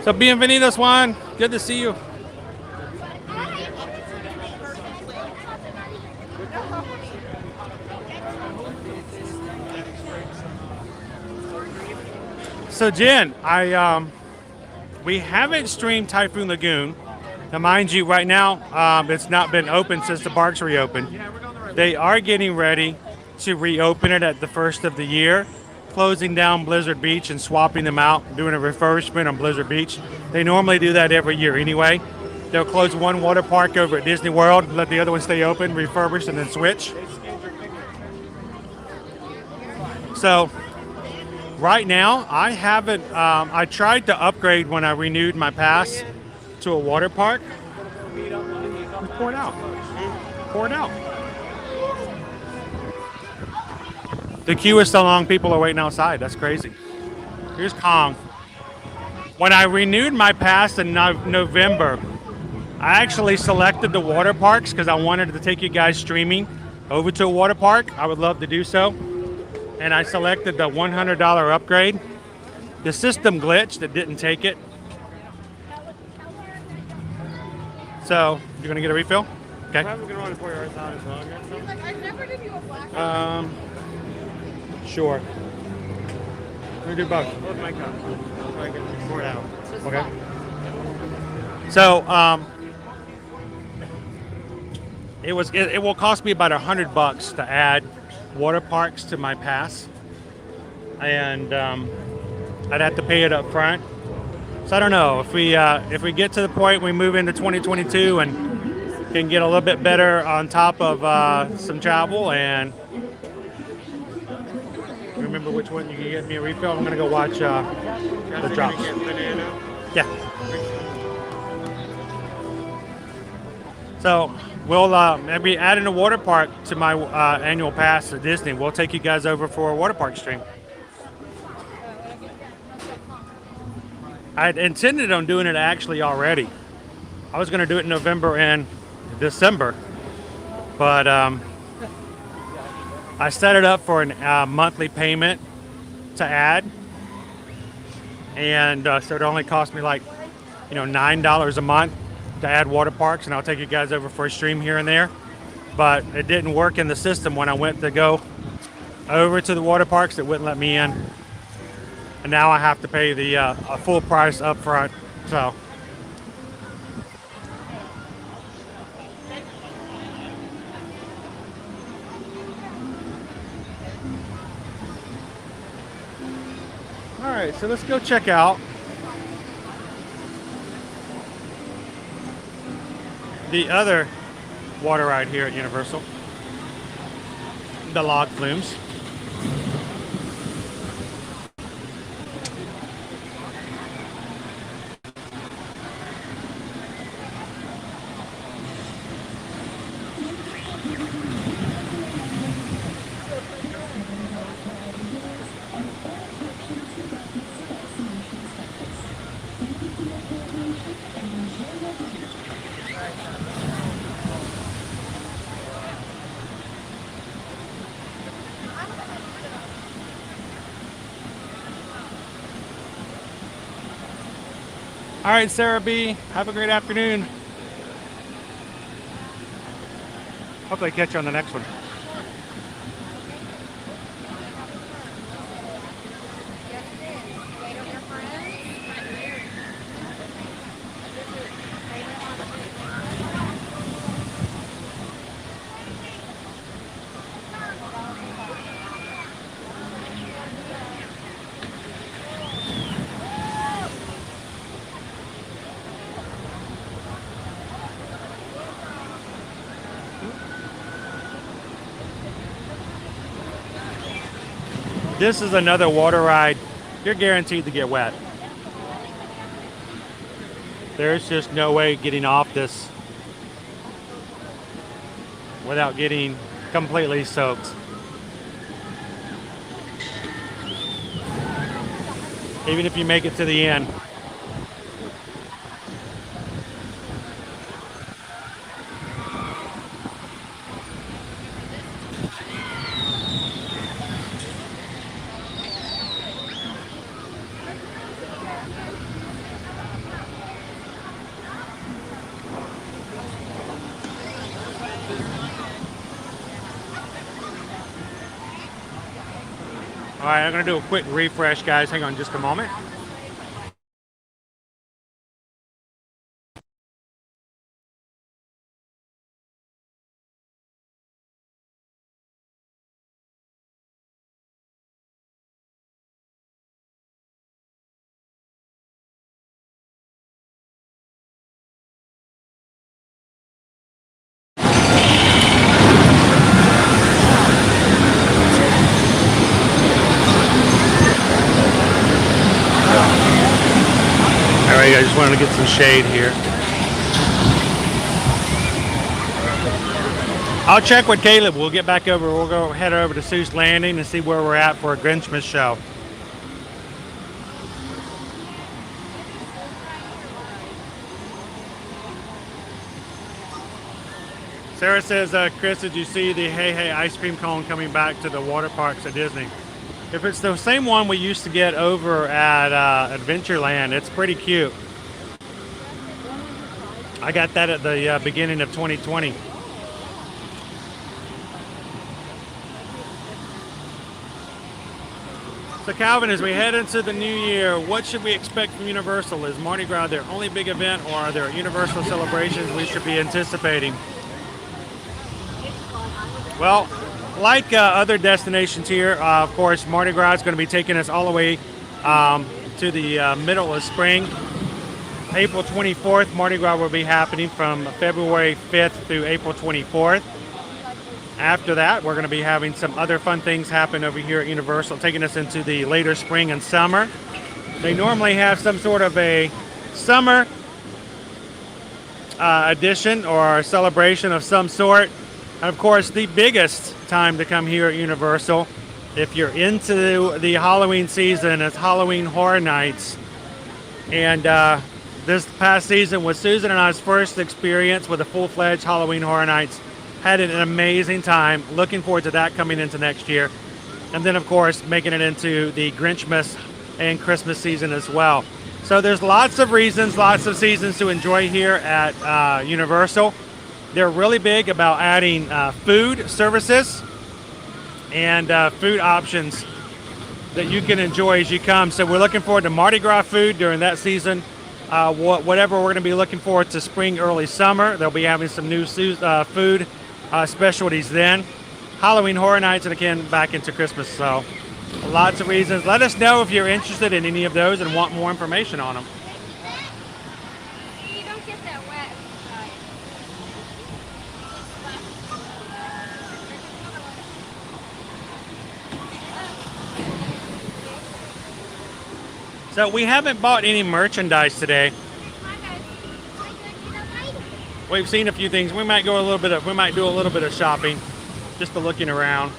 A: So bienvenidos, Juan. Good to see you. So Jen, we haven't streamed Typhoon Lagoon. Now mind you, right now, it's not been open since the parks reopened. They are getting ready to reopen it at the first of the year, closing down Blizzard Beach and swapping them out, doing a refurbishment on Blizzard Beach. They normally do that every year anyway. They'll close one water park over at Disney World, let the other one stay open, refurbish, and then switch. So right now, I haven't, I tried to upgrade when I renewed my pass to a water park. Pour it out. Pour it out. The queue is so long, people are waiting outside. That's crazy. Here's Kong. When I renewed my pass in November, I actually selected the water parks because I wanted to take you guys streaming over to a water park. I would love to do so. And I selected the $100 upgrade. The system glitched, it didn't take it. So, you're gonna get a refill? Okay.
D: I'm gonna want to pour yours out as well.
A: Sure. We do both.
D: Both my cups. So I can pour it out.
A: Okay. So it will cost me about $100 to add water parks to my pass, and I'd have to pay it up front. So I don't know if we get to the point we move into 2022 and can get a little bit better on top of some travel and remember which one you can get me a refill. I'm gonna go watch the drops. Yeah. So we'll maybe add in a water park to my annual pass at Disney. We'll take you guys over for a water park stream. I intended on doing it actually already. I was going to do it in November and December, but I set it up for a monthly payment to add, and so it only cost me like $9 a month to add water parks, and I'll take you guys over for a stream here and there. But it didn't work in the system when I went to go over to the water parks. It wouldn't let me in. And now I have to pay the a full price up front. So all right, so let's go check out the other water ride here at Universal, the log flumes. All right, Sarah B, have a great afternoon. Hopefully I catch you on the next one. This is another water ride. You're guaranteed to get wet. There's just no way getting off this without getting completely soaked. Even if you make it to the end. All right, I'm gonna do a quick refresh, guys. Hang on just a moment. I just wanted to get some shade here. I'll check with Caleb. We'll get back over. We'll go head over to Seuss Landing and see where we're at for a Grinchmas show. Sarah says, Chris, did you see the Hey Hey ice cream cone coming back to the water parks at Disney? If it's the same one we used to get over at Adventureland, it's pretty cute. I got that at the beginning of 2020. So Calvin, as we head into the new year, what should we expect from Universal? Is Mardi Gras their only big event, or are there Universal celebrations we should be anticipating? Well, like other destinations here, of course, Mardi Gras is going to be taking us all the way to the middle of spring. April 24th, Mardi Gras will be happening from February 5th through April 24th. After that, we're going to be having some other fun things happen over here at Universal, taking us into the later spring and summer. They normally have some sort of a summer edition or celebration of some sort. And of course, the biggest time to come here at Universal, if you're into the Halloween season, is Halloween Horror Nights. And this past season was Susan and I's first experience with a full-fledged Halloween Horror Nights. Had an amazing time. Looking forward to that coming into next year. And then, of course, making it into the Grinchmas and Christmas season as well. So there's lots of reasons, lots of seasons to enjoy here at Universal. They're really big about adding food services and food options that you can enjoy as you come. So we're looking forward to Mardi Gras food during that season. Whatever we're going to be looking forward to spring, early summer. They'll be having some new food specialties then. Halloween Horror Nights, and again, back into Christmas. So lots of reasons. Let us know if you're interested in any of those and want more information on them.
H: You don't get that wet.
A: So we haven't bought any merchandise today. We've seen a few things. We might do a little bit of shopping, just to looking around,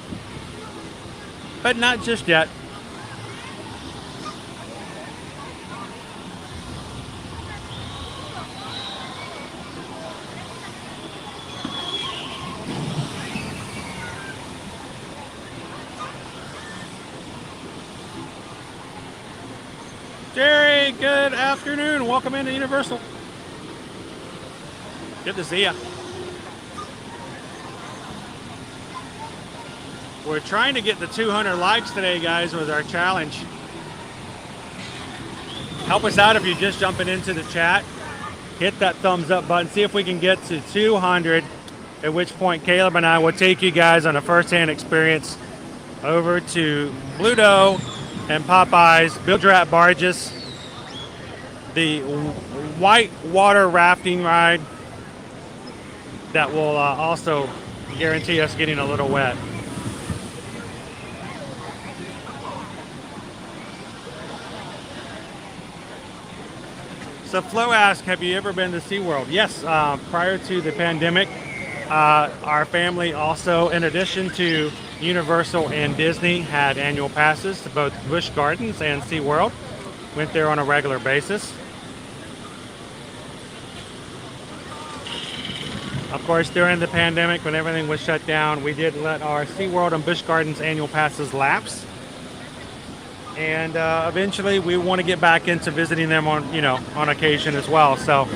A: but not just yet. Jerry, good afternoon. Welcome into Universal. Good to see you. We're trying to get the 200 likes today, guys, with our challenge. Help us out if you're just jumping into the chat. Hit that thumbs up button. See if we can get to 200, at which point Caleb and I will take you guys on a first-hand experience over to Bluto and Popeye's Bilge-Rat Barges, the white water rafting ride that will also guarantee us getting a little wet. So Flo asked, have you ever been to SeaWorld? Yes, prior to the pandemic, our family also, in addition to Universal and Disney, had annual passes to both Busch Gardens and SeaWorld. Went there on a regular basis. Of course, during the pandemic, when everything was shut down, we did let our SeaWorld and Busch Gardens annual passes lapse. And eventually, we want to get back into visiting them on occasion as well. So,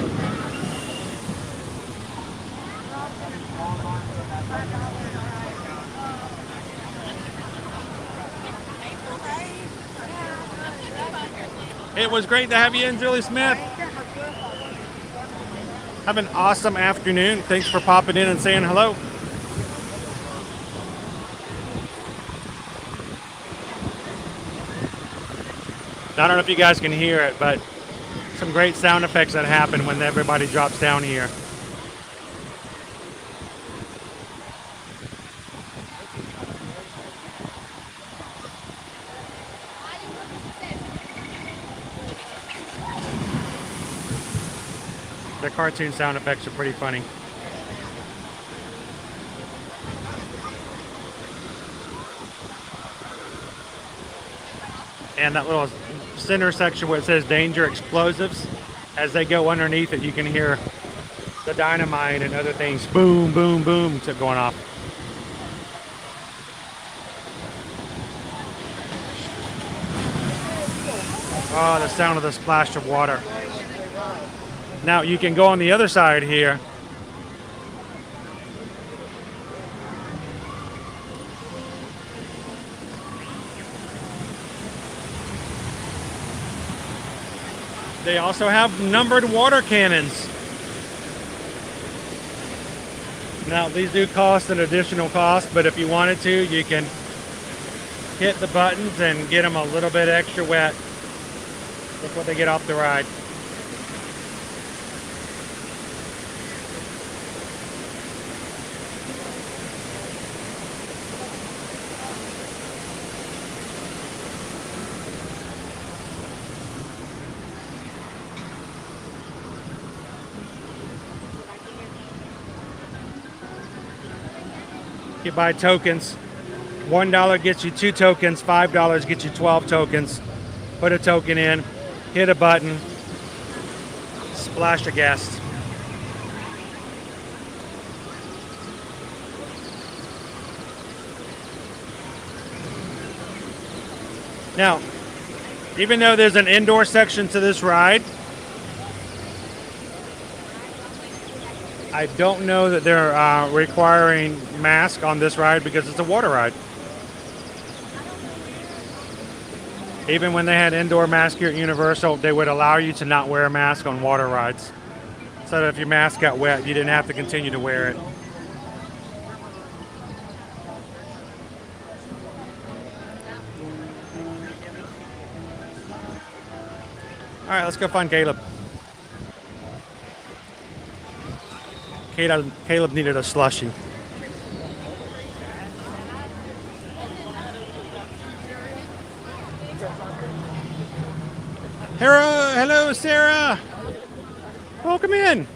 A: it was great to have you in, Julie Smith. Have an awesome afternoon. Thanks for popping in and saying hello. I don't know if you guys can hear it, but some great sound effects that happen when everybody drops down here. The cartoon sound effects are pretty funny. And that little center section where it says danger explosives, as they go underneath it, you can hear the dynamite and other things boom, boom, boom going off. Oh, the sound of the splash of water. Now you can go on the other side here. They also have numbered water cannons. Now, these do cost an additional cost, but if you wanted to, you can hit the buttons and get them a little bit extra wet before they get off the ride. You buy tokens. $1 gets you 2 tokens, $5 gets you 12 tokens. Put a token in, hit a button, splash a guest. Now, even though there's an indoor section to this ride, I don't know that they're requiring masks on this ride because it's a water ride. Even when they had indoor masks here at Universal, they would allow you to not wear a mask on water rides. So that if your mask got wet, you didn't have to continue to wear it. All right, let's go find Caleb. Caleb needed a slushie. Hello, Sarah. Welcome in.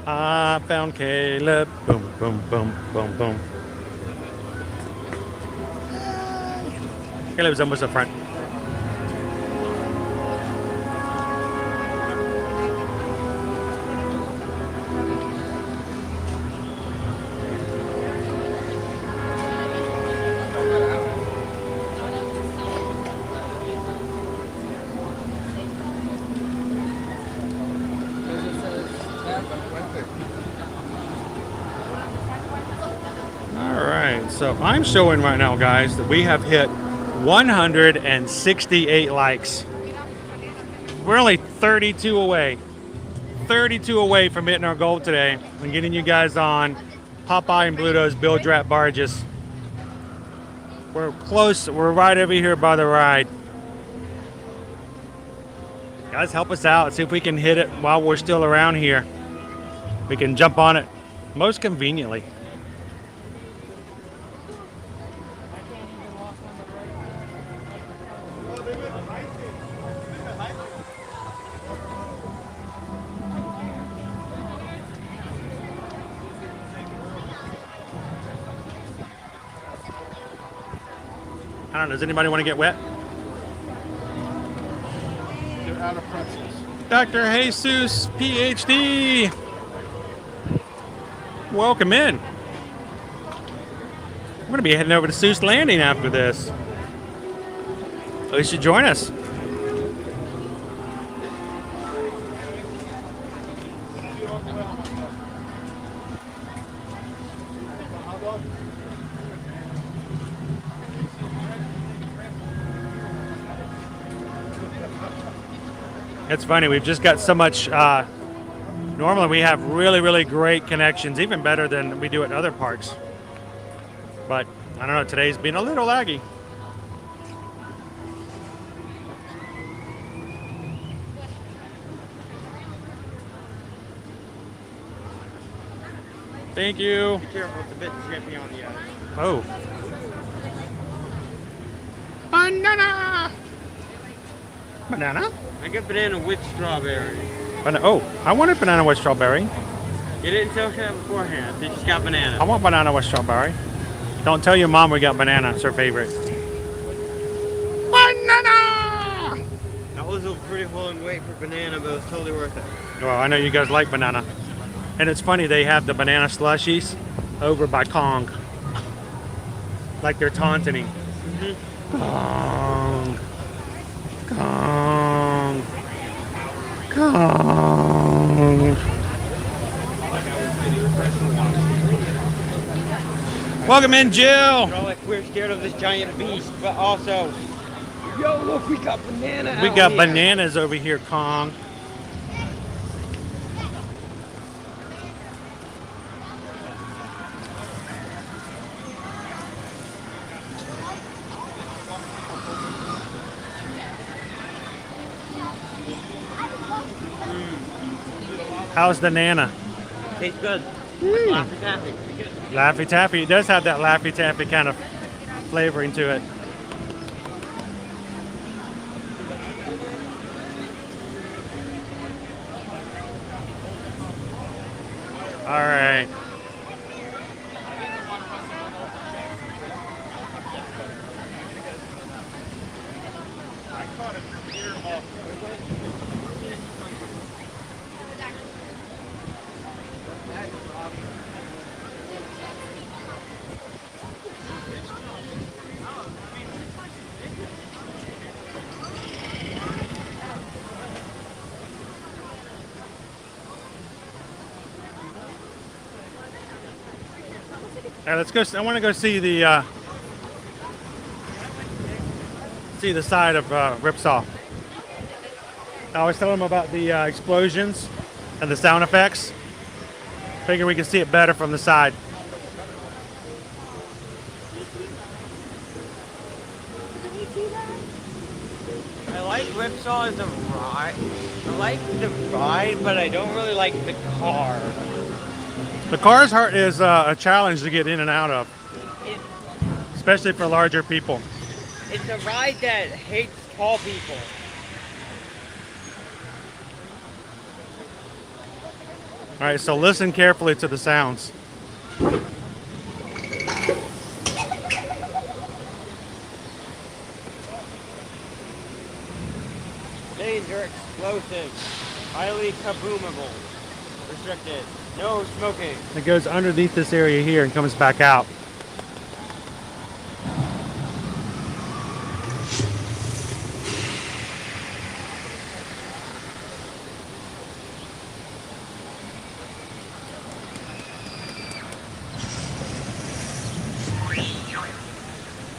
A: I found Caleb. Boom, boom, boom, boom, boom. Caleb's almost up front. So I'm showing right now, guys, that we have hit 168 likes. We're only 32 away. 32 away from hitting our goal today and getting you guys on Popeye and Bluto's Bilge-Rat barges. We're close. We're right over here by the ride. Guys, help us out. See if we can hit it while we're still around here. We can jump on it most conveniently. I don't know, does anybody want to get wet?
E: They're out of pretzels.
A: Dr. Jesus, PhD. Welcome in. We're going to be heading over to Seuss Landing after this. At least you join us. It's funny, we've just got so much, normally we have really, really great connections, even better than we do at other parks. But, I don't know, today's been a little laggy. Thank you.
D: Be careful, it's a bit trippy on the other.
A: Oh. Banana! Banana?
D: I get banana with strawberry.
A: Oh, I wanted banana with strawberry.
D: You didn't tell that beforehand. They just got banana.
A: I want banana with strawberry. Don't tell your mom we got banana. It's her favorite. Banana!
D: That was a pretty long wait for banana, but it was totally worth it.
A: Well, I know you guys like banana. And it's funny, they have the banana slushies over by Kong. Like they're taunting him.
D: Mm-hmm.
A: Kong. Kong. Kong. Welcome in, Jill.
D: we're scared of this giant beast, but also, yo, look, we got banana.
A: We
D: out
A: got
D: here.
A: bananas over here, Kong. How's the Nana?
D: Tastes good. Laffy Taffy.
A: Laffy Taffy. It does have that Laffy Taffy kind of flavoring to it. All right. All right, let's go. I want to go see the side of Ripsaw. I was telling them about the explosions and the sound effects. Figure we can see it better from the side.
D: I like Ripsaw as a ride. I like the ride, but I don't really like the car.
A: The car's heart is a challenge to get in and out of, especially for larger people.
D: It's a ride that hates tall people.
A: All right, so listen carefully to the sounds.
D: Danger, explosive, highly kaboomable, restricted, no smoking.
A: It goes underneath this area here and comes back out.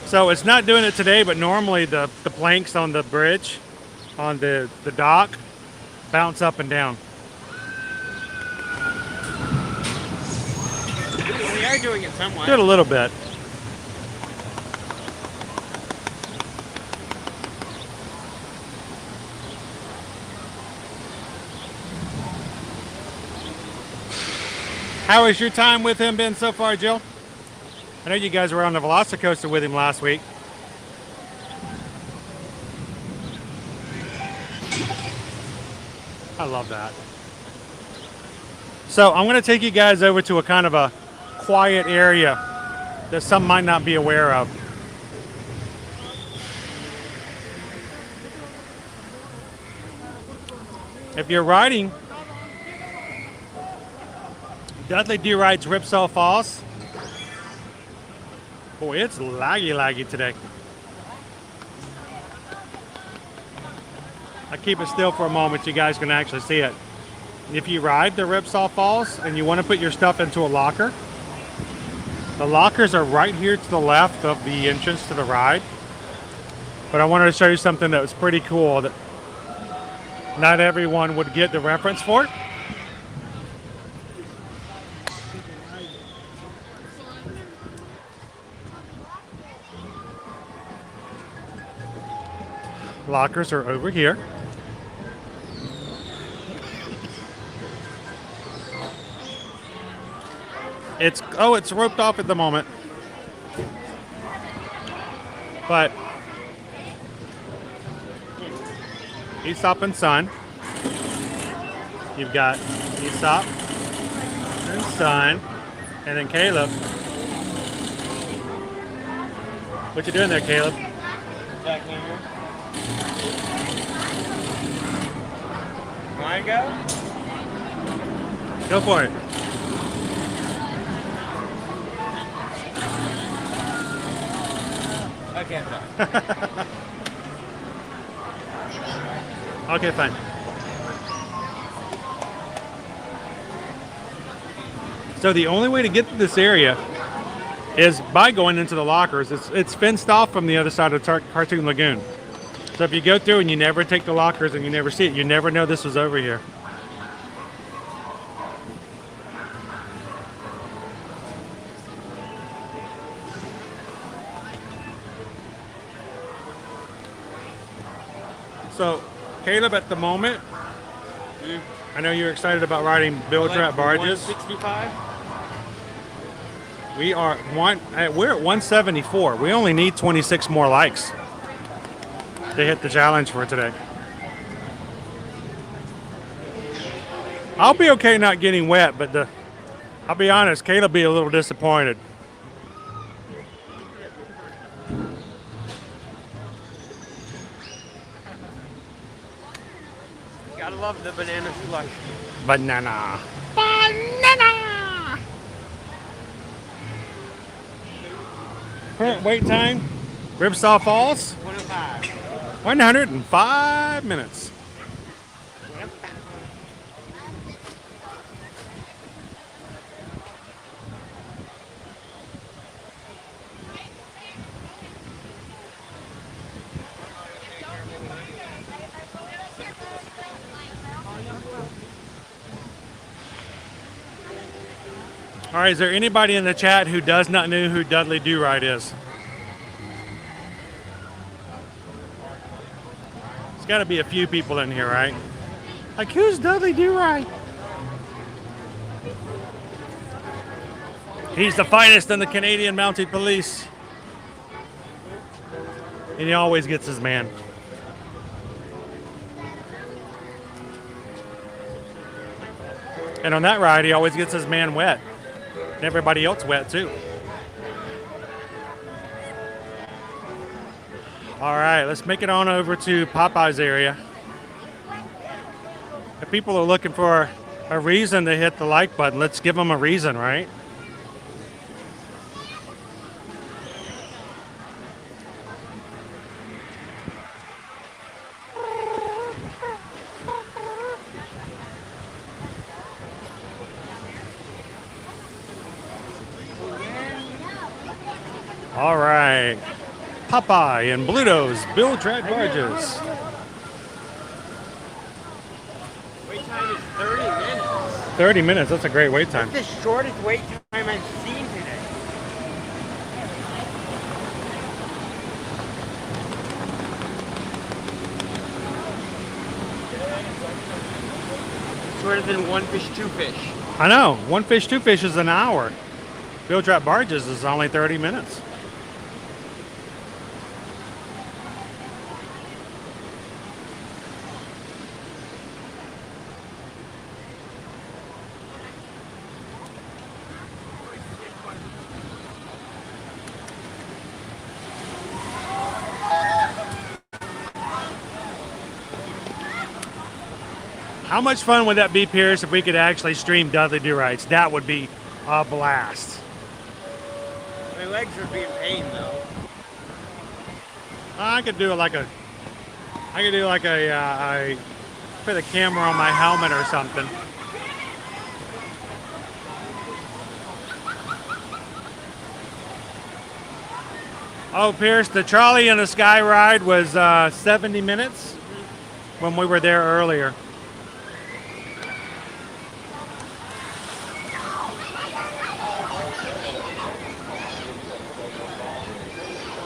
A: So it's not doing it today, but normally the planks on the bridge, on the dock, bounce up and down.
D: We are doing it somewhat.
A: Did a little bit. How has your time with him been so far, Jill? I know you guys were on the Velocicoaster with him last week. I love that. So I'm going to take you guys over to a kind of a quiet area that some might not be aware of. If you're riding Dudley D. Wright's Ripsaw Falls, boy, it's laggy today. I keep it still for a moment, you guys can actually see it. If you ride the Ripsaw Falls and you want to put your stuff into a locker, the lockers are right here to the left of the entrance to the ride. But I wanted to show you something that was pretty cool that not everyone would get the reference for. Lockers are over here. It's roped off at the moment. But Aesop and Son. You've got Aesop and Son, and then Caleb. What you doing there, Caleb?
D: Jackhammer. Want to go?
A: Go for it.
D: Okay, I'm done.
A: Okay, fine. So the only way to get to this area is by going into the lockers. It's fenced off from the other side of Cartoon Lagoon. So if you go through and you never take the lockers and you never see it, you never know this was over here. So, Caleb, at the moment, I know you're excited about riding Bilge-Rat barges.
D: 165.
A: We're at 174. We only need 26 more likes to hit the challenge for today. I'll be okay not getting wet, but I'll be honest, Caleb be a little disappointed.
D: Gotta love the banana slush.
A: Banana. Current wait time, Ribsaw Falls,
D: 105.
A: 105 minutes. All right, is there anybody in the chat who does not know who Dudley Do-Right is? There's got to be a few people in here, right? Like, who's Dudley Do-Right? He's the finest in the Canadian Mounted Police. And he always gets his man. And on that ride, he always gets his man wet. And everybody else wet too. All right, let's make it on over to Popeye's area. If people are looking for a reason to hit the like button, let's give them a reason, right? All right, Popeye and Bluto's Bilge-Rat barges.
D: Wait time is 30 minutes.
A: 30 minutes, that's a great wait time.
D: That's the shortest wait time I've seen today. Shorter than one fish, two fish.
A: I know, one fish, two fish is an hour. Bilge-Rat barges is only 30 minutes. How much fun would that be, Pierce, if we could actually stream Dudley Do-Rights? That would be a blast.
D: My legs are being pain though.
A: I could do like I put a camera on my helmet or something. Oh, Pierce, the Trolley in the Sky ride was 70 minutes when we were there earlier.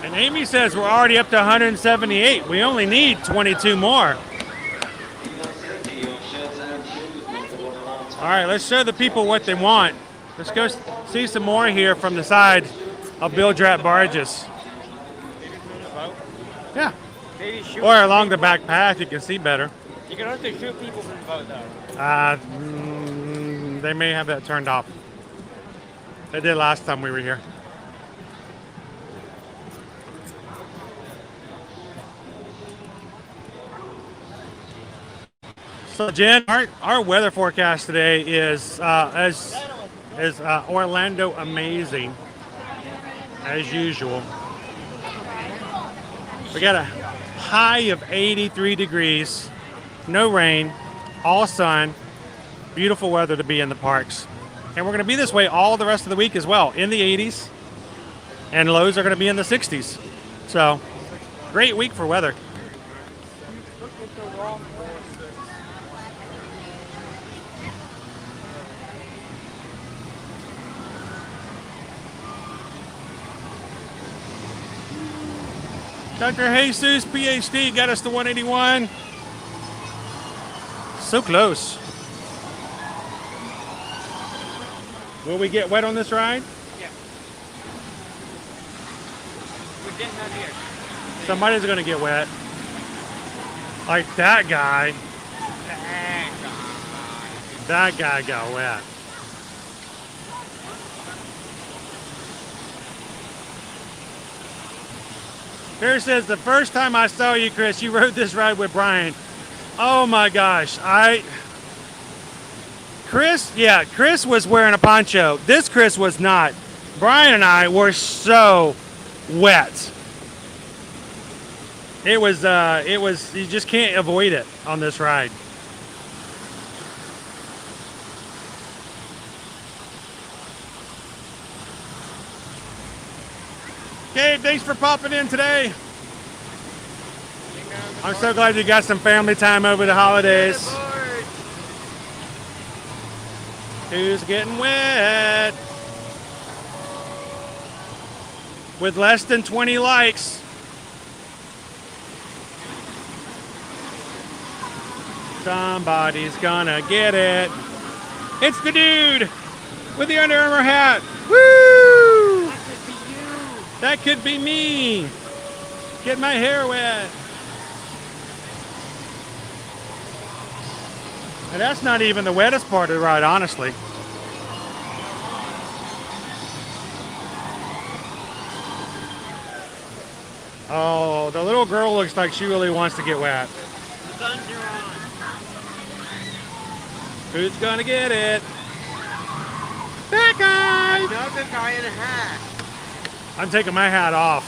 A: And Amy says we're already up to 178. We only need 22 more. All right, let's show the people what they want. Let's go see some more here from the side of Bilge-Rat barges. Yeah. Or along the back path, you can see better.
D: You can also shoot people from the boat though.
A: They may have that turned off. They did last time we were here. So Jen, our weather forecast today is Orlando amazing as usual. We got a high of 83 degrees, no rain, all sun, beautiful weather to be in the parks. And we're going to be this way all the rest of the week as well, in the 80s. and lows are going to be in the 60s. So, great week for weather. Dr. Jesus, PhD, got us to 181. So close. Will we get wet on this ride?
D: Yeah. We're getting out here.
A: Somebody's gonna get wet. Like that guy. That guy got wet. Here says, the first time I saw you, Chris, you rode this ride with Brian. Oh my gosh, Chris was wearing a poncho. This Chris was not. Brian and I were so wet. It was, you just can't avoid it on this ride. Okay, thanks for popping in today. I'm so glad you got some family time over the holidays. Who's getting wet? With less than 20 likes. Somebody's gonna get it. It's the dude with the Under Armour hat. Woo! That could be me. Get my hair wet. And that's not even the wettest part of the ride, honestly. Oh, the little girl looks like she really wants to get wet.
D: The guns are on.
A: Who's gonna get it? That guy!
D: Another guy in a hat.
A: I'm taking my hat off.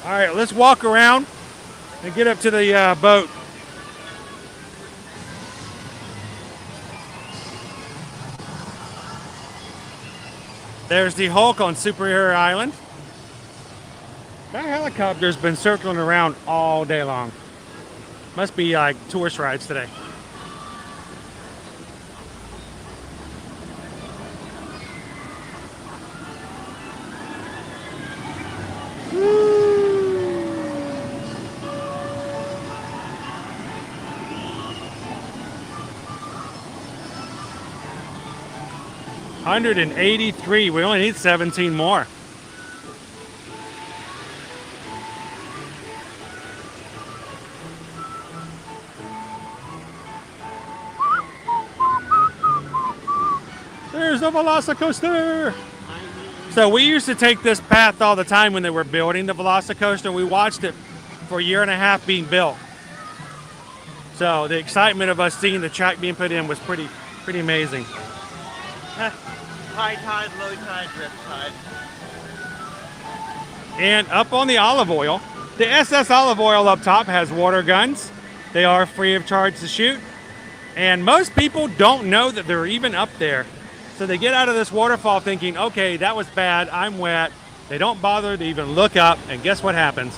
A: All right, let's walk around and get up to the boat. There's the Hulk on Superhero Island. That helicopter's been circling around all day long. Must be like tourist rides today. $183. We only need 17 more. There's the Velocicoaster. So we used to take this path all the time when they were building the Velocicoaster. We watched it for a year and a half being built. So the excitement of us seeing the track being put in was pretty amazing.
D: High tide, low tide, drift tide.
A: And up on the olive oil, the SS Olive Oil up top has water guns. They are free of charge to shoot. And most people don't know that they're even up there. So they get out of this waterfall thinking, okay, that was bad, I'm wet. They don't bother to even look up, and guess what happens?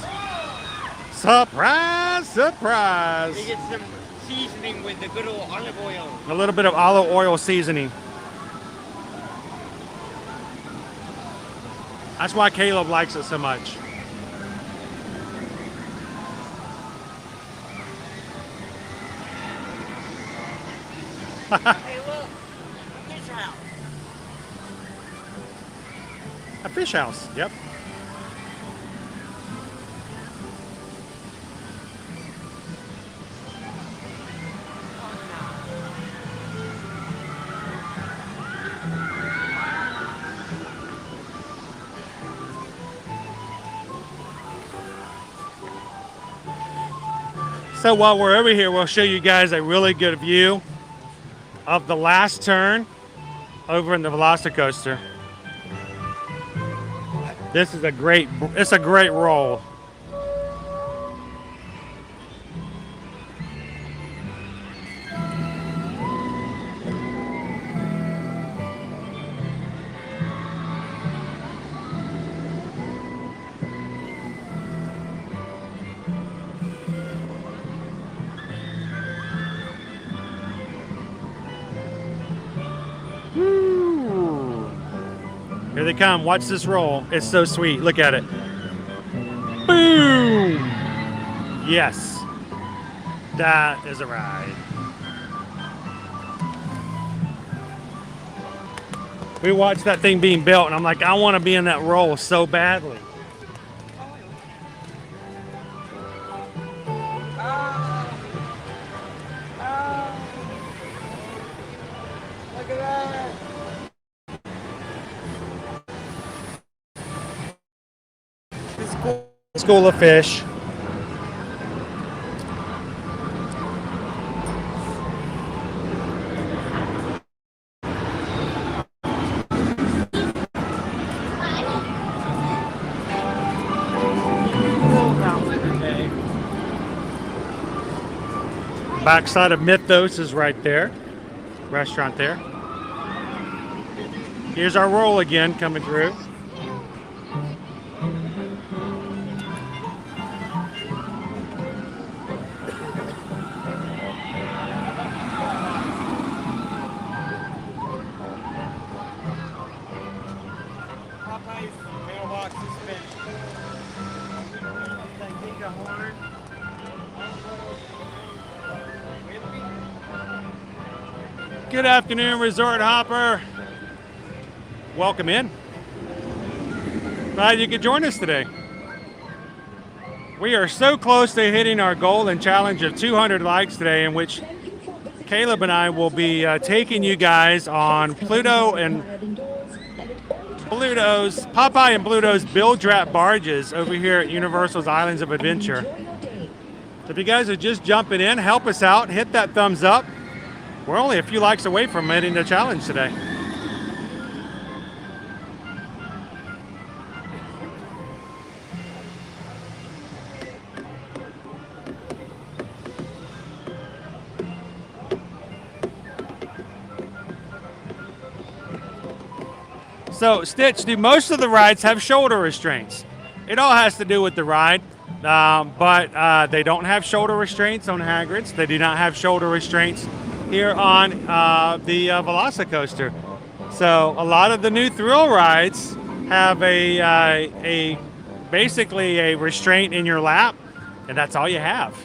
A: Surprise, surprise.
D: They get some seasoning with the good old olive oil.
A: A little bit of olive oil seasoning. That's why Caleb likes it so much.
D: Hey, look, fish house.
A: A fish house, yep. So while we're over here, we'll show you guys a really good view of the last turn over in the Velocicoaster. This is it's a great roll. Here they come. Watch this roll. It's so sweet. Look at it. Boom! Yes. That is a ride. We watched that thing being built, and I'm like, I want to be in that roll so badly.
D: Look at that.
A: School of Fish. Backside of Mythos is right there. Restaurant there. Here's our roll again coming through.
D: Popeye's mailbox is finished. Take a horn.
A: Good afternoon, Resort Hopper. Welcome in. Glad you could join us today. We are so close to hitting our goal and challenge of 200 likes today, in which Caleb and I will be taking you guys on Popeye and Bluto's Bilge-Rat barges over here at Universal's Islands of Adventure. So if you guys are just jumping in, help us out, hit that thumbs up. We're only a few likes away from hitting the challenge today. So, Stitch, do most of the rides have shoulder restraints? It all has to do with the ride, but they don't have shoulder restraints on Hagrids. They do not have shoulder restraints here on the Velocicoaster. So a lot of the new thrill rides have basically a restraint in your lap, and that's all you have.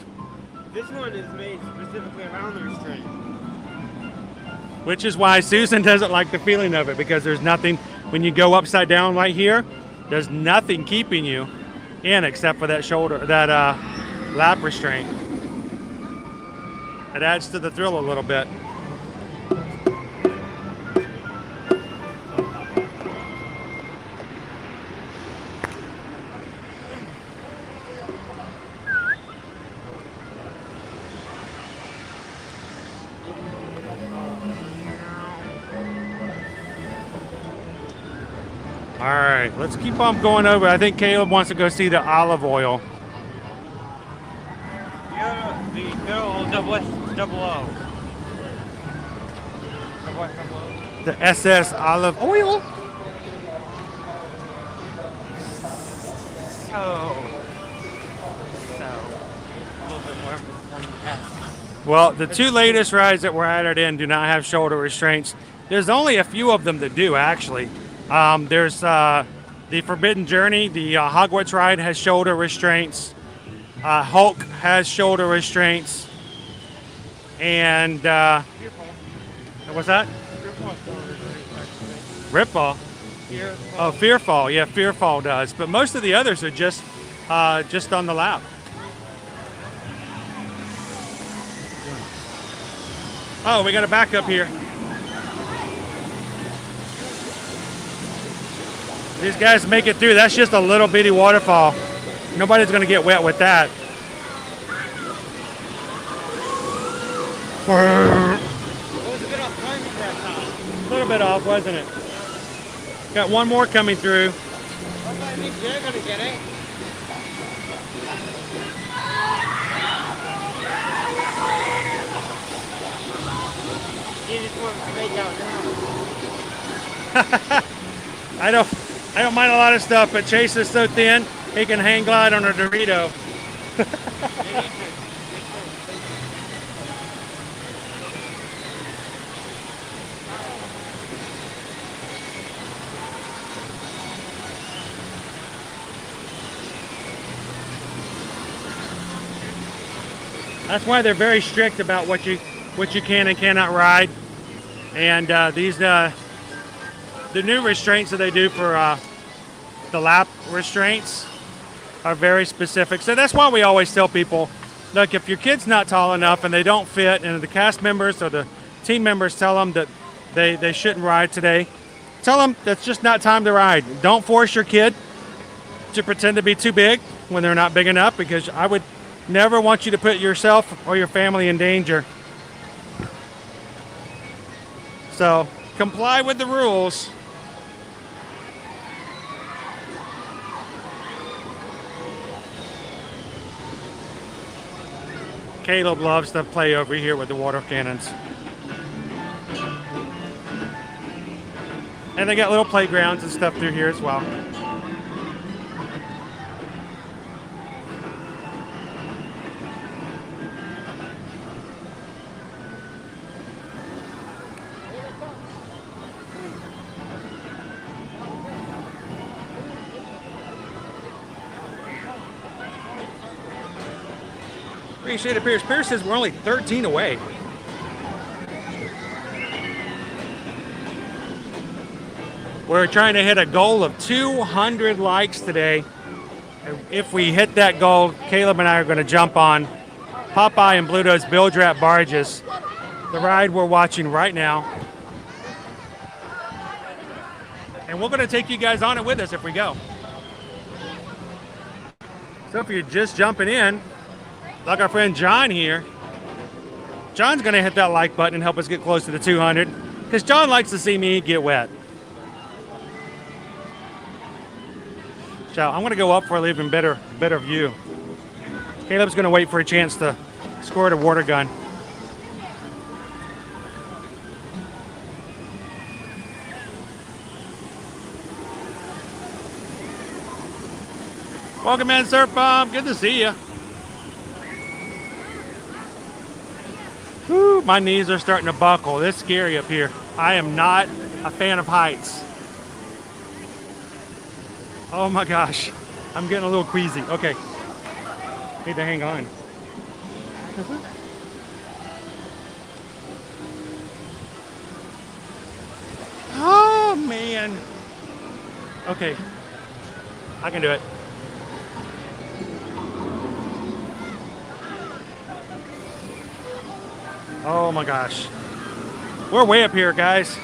D: This one is made specifically around the restraint.
A: Which is why Susan doesn't like the feeling of it, because there's nothing, when you go upside down right here, there's nothing keeping you in except for that shoulder, that lap restraint. It adds to the thrill a little bit. All right, let's keep on going over. I think Caleb wants to go see the olive oil.
D: Yeah, the double O.
A: The SS olive oil.
D: So a little bit more than that.
A: Well, the two latest rides that were added in do not have shoulder restraints. There's only a few of them that do, actually. There's the Forbidden Journey, the Hogwarts ride has shoulder restraints. Hulk has shoulder restraints. And what's that? Ripfall. Oh, Fearfall. Yeah, Fearfall does. But most of the others are just on the lap. Oh, we got a backup here. These guys make it through. That's just a little bitty waterfall. Nobody's going to get wet with that.
D: It was a bit off timing that time.
A: A little bit off, wasn't it? Got one more coming through.
D: I think they're going to get it. You just want to make out now.
A: I don't mind a lot of stuff, but Chase is so thin, he can hang glide on a Dorito. That's why they're very strict about what you can and cannot ride. And the new restraints that they do for the lap restraints are very specific. So that's why we always tell people, look, if your kid's not tall enough and they don't fit, and the cast members or the team members tell them that they shouldn't ride today, tell them that's just not time to ride. Don't force your kid to pretend to be too big when they're not big enough, because I would never want you to put yourself or your family in danger. So comply with the rules. Caleb loves to play over here with the water cannons. And they got little playgrounds and stuff through here as well. Appreciate it, Pierce. Pierce says we're only 13 away. We're trying to hit a goal of 200 likes today. If we hit that goal, Caleb and I are going to jump on Popeye and Bluto's Bilge-Rat Barges, the ride we're watching right now. And we're going to take you guys on it with us if we go. So if you're just jumping in, like our friend John here, John's going to hit that like button and help us get close to the 200, because John likes to see me get wet. So I'm going to go up for an even better view. Caleb's going to wait for a chance to squirt a water gun. Welcome in, Surf Bomb. Good to see you. Whew, my knees are starting to buckle. It's scary up here. I am not a fan of heights. Oh my gosh. I'm getting a little queasy. Okay. Need to hang on. Oh man. Okay. I can do it. Oh my gosh. We're way up here, guys.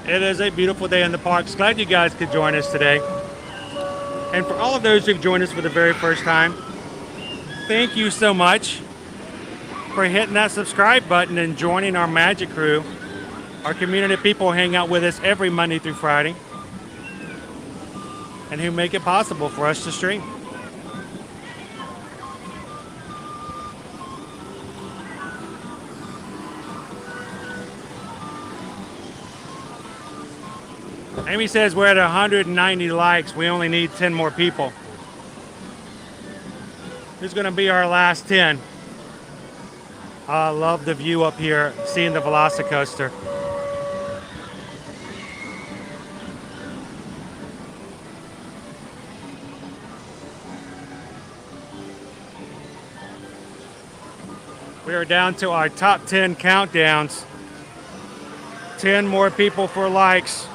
A: It is a beautiful day in the parks. Glad you guys could join us today. And for all of those who've joined us for the very first time, thank you so much for hitting that subscribe button and joining our magic crew. Our community of people hang out with us every Monday through Friday and who make it possible for us to stream. Amy says we're at 190 likes. We only need 10 more people. Who's going to be our last 10? I love the view up here, seeing the Velocicoaster. We are down to our top 10 countdowns. 10 more people for likes.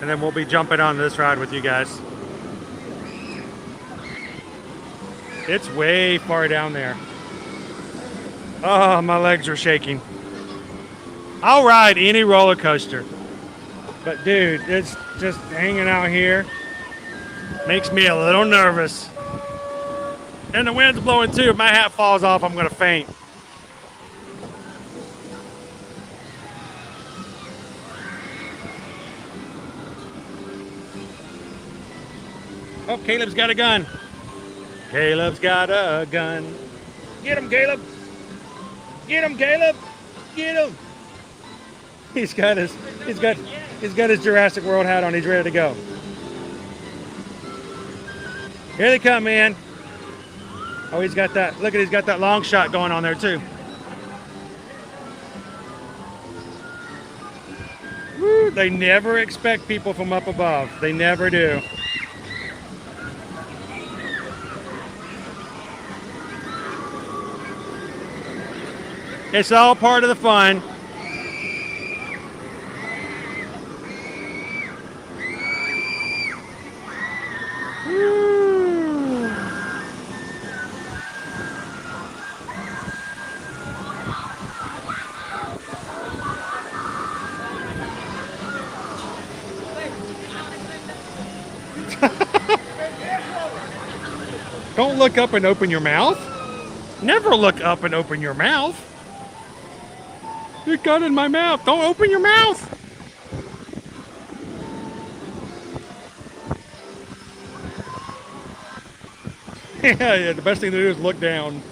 A: And then we'll be jumping on this ride with you guys. It's way far down there. Oh, my legs are shaking. I'll ride any roller coaster. But dude, it's just hanging out here makes me a little nervous. And the wind's blowing too. If my hat falls off, I'm gonna faint. Oh, Caleb's got a gun. Caleb's got a gun. Get him, Caleb. Get him, Caleb.
F: get him.
A: He's got his Jurassic World hat on. He's ready to go. Here they come, man. Oh, he's got that. Look at, he's got that long shot going on there too. Woo, they never expect people from up above. They never do. It's all part of the fun. Don't look up and open your mouth. Never look up and open your mouth. It got in my mouth. Don't open your mouth. Yeah, the best thing to do is look down.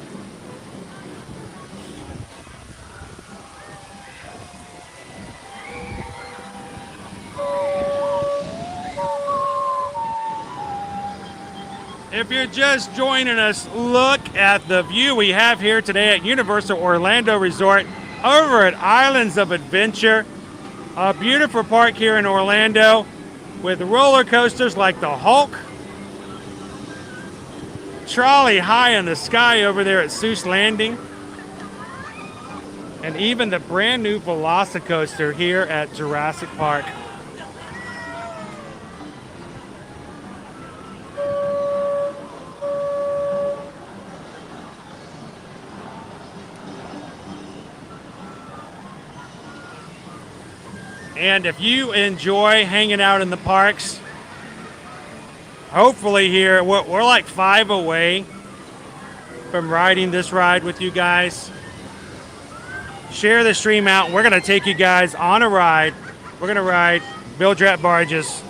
A: If you're just joining us, look at the view we have here today at Universal Orlando Resort over at Islands of Adventure. A beautiful park here in Orlando with roller coasters like the Hulk, trolley high in the sky over there at Seuss Landing, and even the brand new Velocicoaster here at Jurassic Park. And if you enjoy hanging out in the parks, hopefully here, we're like 5 away from riding this ride with you guys. Share the stream out. We're going to take you guys on a ride. We're going to ride Bilge-Rat barges.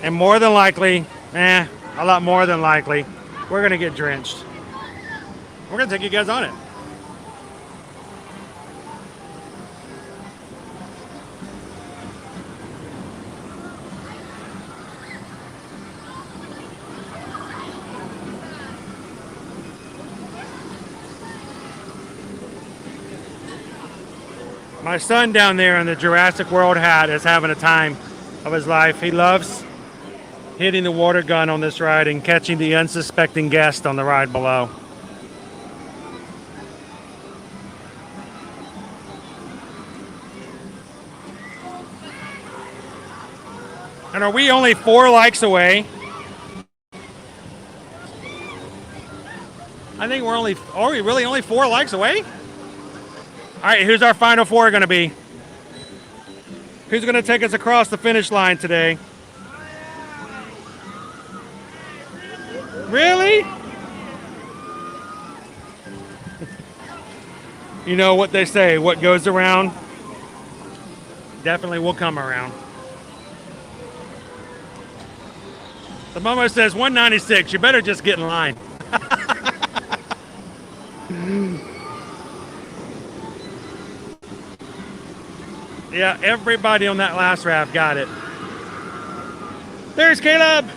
A: And more than likely, a lot more than likely, we're going to get drenched. We're going to take you guys on it. My son down there in the Jurassic World hat is having a time of his life. He loves hitting the water gun on this ride and catching the unsuspecting guest on the ride below. And are we only 4 likes away? I think we're only, are we really only 4 likes away? All right, who's our final 4 going to be? Who's going to take us across the finish line today? Really? You know what they say, what goes around definitely will come around. The Momo says 196, you better just get in line. Yeah, everybody on that last raft got it. There's Caleb.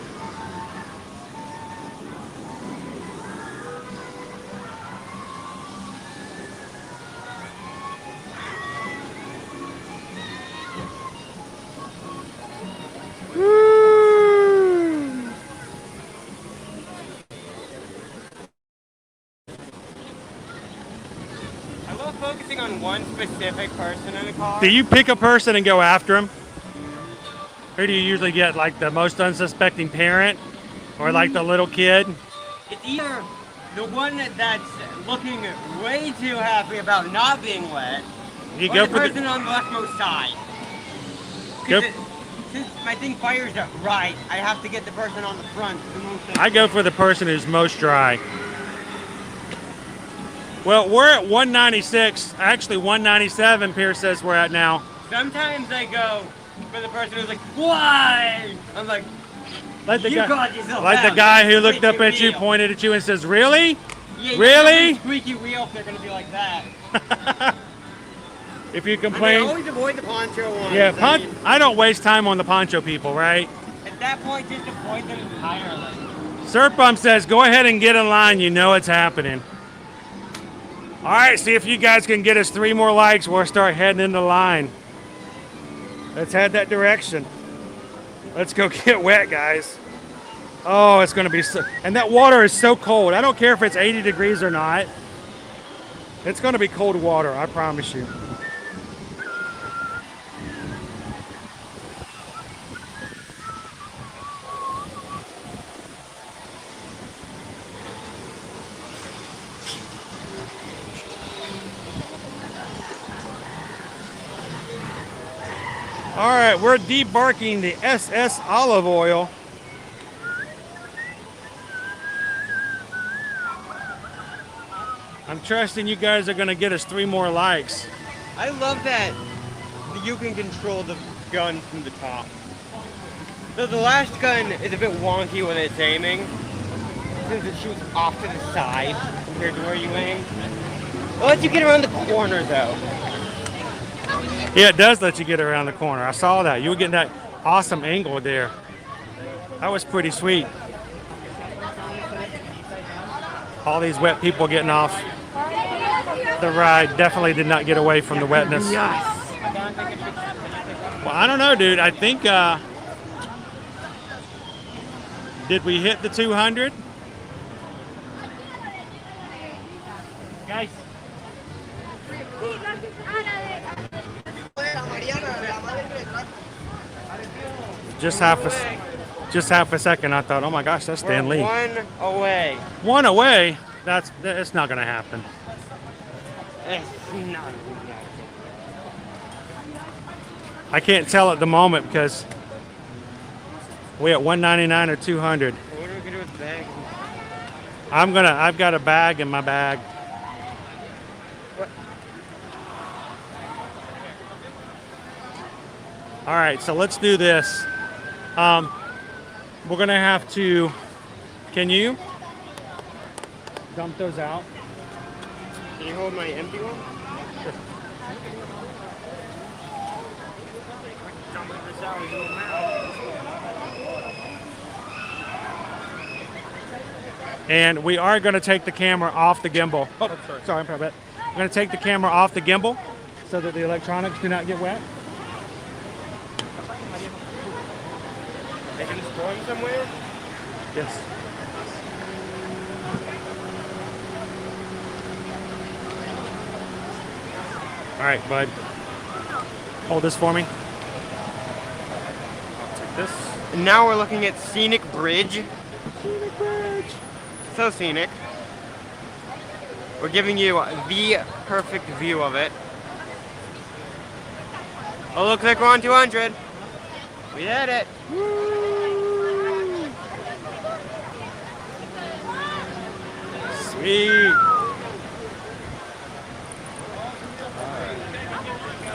D: Focusing on one specific person in the car.
A: Do you pick a person and go after him? Or do you usually get like the most unsuspecting parent or like the little kid?
D: It's either the one that's looking way too happy about not being wet,
A: You
D: or
A: go
D: the
A: for
D: person on the leftmost side.
A: Go,
D: Since my thing fires at right, I have to get the person on the front.
A: I go for the person who's most dry. Well, we're at 196, actually 197, Pierce says we're at now.
D: Sometimes I go for the person who's like, why? I'm like,
A: Like the
D: you
A: guy,
D: got yourself
A: like
D: out.
A: the guy who
D: You're
A: looked up at
D: squeaky
A: you,
D: wheel.
A: pointed at you, and says, "Really?
D: Yeah,
A: Really?"
D: Squeaky wheel if they're gonna be like that.
A: If you
D: I
A: complain,
D: always avoid the poncho ones.
A: yeah,
D: I mean,
A: I don't waste time on the poncho people, right?
D: at that point, just avoid them entirely.
A: Serpum says, go ahead and get in line. You know it's happening. All right, see if you guys can get us 3 more likes. We'll start heading into line. Let's head that direction. Let's go get wet, guys. Oh, it's going to be so... And that water is so cold. I don't care if it's 80 degrees or not. It's going to be cold water, I promise you. All right, we're debarking the SS Olive Oil. I'm trusting you guys are going to get us 3 more likes.
D: I love that you can control the gun from the top. So the last gun is a bit wonky when it's aiming, since it shoots off to the side compared to where you aim. It lets you get around the corner though.
A: Yeah, it does let you get around the corner. I saw that. You were getting that awesome angle there. That was pretty sweet. All these wet people getting off the ride definitely did not get away from the wetness.
J: Yes.
A: Well, I don't know, dude. I think, did we hit the 200?
D: Guys.
A: Just half a second, I thought, oh my gosh, that's Stan Lee.
D: 1 away.
A: 1 away? It's not gonna happen.
D: It's not.
A: I can't tell at the moment because we at 199 or 200.
D: What are we gonna do with the bag?
A: I've got a bag in my bag.
D: What?
A: All right, so let's do this. We're gonna have to, can you dump those out?
D: Can you hold my empty one?
A: Sure. And we are going to take the camera off the gimbal. Oh, sorry, I'm probably. We're going to take the camera off the gimbal so that the electronics do not get wet.
D: They can store them somewhere?
A: Yes. All right, bud. Hold this for me. I'll take this.
D: And now we're looking at Scenic Bridge.
A: Scenic Bridge.
D: So scenic. We're giving you the perfect view of it. Oh, looks like we're on 200. We did it.
A: Sweet.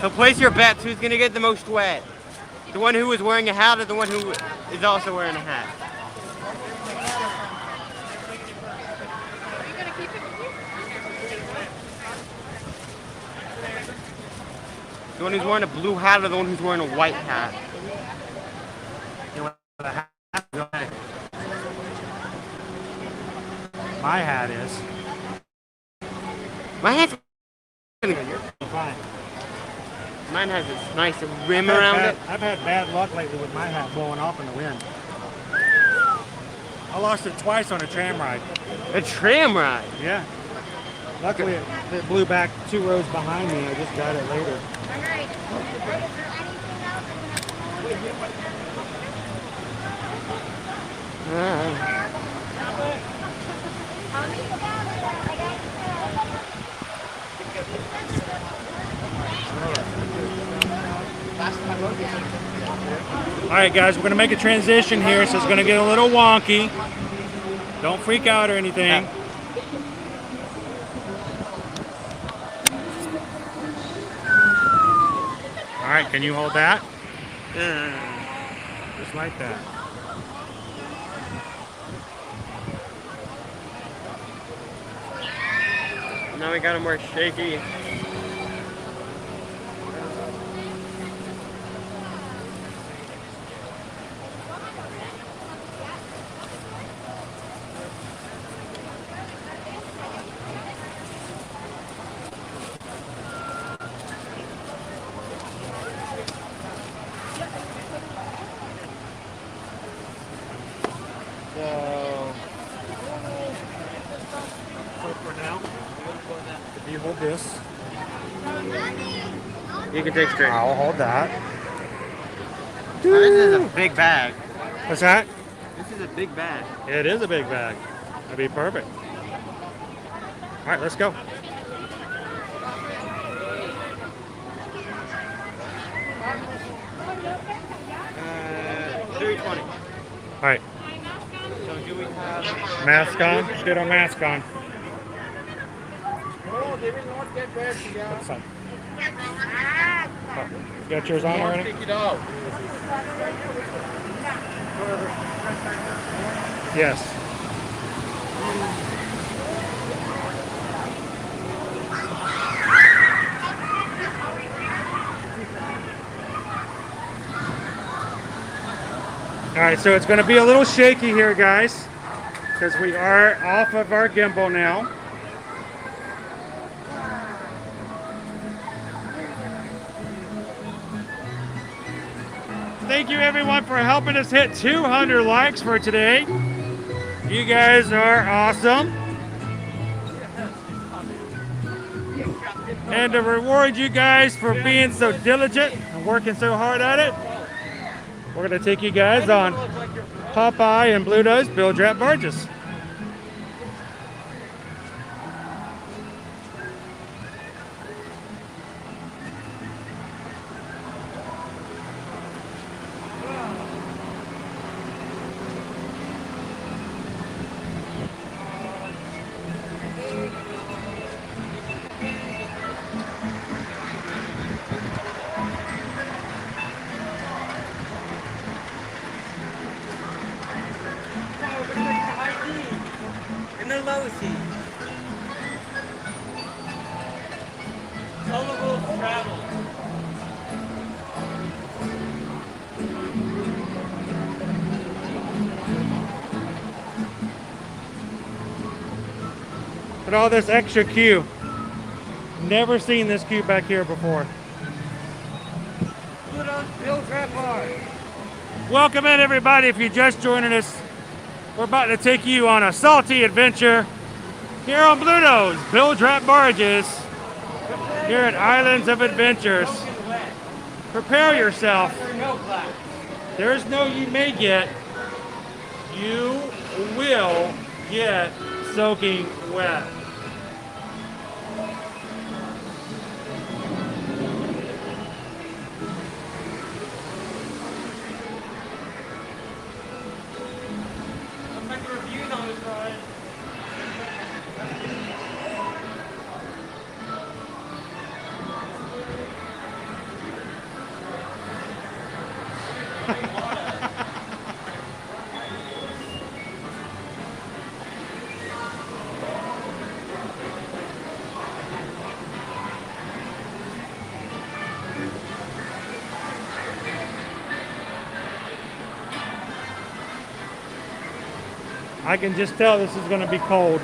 D: So place your bets. Who's gonna get the most wet? The one who is wearing a hat or the one who is also wearing a hat? The one who's wearing a blue hat or the one who's wearing a white hat?
A: My hat is.
D: My hat's
A: Fine.
D: Mine has this nice rim around it.
A: I've had bad luck lately with my hat blowing off in the wind. I lost it twice on a tram ride.
D: A tram ride?
A: Yeah. Luckily, it blew back 2 rows behind me. I just got it later. All right, guys, we're going to make a transition here, so it's going to get a little wonky. Don't freak out or anything. All right, can you hold that? Just like that.
D: Now we got a more shaky.
A: hold this.
D: You can take straight.
A: I'll hold that.
D: This is a big bag.
A: What's that?
D: This is a big bag.
A: It is a big bag. That'd be perfect. All right, let's go.
D: 320.
A: All right.
D: So do we have
A: Mask on. Let's get our mask on.
B: Oh, they didn't want to get back to you.
A: What's up? Oh, you got yours on already?
B: Take it out.
A: Yes. All right, so it's going to be a little shaky here, guys, because we are off of our gimbal now. Thank you, everyone, for helping us hit 200 likes for today. You guys are awesome. And to reward you guys for being so diligent and working so hard at it, we're going to take you guys on Popeye and Bluto's Bilge-Rat Barges. But all this extra queue. Never seen this queue back here before. Welcome in, everybody. If you're just joining us, we're about to take you on a salty adventure here on Bluto's Bilge-Rat Barges here at Islands of Adventures. Prepare yourself. There's no you may get. You will get soaking wet. I can just tell this is going to be cold.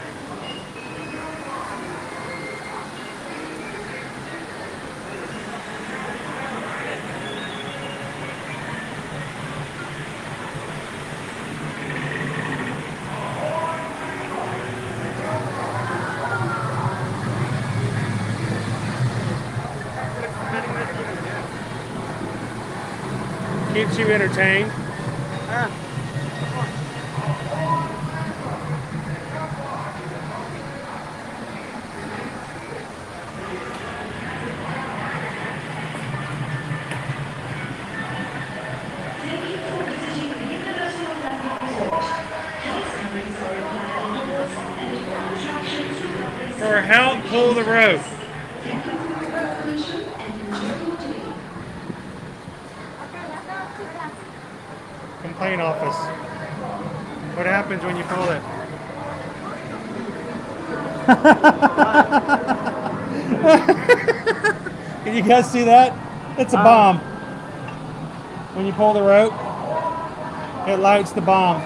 A: Keeps you entertained. For help, pull the rope. Complaint office. What happens when you pull it? Can you guys see that? It's a bomb. When you pull the rope, it lights the bomb.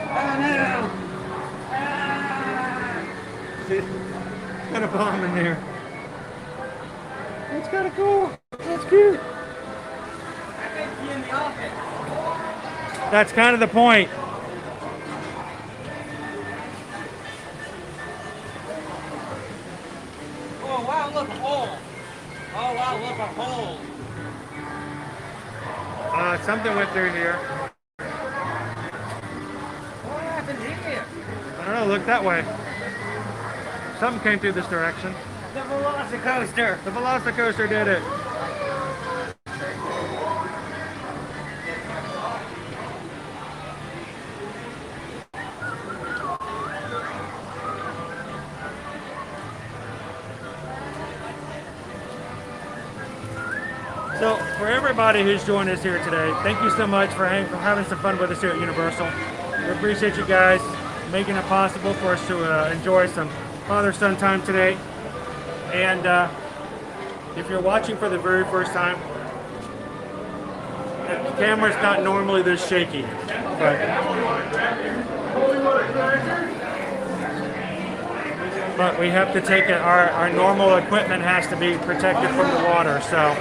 A: Got a bomb in there. That's kind of cool. That's cute. That's kind of the point.
D: Oh wow, look,
A: something went through here.
D: What happened here?
A: I don't know, look that way. Something came through this direction.
D: The Velocicoaster.
A: The Velocicoaster did it. So, for everybody who's joined us here today, thank you so much for having some fun with us here at Universal. We appreciate you guys making it possible for us to enjoy some father-son time today. And if you're watching for the very first time, the camera's not normally this shaky. But we have to take it, our normal equipment has to be protected from the water, so.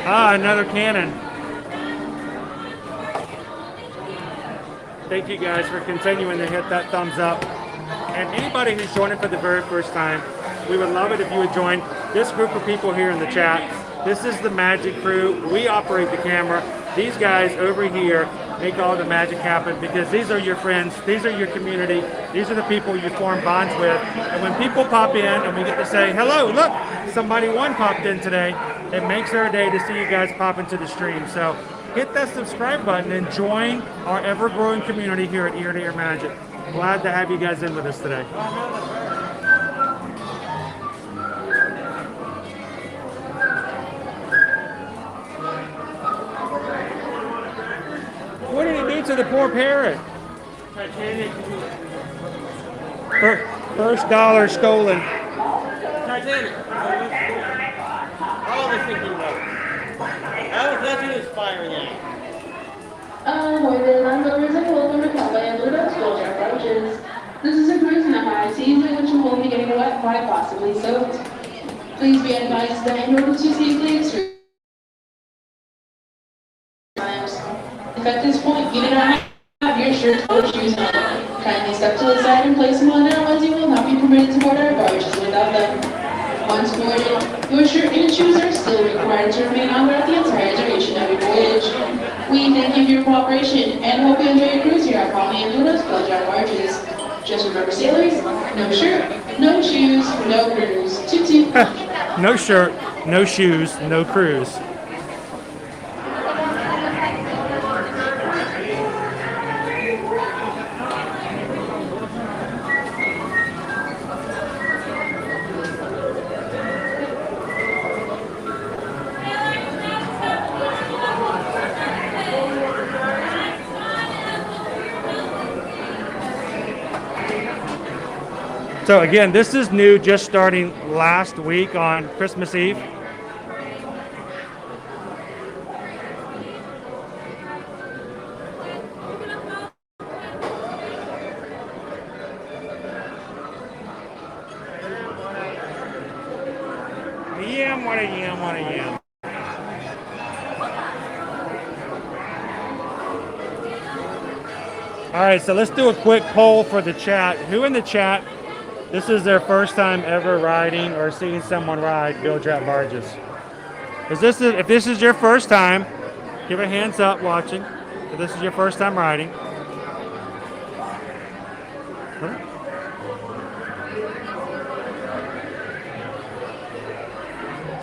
A: Another cannon. Thank you guys for continuing to hit that thumbs up. And anybody who's joining for the very first time, we would love it if you would join this group of people here in the chat. This is the magic crew. We operate the camera. These guys over here make all the magic happen because these are your friends, these are your community, these are the people you form bonds with. And when people pop in and we get to say, hello, look, somebody one popped in today, it makes our day to see you guys pop into the stream. So hit that subscribe button and join our ever-growing community here at Ear to Ear Magic. Glad to have you guys in with us today. What did he do to the poor parrot? First dollar stolen.
D: Titanic. All the thinking about. That's who is firing at.
K: Morning, landlords, and welcome to Popeye Bluto's Barges. This is a cruise in the high seas in which you will be getting wet, quite possibly soaked. Please be advised that in order to safely extreme times, if at this point you do not have your shirt or shoes on, kindly step to the side and place them on, otherwise you will not be permitted to board our barges without them. Once boarded, your shirt and shoes are still required to remain on throughout the entire duration of your voyage. We thank you for your cooperation and hope you enjoy your cruise here at Popeye Bluto's Barges. Just remember, sailors, no shirt, no shoes, no cruise. Toot toot.
A: No shirt, no shoes, no cruise. So again, this is new, just starting last week on Christmas Eve. Yam, what a yam, what a yam. All right, so let's do a quick poll for the chat. Who in the chat, this is their first time ever riding or seeing someone ride Bilge-Rat barges? If this is your first time, give a hands up watching. If this is your first time riding.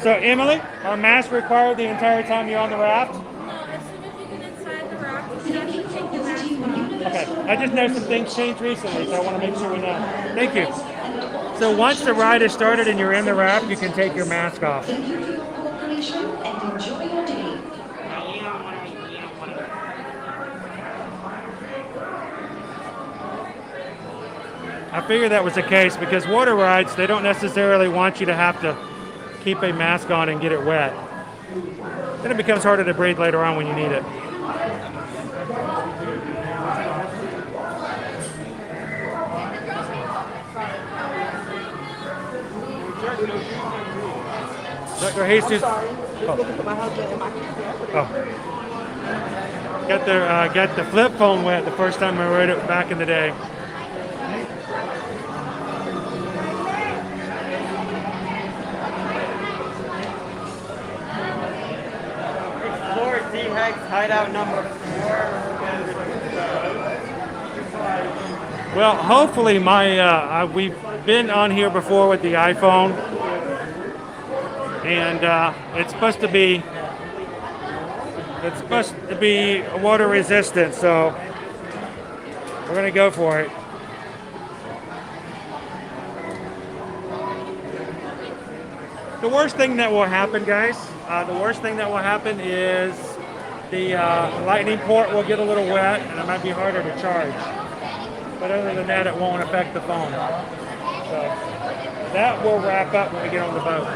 A: So Emily, are masks required the entire time you're on the raft?
H: No, as soon as you get inside the raft, you have to take your mask off.
A: Okay, I just know some things changed recently, so I want to make sure we know. Thank you. So once the ride is started and you're in the raft, you can take your mask off.
K: Thank you for your cooperation and enjoy your day.
A: I figured that was the case because water rides, they don't necessarily want you to have to keep a mask on and get it wet. Then it becomes harder to breathe later on when you need it. Dr. Jesus. Oh. Got the flip phone wet the first time I rode it back in the day.
D: Sea Hags hideout number 4.
A: Well, hopefully we've been on here before with the iPhone, and it's supposed to be water resistant, so we're gonna go for it. The worst thing that will happen, guys, is the lightning port will get a little wet and it might be harder to charge. But other than that, it won't affect the phone. So that will wrap up when we get on the boat.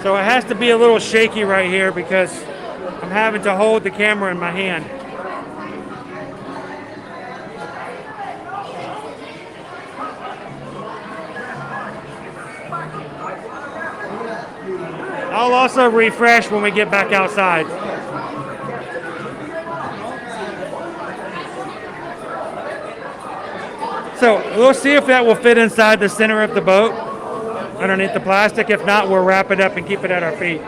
A: So it has to be a little shaky right here because I'm having to hold the camera in my hand. I'll also refresh when we get back outside. So we'll see if that will fit inside the center of the boat, underneath the plastic. If not, we'll wrap it up and keep it at our feet.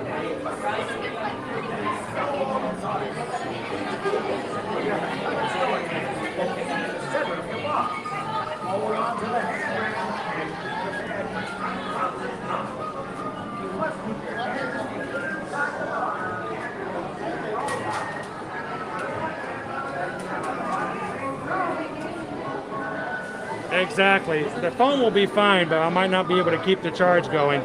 A: Exactly. The phone will be fine, but I might not be able to keep the charge going.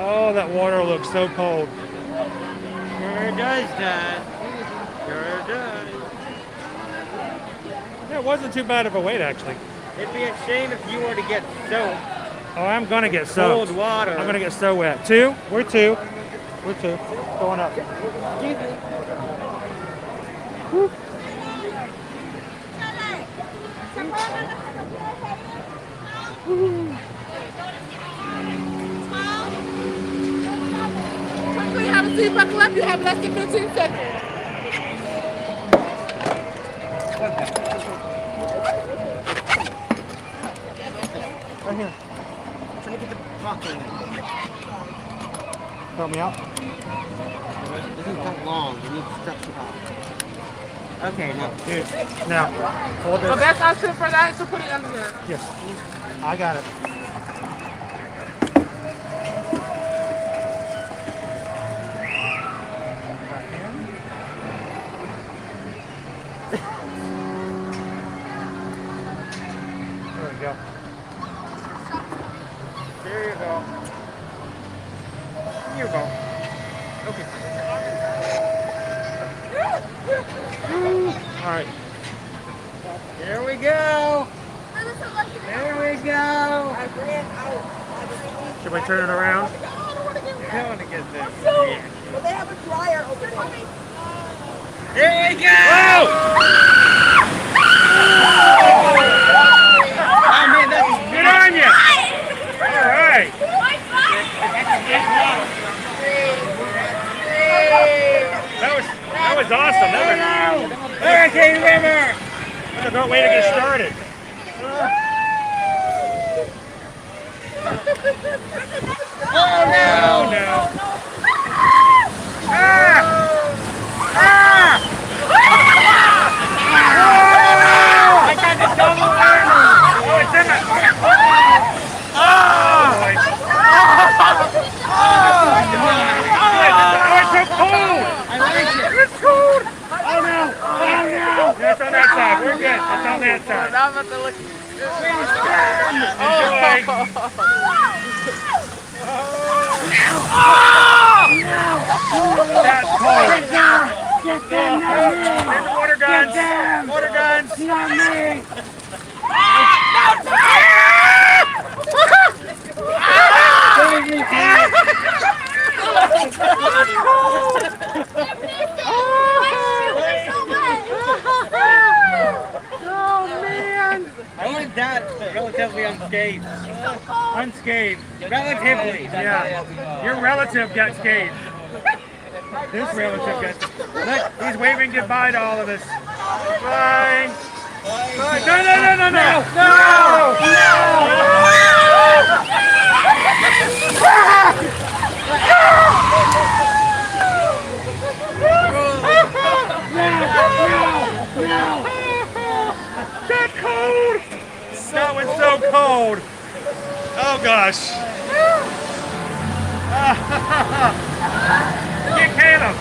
A: Oh, that water looks so cold.
D: Sure does, Dad. Sure does.
A: Yeah, it wasn't too bad of a wait, actually.
D: It'd be a shame if you were to get soaked.
A: Oh, I'm going to get soaked.
D: Cold water.
A: I'm going to get so wet. Two? We're two. We're two. Going up. Woo.
I: Quickly, have a seat buckle up. You have less than 15 seconds.
A: Right here.
D: I'm trying to get the popcorn.
A: Help me out.
D: This isn't that long. You need to stretch it out. Okay, now.
A: Here. Now, hold
I: The
A: this.
I: best option for that is to put it under there.
A: Yes. I got it. There we go.
D: There you go. Here you go. Okay.
A: All right.
D: There we go. There we go.
A: Should we turn it around?
D: I want to get this.
G: Well, they have a dryer over there.
D: There we go. Oh man, that's
A: Good on you. All right. That was awesome. That was
D: Hurricane River.
A: That's a great way to get started.
D: Oh no!
A: Oh no!
D: Ah! Ah! I got the double whammy!
A: Oh, it's in it!
D: Oh!
A: Oh, it's so cold!
D: I like it!
A: It's cold! Oh no! Oh no! That's on that side. We're good. That's on that side.
I: Now I'm about to look.
A: That Oh man!
D: I went that relatively unscathed.
A: Unscathed.
D: Relatively.
A: Yeah. Your relative got scathed. This relative got scathed. Look, he's waving goodbye to all of us. Bye. Bye. No, no, no, no, no! That cold! That was so cold! Oh gosh! Get Caleb!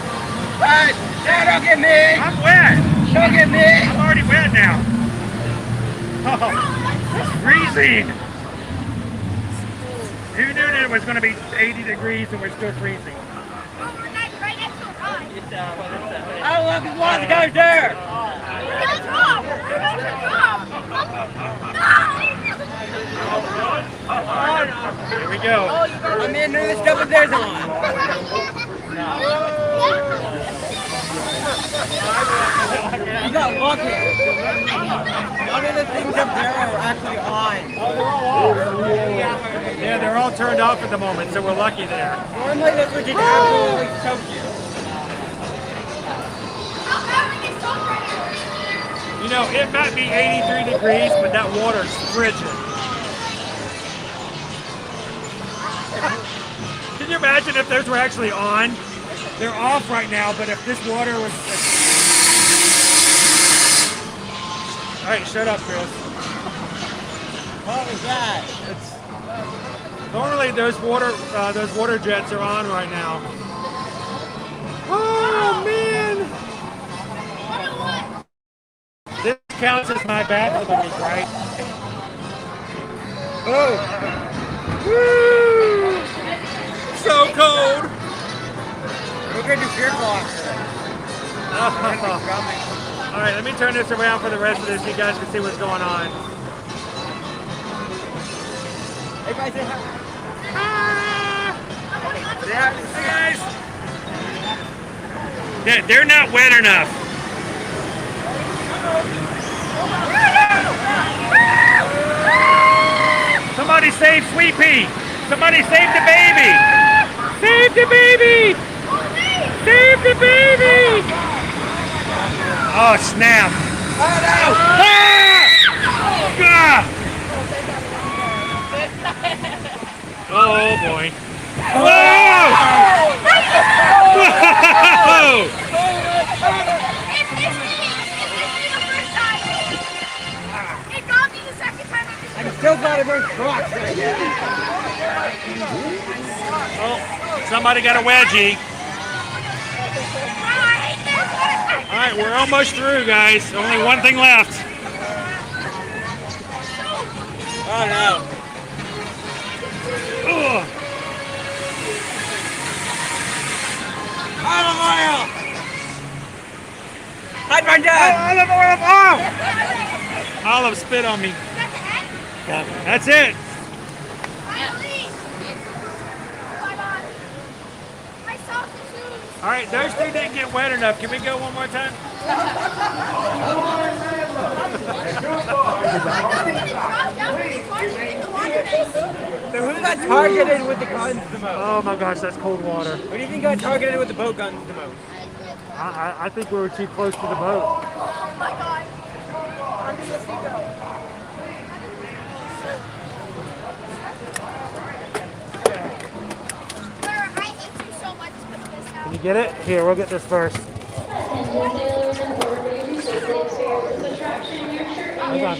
D: Hey, don't get me!
A: I'm wet!
D: Don't get me!
A: I'm already wet now! Oh, it's freezing! Who knew that it was going to be 80 degrees and we're still freezing?
D: Oh, look, there's one of the guys there!
A: Here we go.
D: I'm in there, this double there's on. You got lucky. None of the things up there are actually on.
A: Yeah, they're all turned off at the moment, so we're lucky there.
D: Normally this would just absolutely choke you.
A: You know, it might be 83 degrees, but that water's frigid. Can you imagine if those were actually on? They're off right now, but if this water was... Alright, shut up, Chris.
D: What was that?
A: Normally those water jets are on right now. Oh, man! This counts as my bathroom, right? Oh! Woo! So cold!
D: We're going to beer block.
A: Alright, let me turn this around for the rest of this so you guys can see what's going on.
D: Hey guys, say hi.
A: Yeah, guys. They're not wet enough. Somebody save Sweet Pea! Somebody save the baby! Save the baby! Save the baby! Oh snap!
D: Oh no!
A: Ah! Oh boy! Whoa! Whoa!
D: I'm still glad I burned Crocs.
A: Oh, somebody got a wedgie. All right, we're almost through, guys. Only one thing left.
D: Oh no.
A: Ugh.
D: Olive oil! I'd run down!
A: Olive oil! Oh! Olive spit on me. That's it. All right, those two didn't get wet enough. Can we go one more time?
D: So who got targeted with the guns the most?
A: Oh my gosh, that's cold water.
D: Who do you think got targeted with the boat guns the most?
A: I think we were too close to the boat.
H: Oh my god.
A: Can you get it? Here, we'll get this first. Hold on.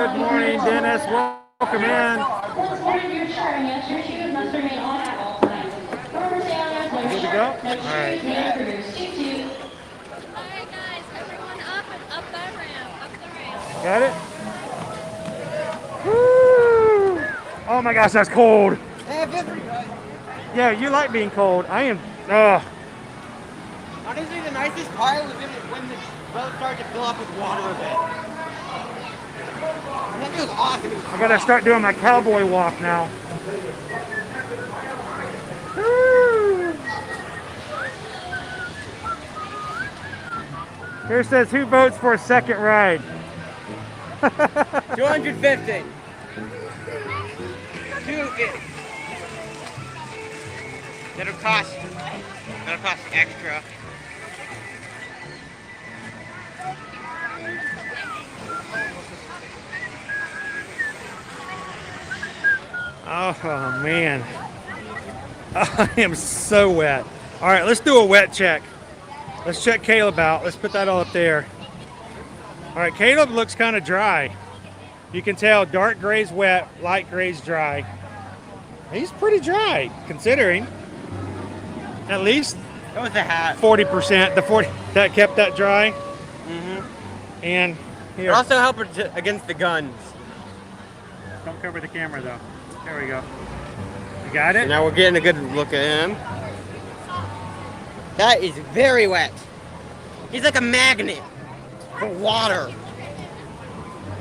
A: Good morning, Dennis. Welcome in. Good to go? All right. Got it? Woo! Oh my gosh, that's cold. Yeah, you like being cold. I am.
D: Honestly, the nicest part was when Well, it started to fill up with water a bit. And that feels awesome.
A: I gotta start doing my cowboy walk now. Woo! Here says, who votes for a second ride?
D: 250. 250. That'll cost extra.
A: Oh man, I am so wet. All right, let's do a wet check. Let's check Caleb out. Let's put that all up there. All right, Caleb looks kind of dry. You can tell dark gray's wet, light gray's dry. He's pretty dry, considering at least
D: That was a hat.
A: 40%. The 40 that kept that dry. And
D: It
A: here,
D: also helped against the guns.
A: don't cover the camera though. There we go. You got it?
D: So now we're getting a good look at him. That is very wet. He's like a magnet for water.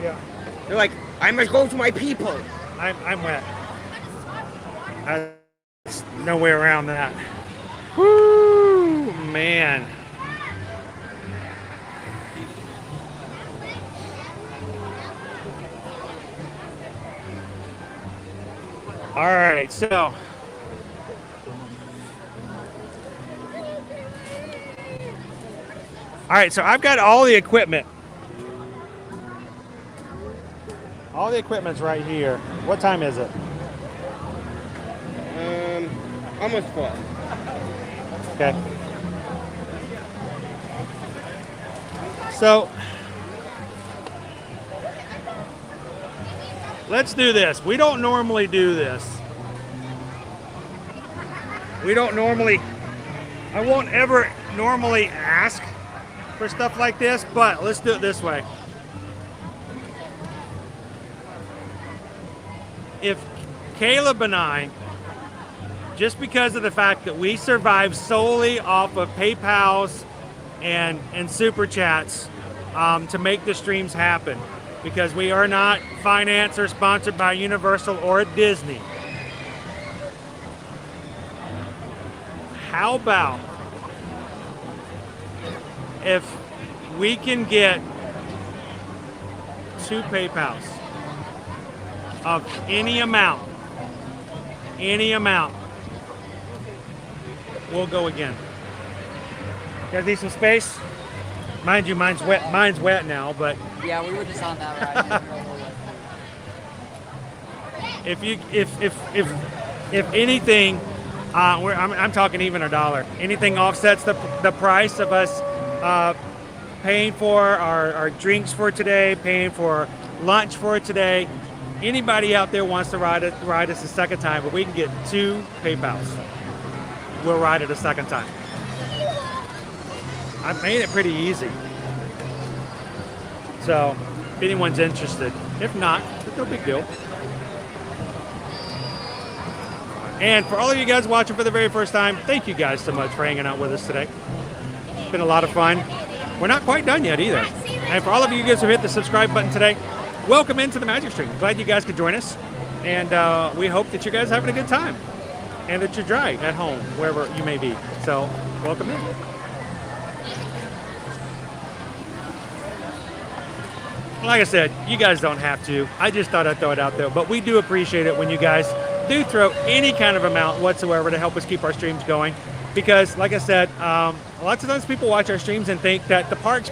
A: Yeah.
D: They're like, I must go to my people.
A: I'm wet. There's no way around that. Woo, man. All right, so I've got all the equipment. All the equipment's right here. What time is it?
D: Almost full.
A: Okay. So let's do this. We don't normally do this. I won't ever normally ask for stuff like this, but let's do it this way. If Caleb and I, just because of the fact that we survive solely off of PayPals and Super Chats to make the streams happen, because we are not financed or sponsored by Universal or Disney. How about if we can get 2 PayPals of any amount, we'll go again. You guys need some space? Mind you, mine's wet now, but
J: Yeah, we were just on that ride.
A: if anything, I'm talking even $1. Anything offsets the price of us paying for our drinks for today, paying for lunch for today. Anybody out there wants to ride us a second time, but we can get 2 PayPals. We'll ride it a second time. I've made it pretty easy. So, if anyone's interested. If not, it's no big deal. And for all of you guys watching for the very first time, thank you guys so much for hanging out with us today. It's been a lot of fun. We're not quite done yet either. And for all of you guys who hit the subscribe button today, welcome into the Magic Stream. Glad you guys could join us. And we hope that you guys are having a good time. And that you're dry at home, wherever you may be. So, welcome in. Like I said, you guys don't have to. I just thought I'd throw it out there. But we do appreciate it when you guys do throw any kind of amount whatsoever to help us keep our streams going. Because, like I said, lots of times people watch our streams and think that the parks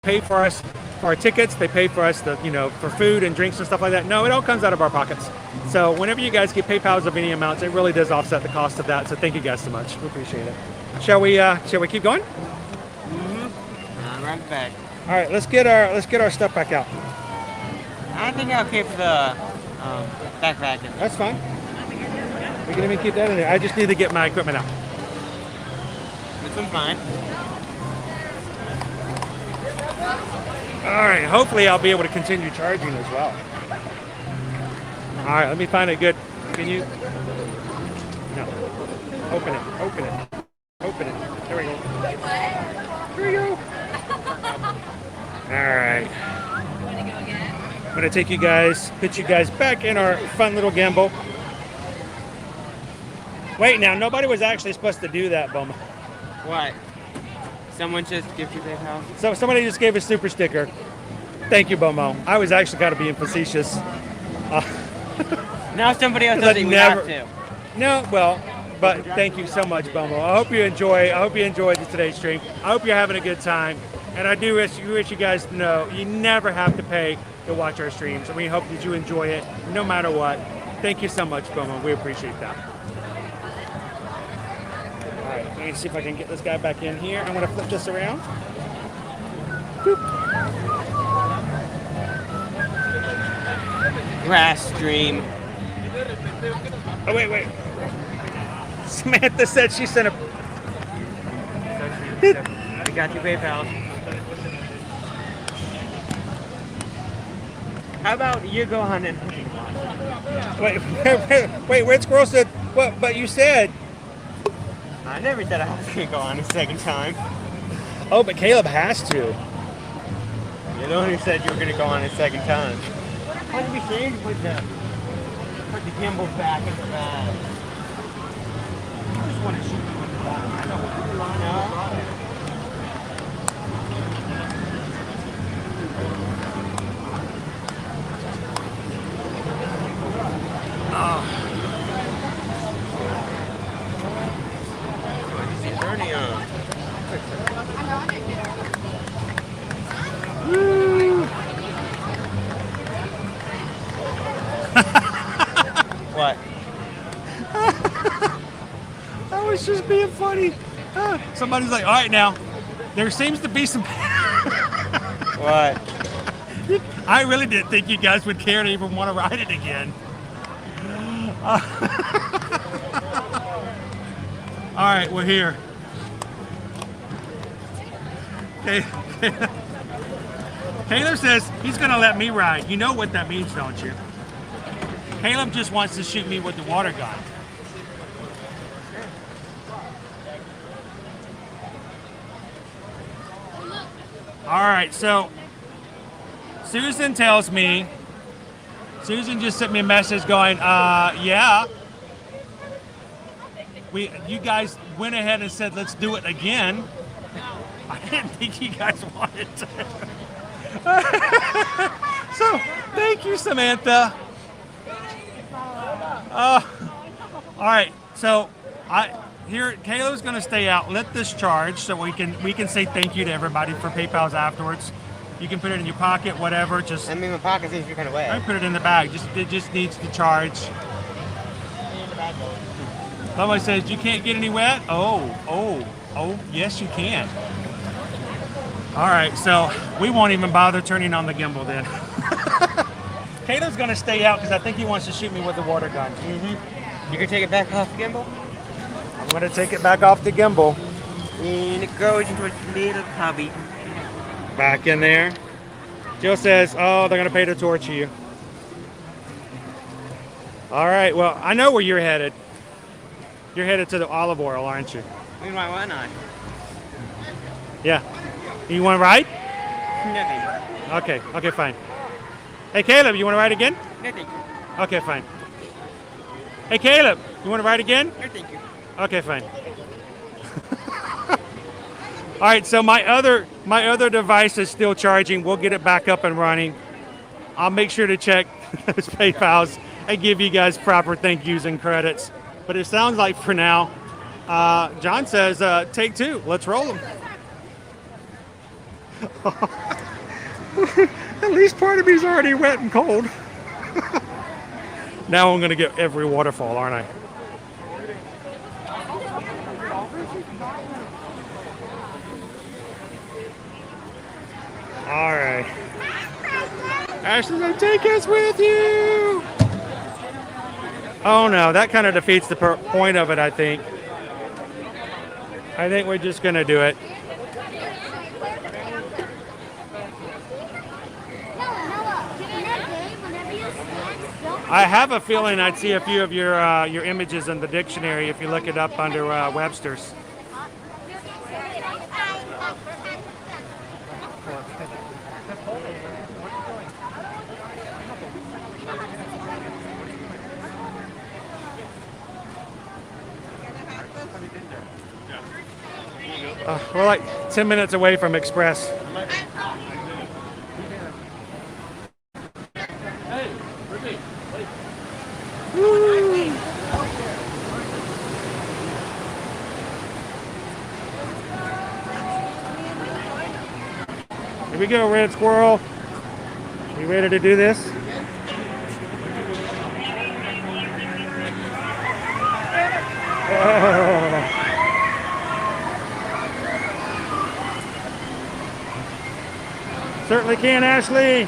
A: pay for us for our tickets. They pay for us, for food and drinks and stuff like that. No, it all comes out of our pockets. So whenever you guys get PayPals of any amounts, it really does offset the cost of that. So thank you guys so much. We appreciate it. Shall we keep going?
D: Run back.
A: All right, let's get our stuff back out.
D: I think I'll keep the backpack in.
A: That's fine. We can even keep that in there. I just need to get my equipment out.
D: This one's mine.
A: All right, hopefully I'll be able to continue charging as well. All right, let me find it good. Can you? No. Open it. There we go. There we go. All right. I'm gonna take you guys, put you guys back in our fun little gimbal. Wait, now nobody was actually supposed to do that, Boma.
D: What? Someone just give you their house?
A: So somebody just gave a super sticker. Thank you, Bomo. I was actually kind of being facetious.
D: Now somebody else does it. We have to.
A: No, well, but thank you so much, Bomo. I hope you enjoyed today's stream. I hope you're having a good time. And I do wish you guys to know you never have to pay to watch our streams. And we hope that you enjoy it no matter what. Thank you so much, Bomo. We appreciate that. All right, let me see if I can get this guy back in here. I'm going to flip this around. Boop.
D: Grass stream.
A: Oh, wait. Samantha said she sent a...
D: We got you, PayPal. How about you go on and...
A: Wait, Red Squirrel said... What? But you said...
D: I never said I was going to go on a second time.
A: Oh, but Caleb has to.
D: You're the one who said you were going to go on a second time. Why did we change with them? Put the gimbal back in the bag. I just want to shoot you in the back. I know what you want now.
A: Oh.
D: What is he turning on? What?
A: That was just being funny. Somebody's like, all right now, there seems to be some...
D: What?
A: I really didn't think you guys would care to even want to ride it again. All right, we're here. Okay. Caleb says he's going to let me ride. You know what that means, don't you? Caleb just wants to shoot me with the water gun. All right, so Susan tells me, Susan just sent me a message going, yeah. You guys went ahead and said, let's do it again. I didn't think you guys wanted to. So, thank you, Samantha. All right, so Caleb's gonna stay out. Let this charge so we can say thank you to everybody for PayPal's afterwards. You can put it in your pocket, whatever. Just
D: I mean, my pocket seems to be kind of wet.
A: I put it in the bag. It just needs to charge. Somebody says you can't get any wet. Oh, yes you can. All right, so we won't even bother turning on the gimbal then. Caleb's gonna stay out because I think he wants to shoot me with the water gun.
D: Mm-hmm. You can take it back off the gimbal?
A: I'm gonna take it back off the gimbal.
D: And it goes into its little cubby.
A: Back in there. Jill says, oh, they're gonna pay to torture you. All right, well, I know where you're headed. You're headed to the olive oil, aren't you?
D: Why not?
A: Yeah. You want to ride?
D: Nothing.
A: Okay, fine. Hey, Caleb, you want to ride again?
D: No, thank you.
A: Okay, fine. Hey, Caleb, you want to ride again?
D: No, thank you.
A: Okay, fine. All right, so my other device is still charging. We'll get it back up and running. I'll make sure to check those PayPals and give you guys proper thank yous and credits. But it sounds like for now, John says, take two. Let's roll them. At least part of me's already wet and cold. Now I'm going to get every waterfall, aren't I? All right. Ashley's going to take us with you. Oh no, that kind of defeats the point of it, I think. I think we're just going to do it. I have a feeling I'd see a few of your images in the dictionary if you look it up under Webster's. We're like 10 minutes away from Express.
B: Hey, Ricky, wait.
A: Here we go, Red Squirrel. You ready to do this? Oh. Certainly can, Ashley.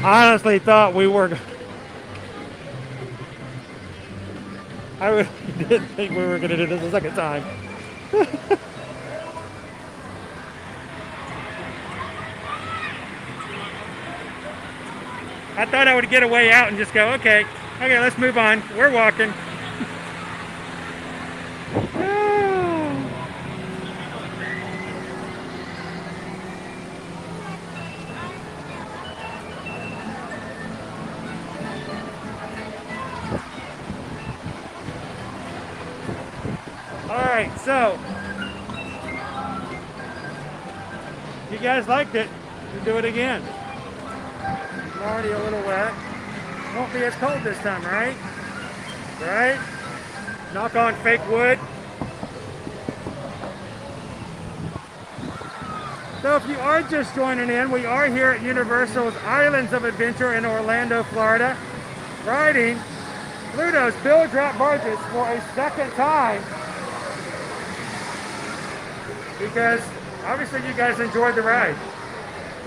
A: I honestly thought we were. I really didn't think we were going to do this a second time. I thought I would get a way out and just go, okay, let's move on. We're walking. Alright, so you guys liked it. We'll do it again. I'm already a little wet. Won't be as cold this time, right? Right? Knock on fake wood. So if you are just joining in, we are here at Universal's Islands of Adventure in Orlando, Florida, riding Bluto's Bilge-Rat barges for a second time. Because obviously you guys enjoyed the ride,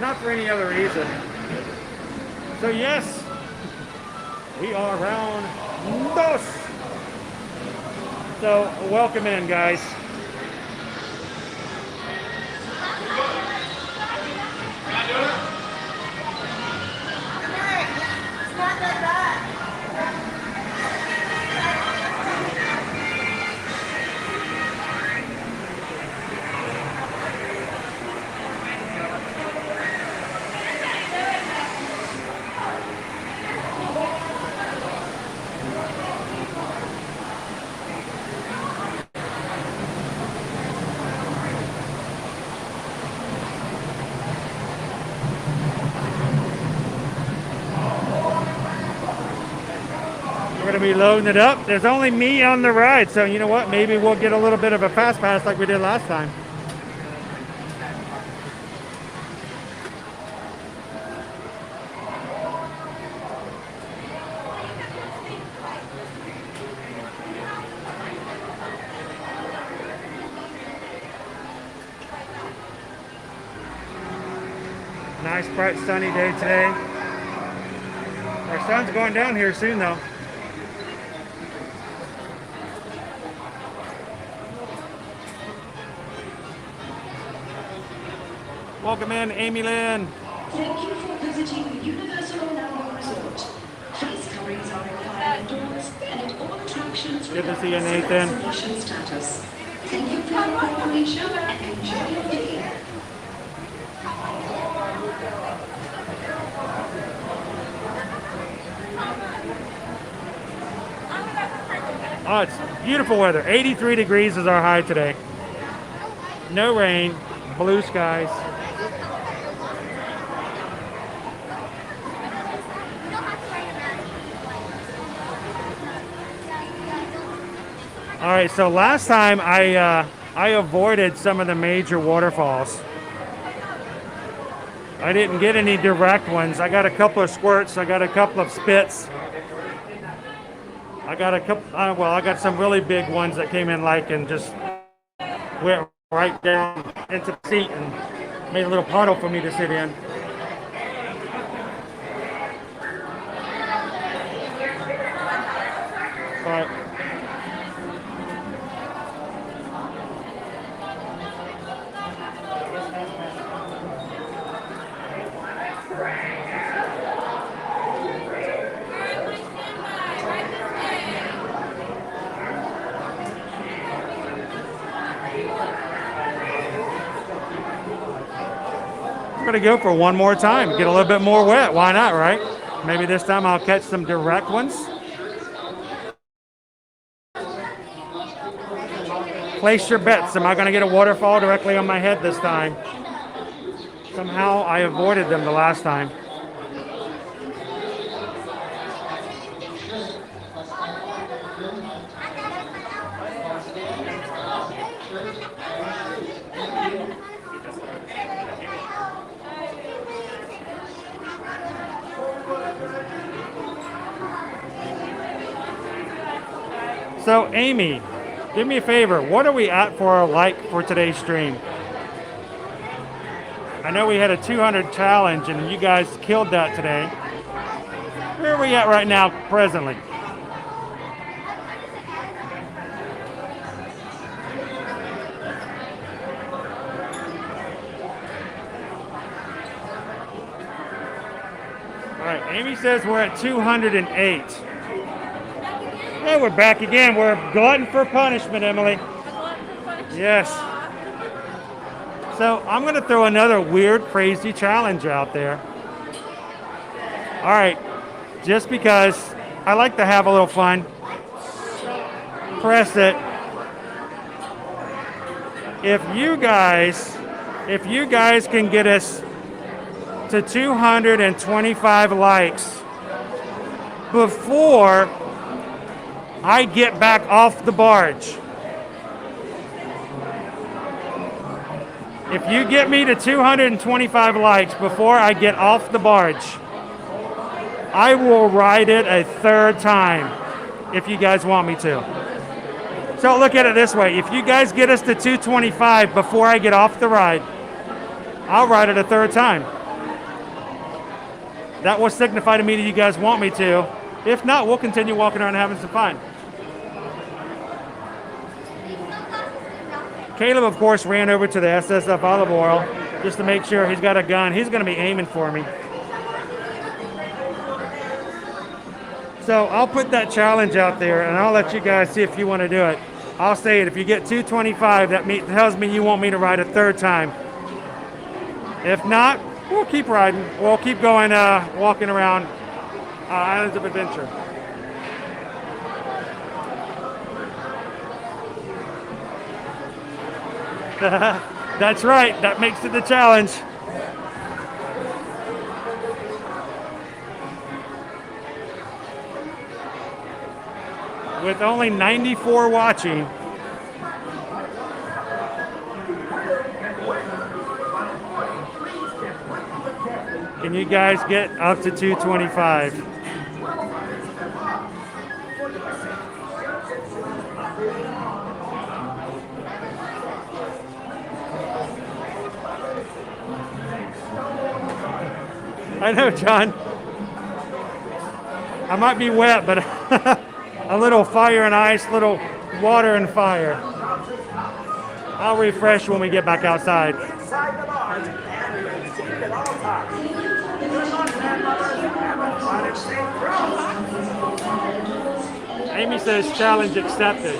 A: not for any other reason. So yes, we are round dos. So welcome in, guys. We're going to be loading it up. There's only me on the ride, so you know what? Maybe we'll get a little bit of a fast pass like we did last time. Nice, bright, sunny day today. Our sun's going down here soon, though. Welcome in, Amy Lynn.
L: Thank you for visiting the Universal Orlando Resort. Face coverings are required indoors and at all attractions.
A: Good to see you, Nathan.
L: Vaccination status. Thank you for your cooperation and enjoy your day.
A: Oh, it's beautiful weather. 83 degrees is our high today. No rain, blue skies. All right, so last time I avoided some of the major waterfalls. I didn't get any direct ones. I got a couple of squirts. I got a couple of spits. I got a couple. Well, I got some really big ones that came in like and just went right down into the seat and made a little puddle for me to sit in. All right. I'm gonna go for one more time, get a little bit more wet. Why not, right? Maybe this time I'll catch some direct ones. Place your bets. Am I gonna get a waterfall directly on my head this time? Somehow I avoided them the last time. So Amy, do me a favor. What are we at for our like for today's stream? I know we had a 200 challenge and you guys killed that today. Where are we at right now presently? All right, Amy says we're at 208. Hey, we're back again. We're a glutton for punishment, Emily. Yes. So I'm going to throw another weird, crazy challenge out there. All right. Just because I like to have a little fun. Press it. If you guys can get us to 225 likes before I get back off the barge. If you get me to 225 likes before I get off the barge, I will ride it a third time if you guys want me to. So look at it this way. If you guys get us to 225 before I get off the ride, I'll ride it a third time. That will signify to me that you guys want me to. If not, we'll continue walking around and having some fun. Caleb, of course, ran over to the SSF olive oil just to make sure he's got a gun. He's going to be aiming for me. So I'll put that challenge out there, and I'll let you guys see if you want to do it. I'll say it. If you get 225, that tells me you want me to ride a third time. If not, we'll keep riding. We'll keep going, walking around Islands of Adventure. That's right. That makes it the challenge. With only 94 watching, can you guys get up to 225? I know, John. I might be wet, but a little fire and ice, little water and fire. I'll refresh when we get back outside. Amy says challenge accepted.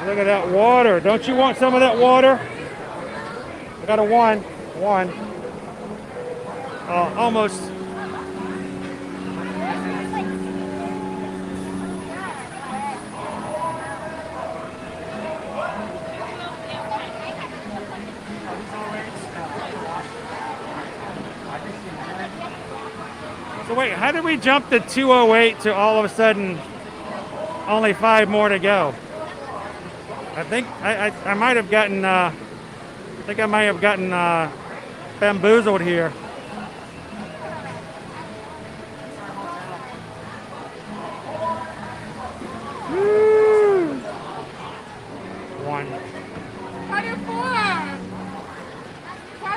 A: Look at that water. Don't you want some of that water? I got a one. Almost. So wait, how did we jump to 208 to all of a sudden only 5 more to go? I think I might have gotten bamboozled here.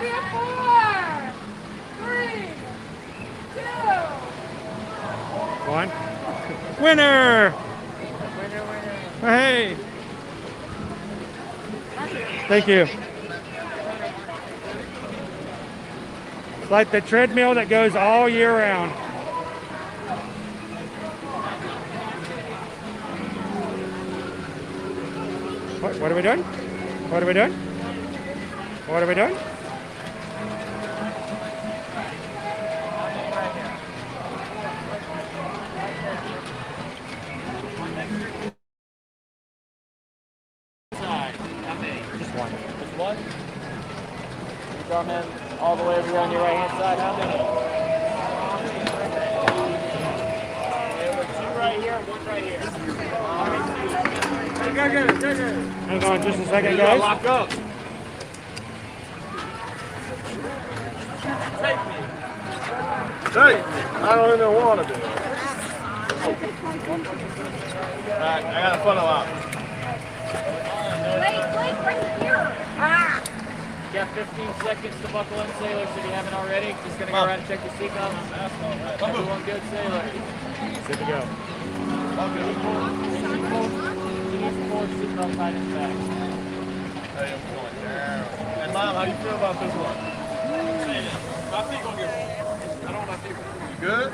I: here. 4, 3, 2.
A: 1. Winner! Hey! Thank you. It's like the treadmill that goes all year round. What are we doing? What are we doing? What are we doing? Just one.
B: Just one? You come in all the way over here on your right hand side. How many? There were 2 right here, 1 right here.
A: Hang on just a second, guys.
B: Lock up.
E: Hey, I don't even want to do it. Alright, I got a funnel out.
I: Wait, right here. Ah!
B: You got 15 seconds to buckle in, sailors, if you haven't already. Just gonna go around and check your seatbelts. Everyone good, sailor.
A: Good to go.
B: Seatbelt tied in the back.
E: Hey, I'm going down. And Mom, how do you feel about this one?
F: I think I'll get. I don't want to think.
E: You good?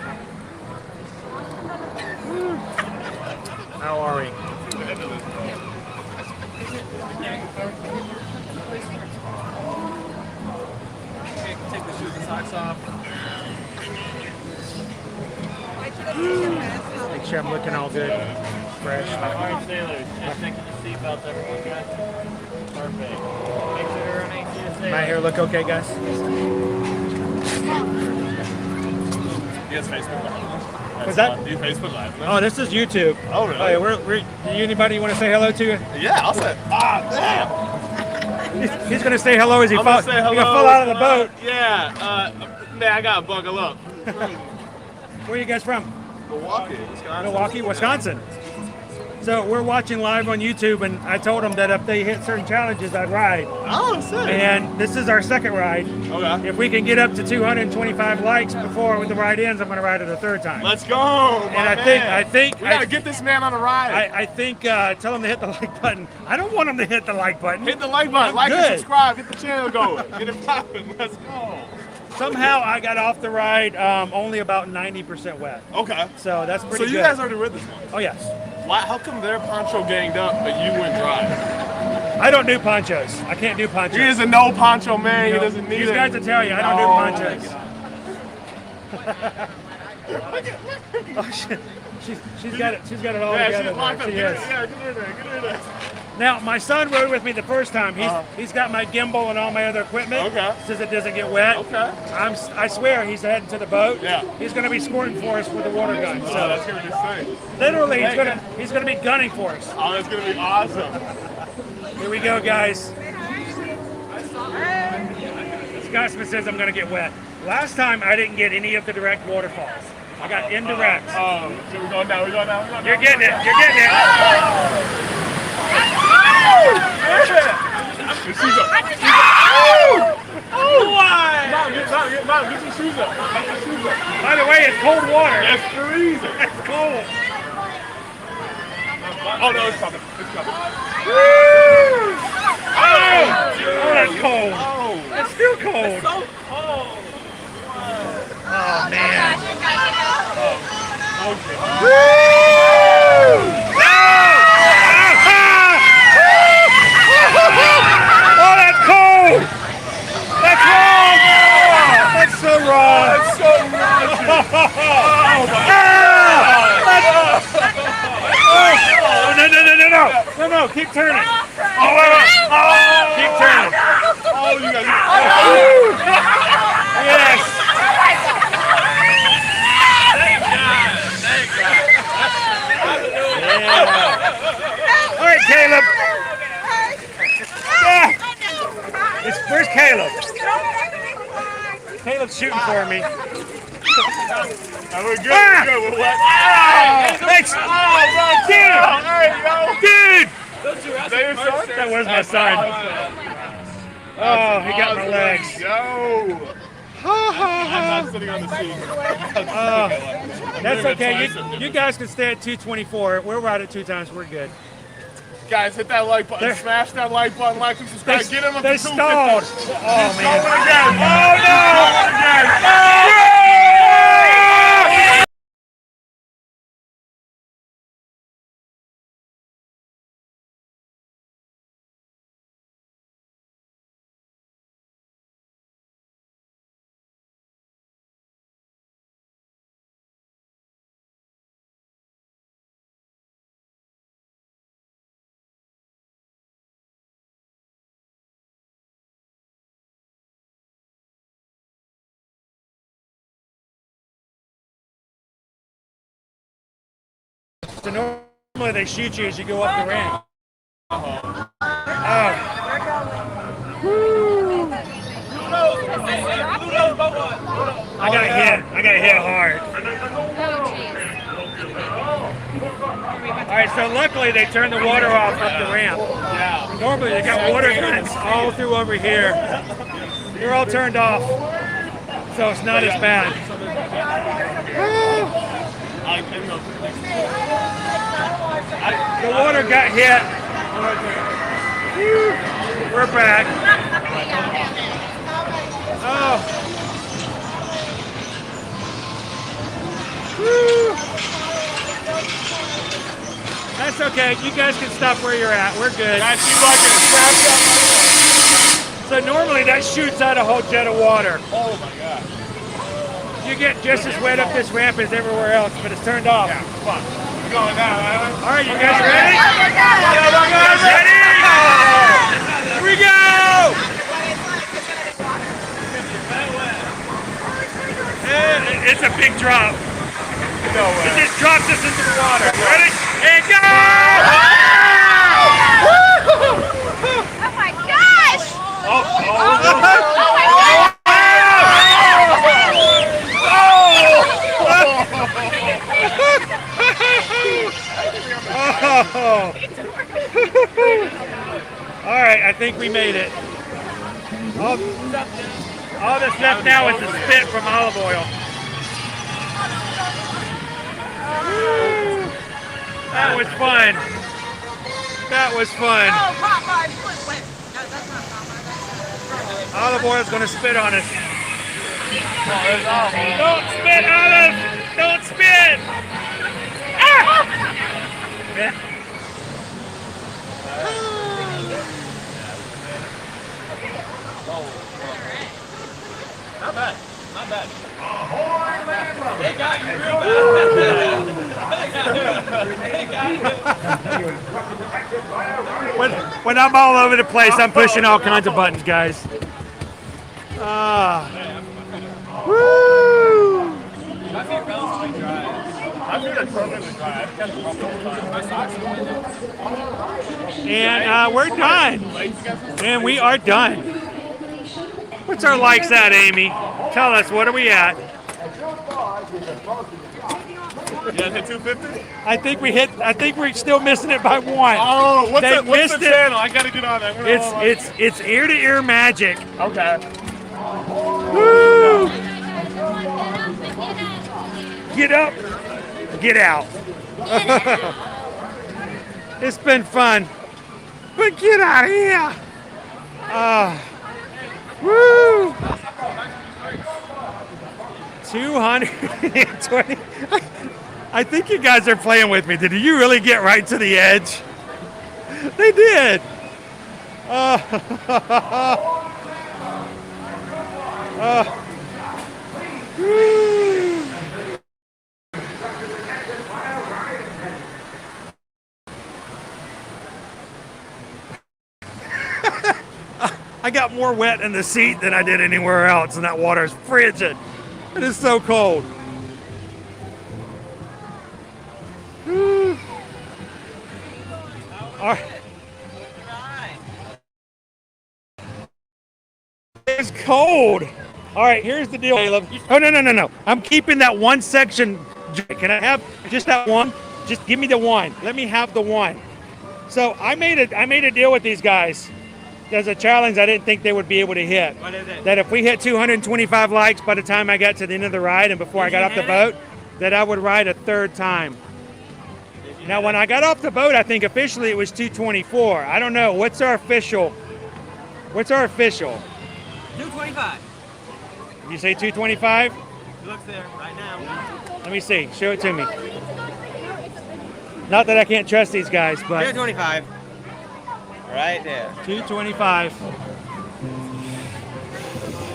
A: How are we?
F: Take the shoes and socks off.
A: Make sure I'm looking all good. Fresh.
B: All right, sailors, just checking the seatbelts, everyone good? Perfect. Make sure they're running to the sailors.
A: My hair look okay, guys?
E: Yes, Facebook Live.
A: What's that?
E: Do you Facebook Live?
A: Oh, this is YouTube.
E: Oh, really?
A: Oh, yeah, we're anybody you want to say hello to?
E: Yeah, I'll say. Damn.
A: He's going to say hello as he
E: I'm
A: falls.
E: gonna say hello.
A: He's going to fall out of the boat.
E: Yeah. Man, I gotta buckle up.
A: Where are you guys from?
E: Milwaukee, Wisconsin.
A: Milwaukee, Wisconsin. So we're watching live on YouTube, and I told them that if they hit certain challenges, I'd ride.
E: Oh, sick.
A: And this is our second ride.
E: Okay.
A: If we can get up to 225 likes before the ride ends, I'm going to ride it a third time.
E: Let's go.
A: And I think
E: we gotta get this man on a ride.
A: I think tell him to hit the like button. I don't want him to hit the like button.
E: Hit the like button, like
A: good.
E: and subscribe, get the channel going, get it popping. Let's go.
A: Somehow I got off the ride only about 90% wet.
E: Okay.
A: So that's pretty good.
E: So you guys already read this one?
A: Oh yes.
E: Why? How come they're poncho ganged up, but you went dry?
A: I don't do ponchos. I can't do ponchos.
E: He is a no poncho man.
A: You know,
E: he doesn't need
A: these
E: it.
A: guys will tell you I don't do ponchos. Oh, she's got it. She's got it all together.
E: She's locked up.
A: She
E: Get
A: is.
E: in there.
A: Now my son rode with me the first time. He's got my gimbal and all my other equipment.
E: Okay.
A: Says it doesn't get wet.
E: Okay.
A: I swear he's heading to the boat.
E: Yeah.
A: He's going to be squirting for us with the water gun. So
E: that's gonna be sick.
A: literally, he's gonna be gunning for us.
E: Oh, that's gonna be awesome.
A: Here we go, guys. Scotsman says I'm gonna get wet. Last time I didn't get any of the direct waterfalls. I got indirect.
E: So we're going down. We're going down.
A: You're getting it. You're getting it.
E: Get your shoes up.
A: By the way, it's cold water.
E: It's freezing.
A: It's cold.
E: Oh no, it's coming. It's coming.
A: Oh, that's cold.
E: Oh,
A: It's still cold.
E: it's so cold.
A: Oh man. Oh, that's cold. That's wrong. That's so wrong.
E: That's so
A: No, keep turning. Keep turning.
E: Oh, you guys.
A: Yes. Yeah. All right, Caleb. Yeah. Where's Caleb? Caleb's shooting for me.
E: We're good. We're good. We're wet.
A: Thanks.
E: There you go.
A: Dude.
E: That
A: was my son. Oh, he got my legs.
E: Yo! I'm not sitting on the seat.
A: That's okay. You guys can stay at 224. We're right at 2 times. We're good.
E: Guys, hit that like button. Smash that like button. Like and subscribe. Get him up
A: they
E: to 250.
A: stalled. Oh, man.
E: Again.
A: So normally they shoot you as you go up the ramp. Oh. I got hit hard. All right, so luckily they turned the water off up the ramp. Yeah. Normally they got water guns all through over here. They're all turned off, so it's not as bad. The water got hit. We're back. Oh. That's okay. You guys can stop where you're at. We're good. So normally that shoots out a whole jet of water.
E: Oh my god.
A: You get just as wet up this ramp as everywhere else, but it's turned off.
E: Yeah, fuck. We're going now, Alan.
A: All right, you guys ready? You guys ready? Here we go! It's a big drop.
E: No way.
A: It just drops us into the water. Ready? And go!
H: Oh my gosh!
A: Oh my
H: God!
A: Oh. All right, I think we made it. All that's left now is the spit from olive oil. That was fun. That was fun.
I: Oh, Popeye. Wait. No, that's not Popeye.
A: Olive oil's gonna spit on us. Don't spit, Olive! Don't spit! Ah! Yeah.
B: Not bad. Not bad.
F: They got you real bad.
A: When I'm all over the place, I'm pushing all kinds of buttons, guys. Woo!
B: My feet relatively dry.
E: I feel it's perfectly dry. I've kept them up all the time. My socks are
A: And we're done. And we are done. What's our likes at, Amy? Tell us, what are we at?
E: You guys hit 250?
A: I think we're still missing it by one.
E: Oh, what's the
A: it.
E: channel? I gotta get on there.
A: It's ear to ear magic.
E: Okay.
A: Woo! Get up, get out. It's been fun, but get out of here. Woo! 220. I think you guys are playing with me. Did you really get right to the edge? They did. I got more wet in the seat than I did anywhere else, and that water is frigid. It is so cold. All right. It's cold. All right, here's the deal, Caleb. Oh, no. I'm keeping that one section. Can I have just that one? Just give me the one. Let me have the one. So I made a deal with these guys. there's a challenge I didn't think they would be able to hit.
D: What is it?
A: That if we hit 225 likes by the time I got to the end of the ride and before I got off the boat, that I would ride a third time. Now, when I got off the boat, I think officially it was 224. I don't know. What's our official?
D: 225.
A: You say 225?
D: Looks there right now.
A: Let me see. Show it to me. Not that I can't trust these guys, but
D: 225. Right there.
A: 225.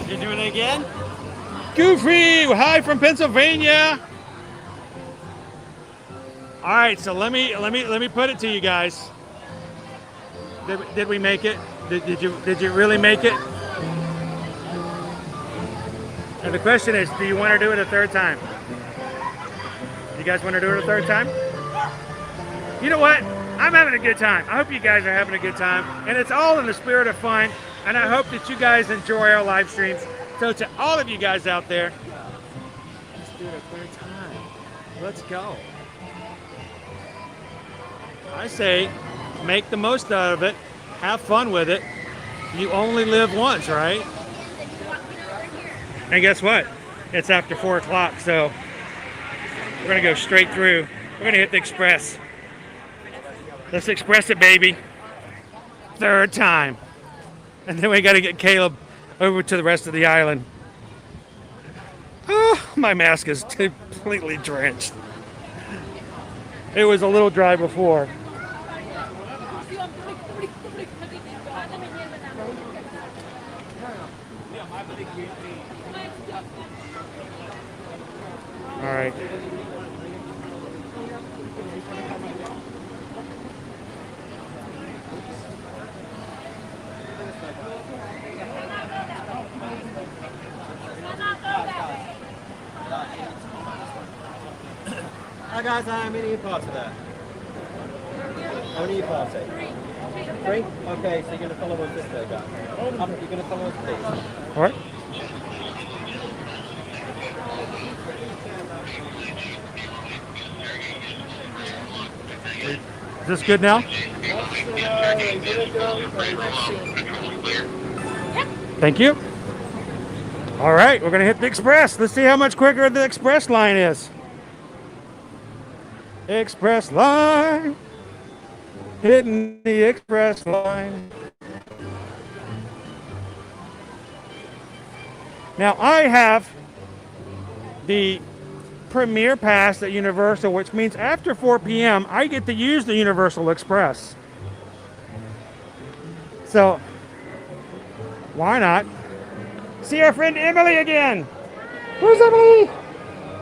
D: You doing it again?
A: Goofy, hi from Pennsylvania. All right, so let me put it to you guys. Did we make it? Did you really make it? And the question is, do you want to do it a third time? You guys want to do it a third time? You know what? I'm having a good time. I hope you guys are having a good time. And it's all in the spirit of fun. And I hope that you guys enjoy our live streams. So to all of you guys out there, let's do it a third time. Let's go. I say, make the most out of it. Have fun with it. You only live once, right? And guess what? It's after 4 o'clock, so we're gonna go straight through. We're gonna hit the express. Let's express it, baby. Third time. And then we gotta get Caleb over to the rest of the island. Oh, my mask is completely drenched. It was a little dry before. All right.
D: Hi guys, how many parts of that? How many parts? 3. 3? Okay, so you're going to follow us this way, guys. You're going to follow us, please.
A: All right. Is this good now? Thank you. All right, we're going to hit the express. Let's see how much quicker the express line is. Express line. Hitting the express line. Now, I have the Premier Pass at Universal, which means after 4 p.m., I get to use the Universal Express. So, why not? See our friend Emily again. Where's Emily?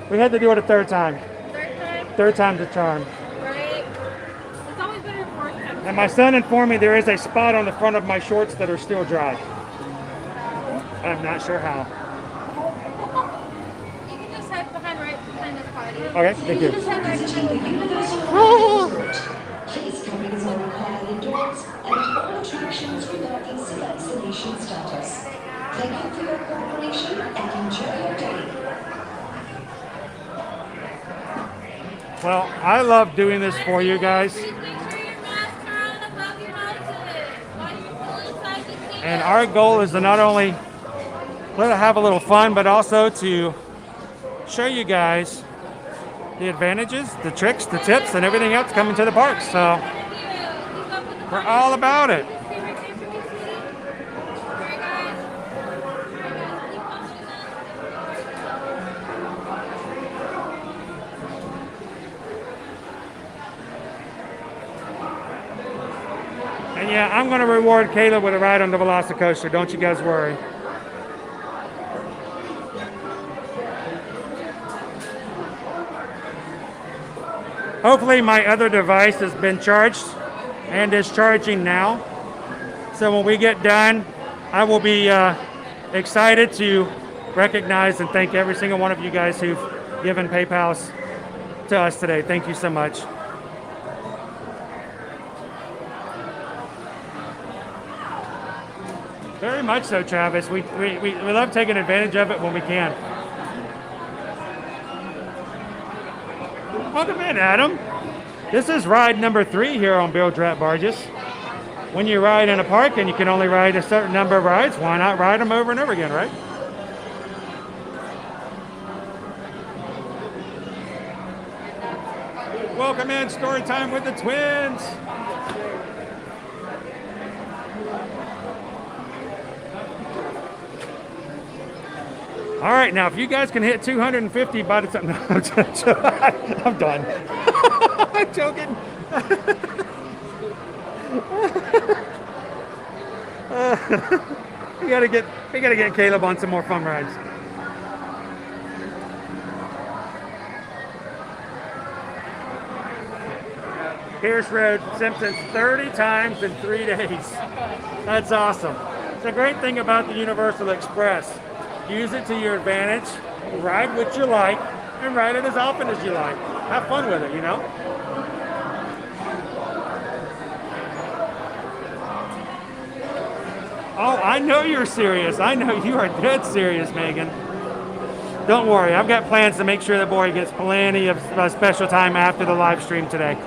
A: We had to do it a third time.
H: Third time?
A: Third time's a charm.
H: Right. It's always better than fourth time.
A: And my son informed me there is a spot on the front of my shorts that are still dry. I'm not sure how.
H: You can just hide behind this party.
A: Okay, thank you.
L: Visiting the Universal Resort. Face coverings are required indoors, and all attractions remain in select destination status. Thank you for your cooperation and enjoy your day.
A: Well, I love doing this for you guys.
H: Please make sure your masks are on above your noses while you're still inside the seat.
A: And our goal is to not only let it have a little fun, but also to show you guys the advantages, the tricks, the tips, and everything else coming to the park. So we're all about it. And yeah, I'm going to reward Caleb with a ride on the Velocicoaster. Don't you guys worry. Hopefully my other device has been charged and is charging now. So when we get done, I will be excited to recognize and thank every single one of you guys who've given PayPals to us today. Thank you so much. Very much so, Travis. We love taking advantage of it when we can. Welcome in, Adam. This is ride number 3 here on Bilge-Rat Barges. when you ride in a park and you can only ride a certain number of rides, why not ride them over and over again, right? Welcome in, story time with the twins. All right, now if you guys can hit 250 by the time, no, I'm done. I'm joking. we gotta get Caleb on some more fun rides. Pierce Road Simpsons 30 times in 3 days. That's awesome. It's a great thing about the Universal Express. Use it to your advantage, ride what you like, and ride it as often as you like. Have fun with it, you know? Oh, I know you're serious. I know you are dead serious, Megan. Don't worry, I've got plans to make sure the boy gets plenty of special time after the live stream today.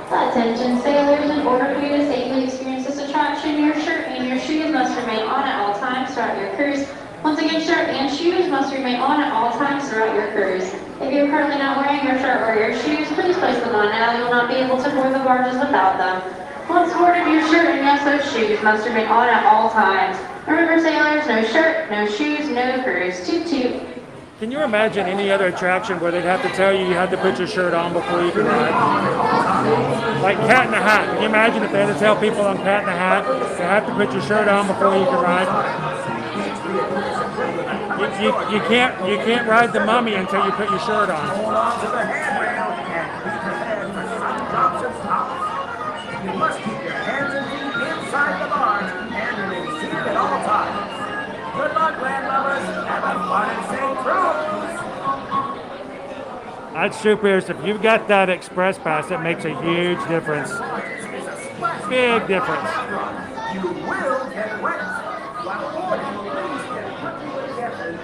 K: Attention sailors, in order for you to safely experience this attraction, your shirt and your shoes must remain on at all times throughout your cruise. Once again, shirt and shoes must remain on at all times throughout your cruise. If you're currently not wearing your shirt or your shoes, please place them on now. You will not be able to board the barges without them. Once boarded, your shirt and yes, those shoes must remain on at all times. Remember sailors, no shirt, no shoes, no cruise. Toot toot.
A: Can you imagine any other attraction where they'd have to tell you you had to put your shirt on before you could ride? Like Cat in the Hat. Can you imagine if they had to tell people on Cat in the Hat you have to put your shirt on before you can ride? You can't ride the Mummy until you put your shirt on.
M: You must keep your hands and feet inside the barge and remain seated at all times. Good luck, landlubbers. Have a fun and safe cruise.
A: That's true, Pierce. If you've got that express pass, it makes a huge difference. Big difference.
M: You will get wet. While boarding, please get quickly together.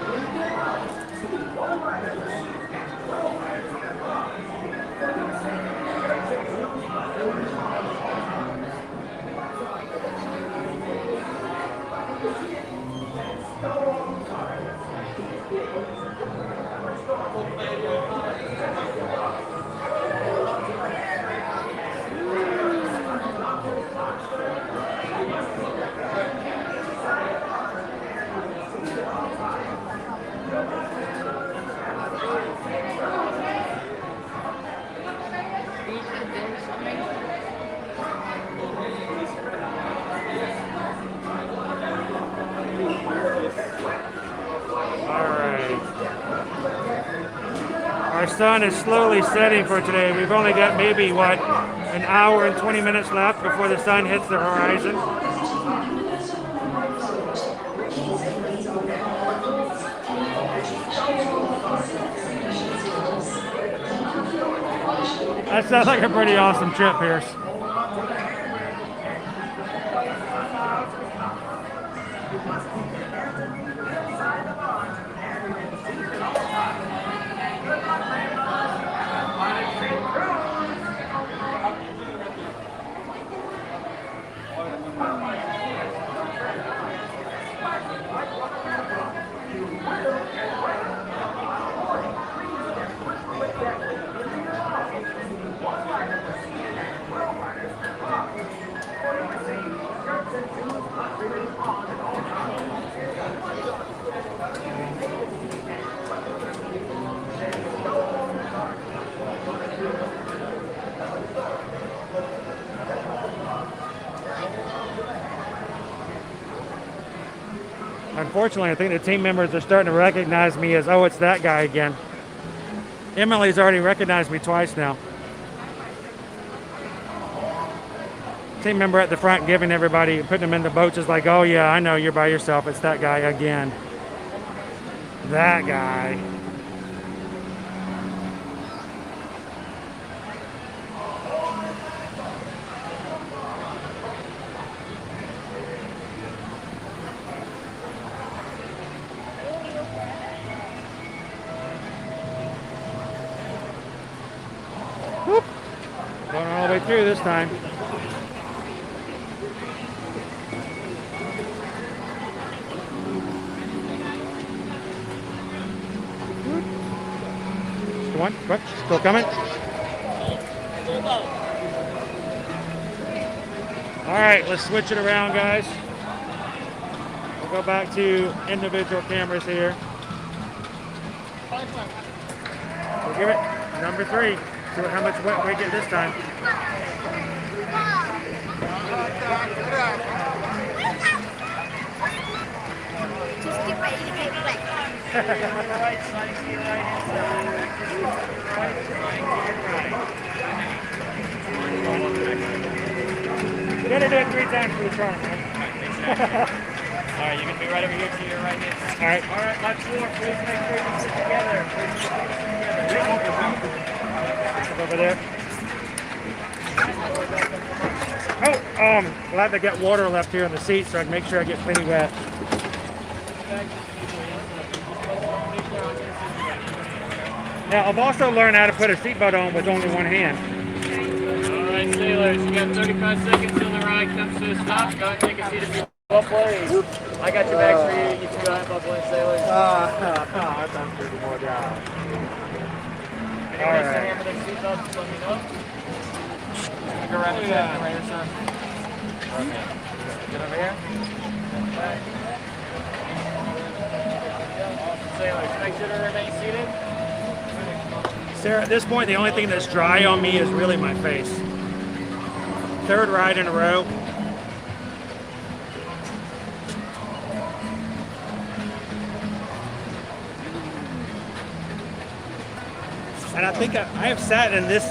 A: Our sun is slowly setting for today. We've only got maybe, what, an hour and 20 minutes left before the sun hits the horizon. That sounds like a pretty awesome trip, Pierce. Unfortunately, I think the team members are starting to recognize me as, oh, it's that guy again. Emily's already recognized me twice now. Team member at the front giving everybody, putting them in the boats is like, oh yeah, I know you're by yourself. It's that guy again. That guy. way through this time. Come on, quick, still coming. All right, let's switch it around, guys. We'll go back to individual cameras here. We'll give it number 3. See how much wet we get this time.
H: Just get ready to get wet.
A: You gotta do it 3 times for the charm, man.
B: All right, you can be right over here to your right hand.
A: All right.
B: All right, let's walk. Please make sure you sit together. Please sit together.
A: Over there. Oh, glad they got water left here in the seat so I can make sure I get plenty wet. Now, I've also learned how to put a seatbelt on with only one hand.
B: All right, sailors, you got 35 seconds till the ride comes to a stop. Go ahead and take a seat if you want, please. I got your bags for you. You two go ahead, buckle in, sailors.
E: That's pretty more down.
B: All right. Hammer their seatbelts, just let me know. Go around the track, right here, sir. Okay. Get over here. Okay. Sailors, make sure to remain seated.
A: Sarah, at this point, the only thing that's dry on me is really my face. 3rd ride in a row. And I think I have sat in this,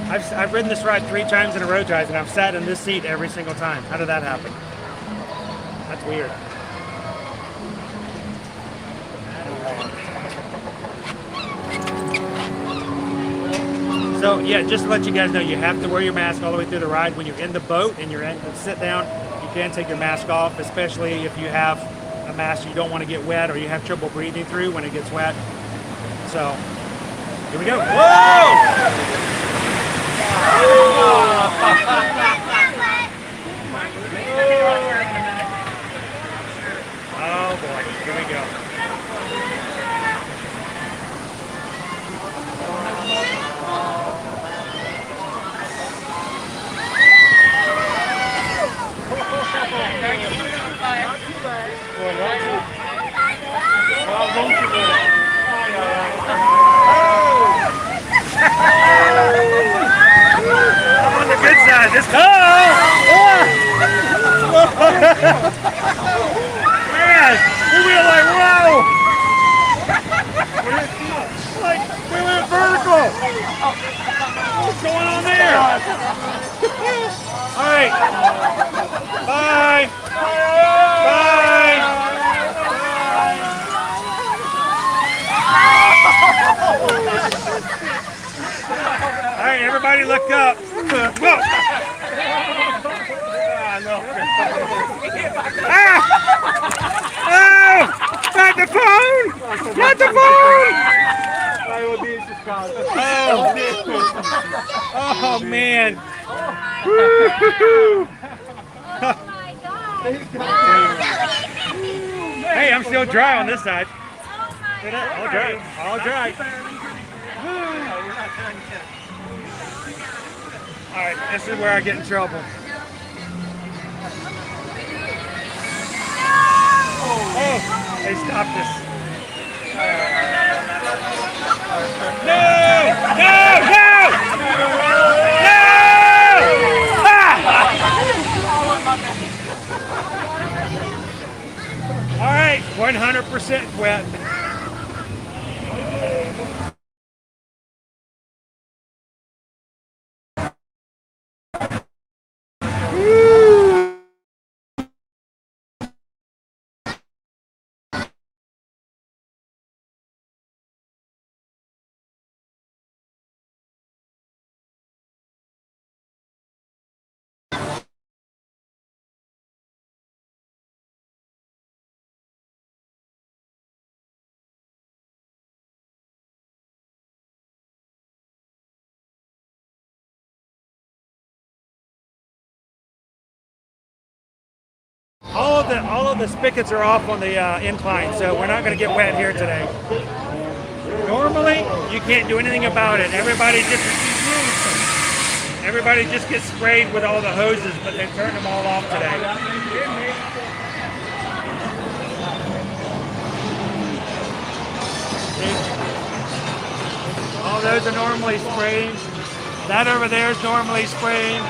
A: I've ridden this ride 3 times in a row, guys, and I've sat in this seat every single time. How did that happen? That's weird. So yeah, just to let you guys know, you have to wear your mask all the way through the ride. When you're in the boat and you're in sit down, you can take your mask off, especially if you have a mask you don't want to get wet or you have trouble breathing through when it gets wet. So here we go. Whoa! Oh boy, here we go. I'm on the good side this time. Man, we were like, whoa! Like, we went vertical. What's going on there? All right. Bye. Bye. All right, everybody look up. Whoa. Ah! Oh! Not the phone! Not the phone! Oh man! Woo-hoo-hoo. Hey, I'm still dry on this side. All dry. All dry. All right, this is where I get in trouble. Oh, they stopped us. No! No! No! No! Ah! All right, 100% wet. all of the spigots are off on the incline, so we're not going to get wet here today. Normally, you can't do anything about it. Everybody just gets sprayed with all the hoses, but they turned them all off today. All those are normally spraying. That over there is normally spraying.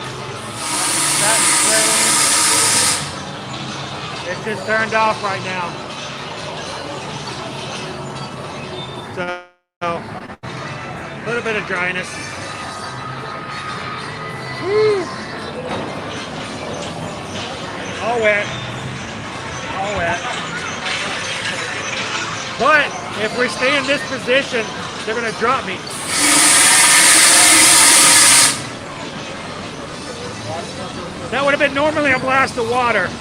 A: That's spraying. It's just turned off right now. So, a little bit of dryness. Woo. All wet. All wet. But if we stay in this position, they're going to drop me. That would have been normally a blast of water. Here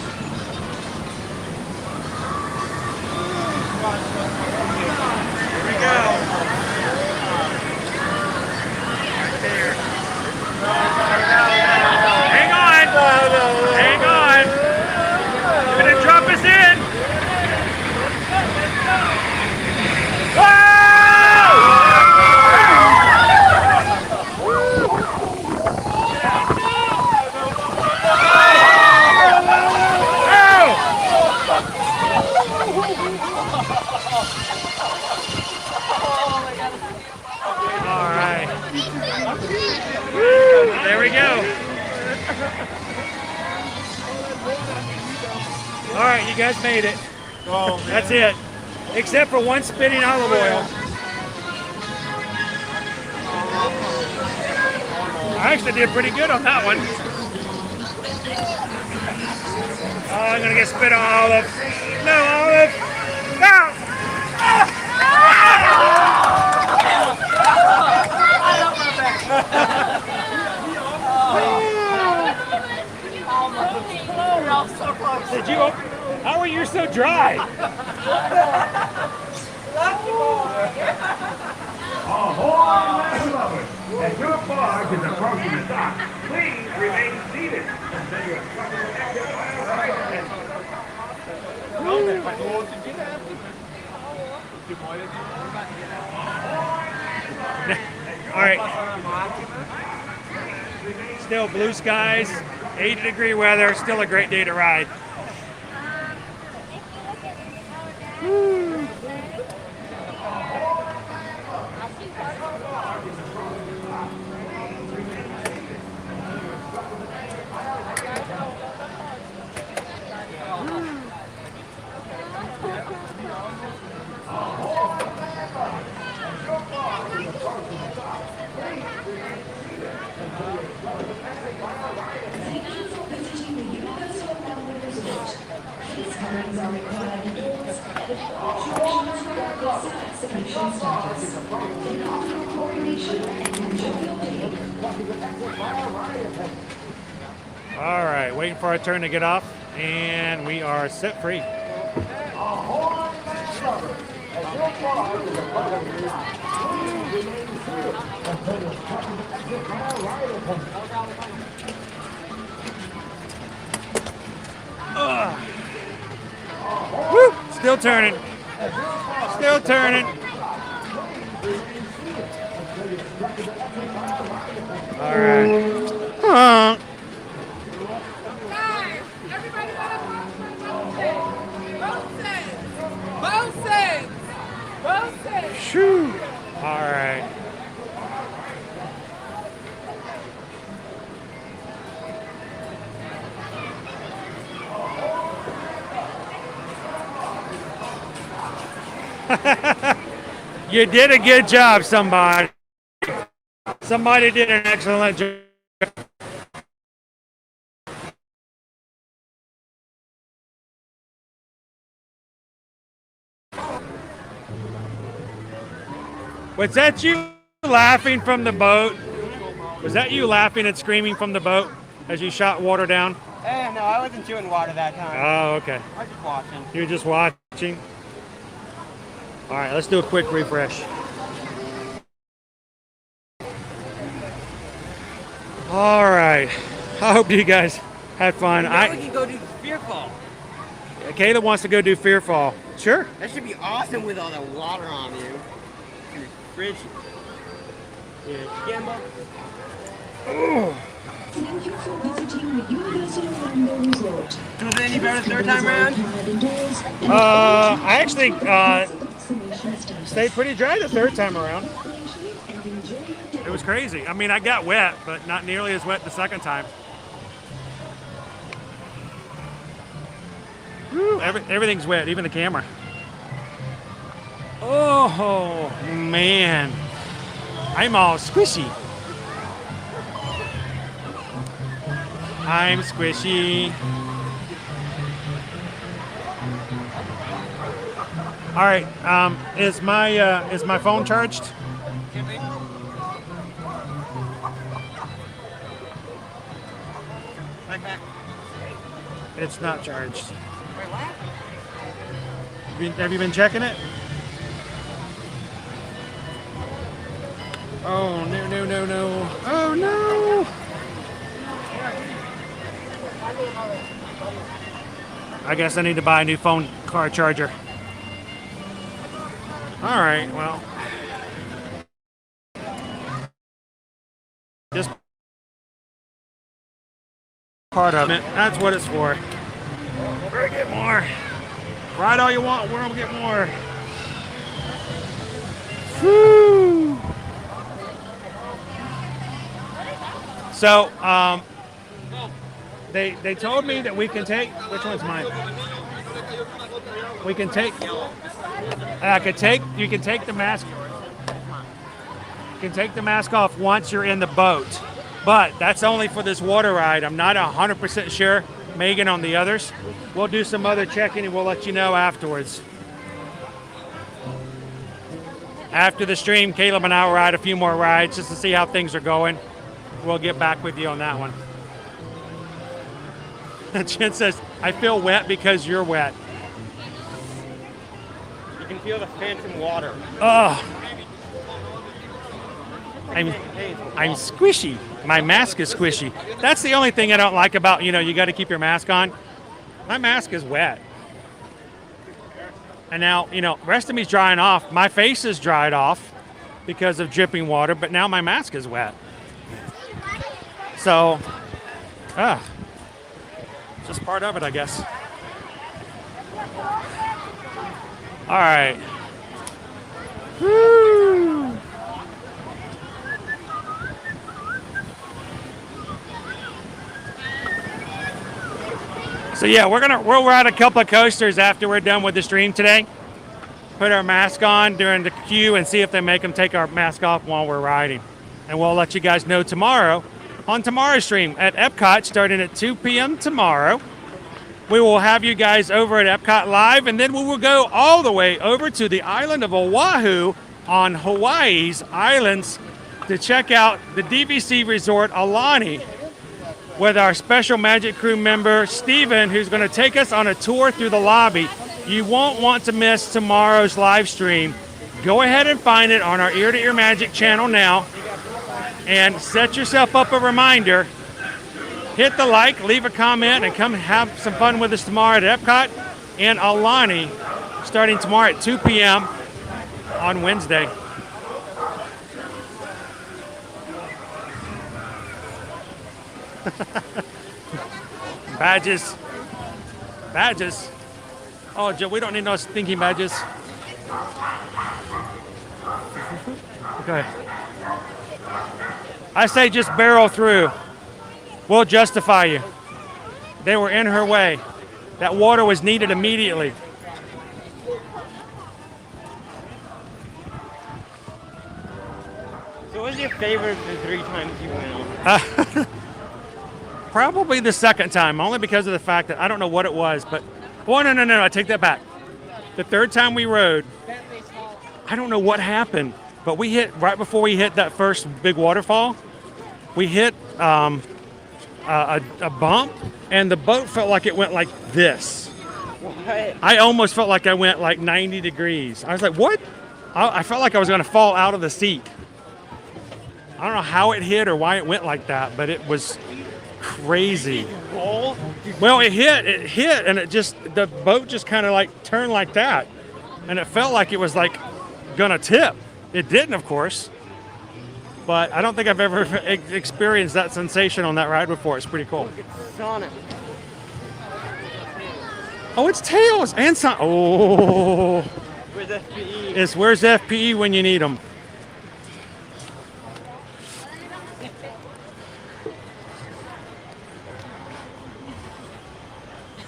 A: we go. Right there. Hang on. Hang on. You're going to drop us in. There we go. All right, you guys made it. Oh, that's it. Except for one spinning olive oil. I actually did pretty good on that one. Oh, I'm gonna get spit on olive. No, olive. No. Did you? How are you so dry?
M: Ahoy, lovers! As your barge is approaching the dock, please remain seated until your truck will exit by a right.
A: All right. Still blue skies, 80-degree weather, still a great day to ride. Woo. All right, waiting for our turn to get off, and we are set free. Woo! Still turning. Still turning. All right. Shoo! All right. You did a good job, somebody. Somebody did an excellent job. Was that you laughing from the boat? Was that you laughing and screaming from the boat as you shot water down?
D: No, I wasn't chewing water that time.
A: Oh, okay.
D: I was just watching.
A: You were just watching? All right, let's do a quick refresh. All right. I hope you guys had fun.
D: Now we can go do the spear fall.
A: Caleb wants to go do Fearfall. Sure.
D: That should be awesome with all the water on you. Bridge. Yeah, Gamble.
A: Oh.
L: Thank you for visiting the Universal Orlando Resort.
D: Was it any better the third time around?
A: I actually stayed pretty dry the third time around. It was crazy. I mean, I got wet, but not nearly as wet the second time. Woo, everything's wet, even the camera. Oh, man. I'm all squishy. I'm squishy. All right, is my phone charged? It's not charged. Have you been checking it? Oh, no, no, no, no. Oh, no. I guess I need to buy a new phone car charger. All right, well. This part of it, that's what it's for. We're gonna get more. Ride all you want, we're gonna get more. Woo! So, they told me that we can take, which one's mine? We can take, you can take the mask. You can take the mask off once you're in the boat, but that's only for this water ride. I'm not 100% sure. Megan on the others. We'll do some other checking and we'll let you know afterwards. After the stream, Caleb and I will ride a few more rides just to see how things are going. We'll get back with you on that one. Jen says, I feel wet because you're wet.
D: You can feel the phantom water.
A: Oh. I'm squishy. My mask is squishy. That's the only thing I don't like about, you got to keep your mask on. My mask is wet. And now, the rest of me's drying off. My face is dried off because of dripping water, but now my mask is wet. So, just part of it, I guess. All right. Woo! So yeah, we'll ride a couple of coasters after we're done with the stream today. Put our mask on during the queue and see if they make them take our mask off while we're riding. And we'll let you guys know tomorrow on tomorrow's stream at Epcot starting at 2 p.m. tomorrow. We will have you guys over at Epcot Live, and then we will go all the way over to the island of Oahu on Hawaii's islands to check out the DVC Resort Aulani with our special Magic Crew member, Steven, who's going to take us on a tour through the lobby. You won't want to miss tomorrow's live stream. Go ahead and find it on our Ear to Ear Magic channel now and set yourself up a reminder. Hit the like, leave a comment, and come have some fun with us tomorrow at Epcot and Aulani starting tomorrow at 2 p.m. on Wednesday. Badges. Badges. Oh, Joe, we don't need no stinky badges. Okay. I say just barrel through. We'll justify you. They were in her way. That water was needed immediately.
D: So what's your favorite of the 3 times you went?
A: Probably the second time, only because of the fact that I don't know what it was, but no, I take that back. The third time we rode, I don't know what happened, but we hit right before we hit that first big waterfall. We hit a bump, and the boat felt like it went like this.
D: What?
A: I almost felt like I went like 90 degrees. I was like, what? I felt like I was going to fall out of the seat. I don't know how it hit or why it went like that, but it was crazy. Well, it hit, and the boat just kind of like turned like that, and it felt like it was like gonna tip. It didn't, of course, but I don't think I've ever experienced that sensation on that ride before. It's pretty cool.
D: It's Sonic.
A: Oh, it's Tails and Sonic. Oh,
D: Where's FPE?
A: it's where's FPE when you need them.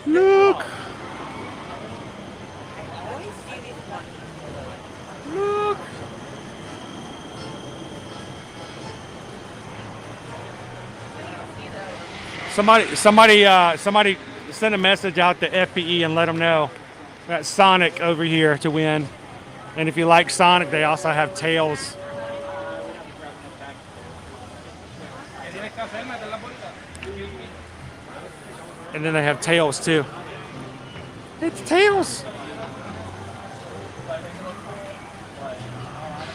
A: Look. Look. Somebody send a message out to FPE and let them know that Sonic over here to win. And if you like Sonic, they also have Tails. And then they have Tails too. It's Tails.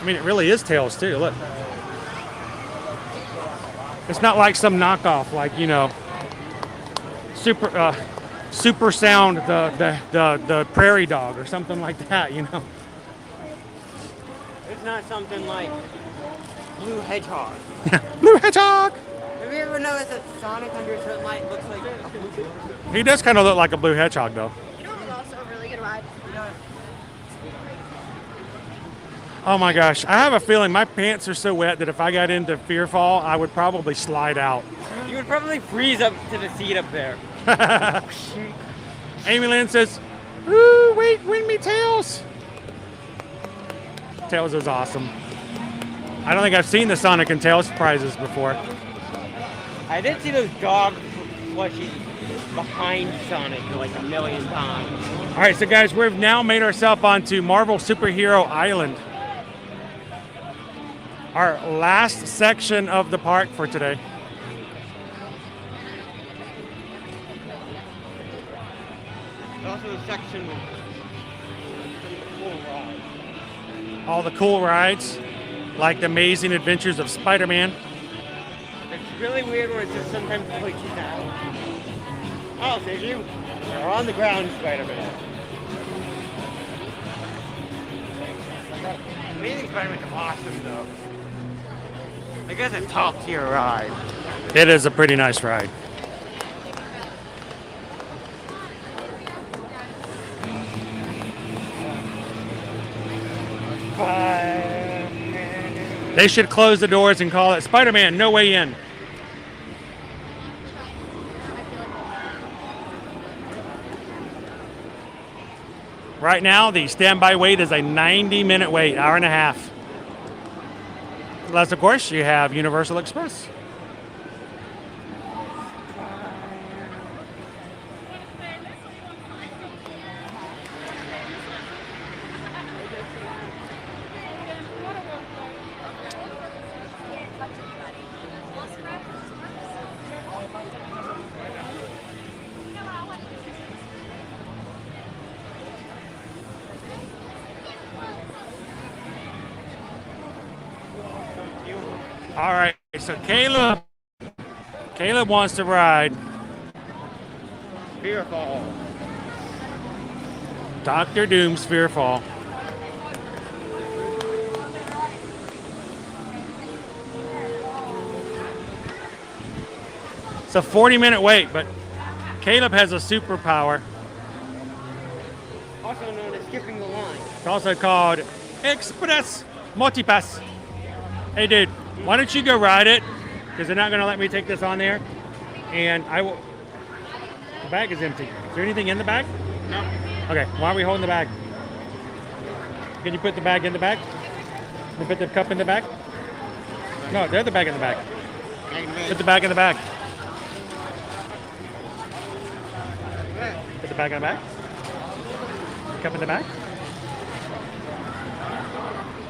A: I mean, it really is Tails too. Look. It's not like some knockoff, like, you know, super sound the prairie dog or something like that, you know.
D: It's not something like Blue Hedgehog.
A: Blue Hedgehog.
D: Have you ever noticed that Sonic under a certain light looks like a blue?
A: He does kind of look like a blue hedgehog, though.
I: You know what was also a really good ride?
A: Oh my gosh, I have a feeling my pants are so wet that if I got into Fearfall, I would probably slide out.
D: You would probably freeze up to the seat up there.
A: Amy Lynn says, "Ooh, wait, win me Tails." Tails is awesome. I don't think I've seen the Sonic and Tails prizes before.
D: I did see those dog plushies behind Sonic like a million times.
A: All right, so guys, we've now made ourselves onto Marvel Superhero Island. Our last section of the park for today.
D: There's also a section with some cool rides.
A: All the cool rides, like the Amazing Adventures of Spider-Man.
D: It's really weird where it just sometimes glitches out. I'll save you. You're on the ground, Spider-Man. Amazing Spider-Man's awesome, though. I guess a top-tier ride.
A: It is a pretty nice ride. They should close the doors and call it Spider-Man, no way in. Right now, the standby wait is a 90-minute wait, hour and a half. Unless, of course, you have Universal Express. All right, so Caleb wants to ride
D: Fearfall.
A: Dr. Doom's Fearfall. It's a 40-minute wait, but Caleb has a superpower.
D: Also known as skipping the line.
A: It's also called Express Multipass. Hey, dude, why don't you go ride it? Because they're not going to let me take this on there. And I will. The bag is empty. Is there anything in the bag?
D: No.
A: Okay, why are we holding the bag? Can you put the bag in the bag? Can you put the cup in the bag? No, there's the bag in the bag. Put the bag in the bag. Put the bag in the bag. Cup in the bag.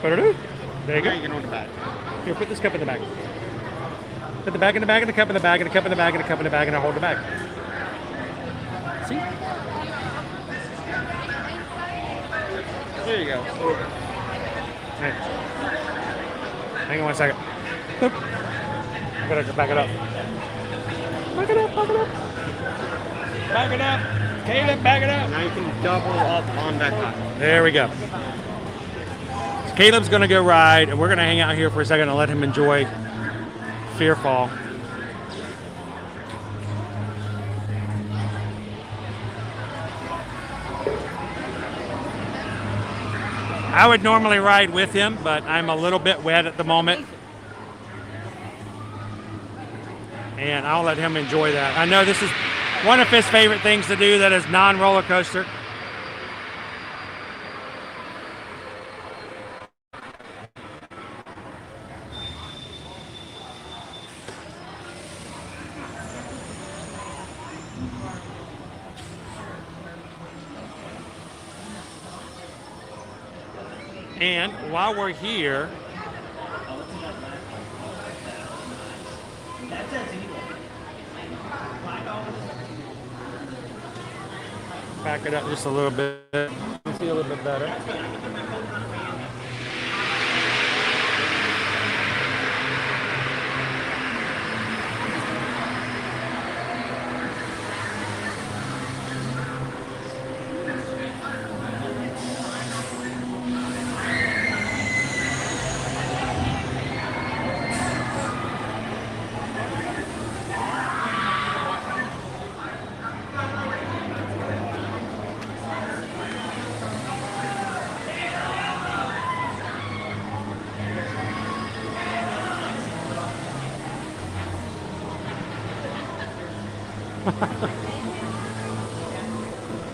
A: Put it in. There you go.
D: You can hold the bag.
A: Here, put this cup in the bag. Put the bag in the bag and the cup in the bag and the cup in the bag and the cup in the bag and I'll hold the bag. See?
D: There you go.
A: Hey. Hang on one second. Boop. I gotta back it up. Back it up, back it up. Back it up. Caleb, back it up.
D: Now you can double up on that high.
A: There we go. Caleb's going to go ride, and we're going to hang out here for a second and let him enjoy Fearfall. I would normally ride with him, but I'm a little bit wet at the moment. And I'll let him enjoy that. I know this is one of his favorite things to do that is non-roller coaster. And while we're here, back it up just a little bit. You can see a little bit better.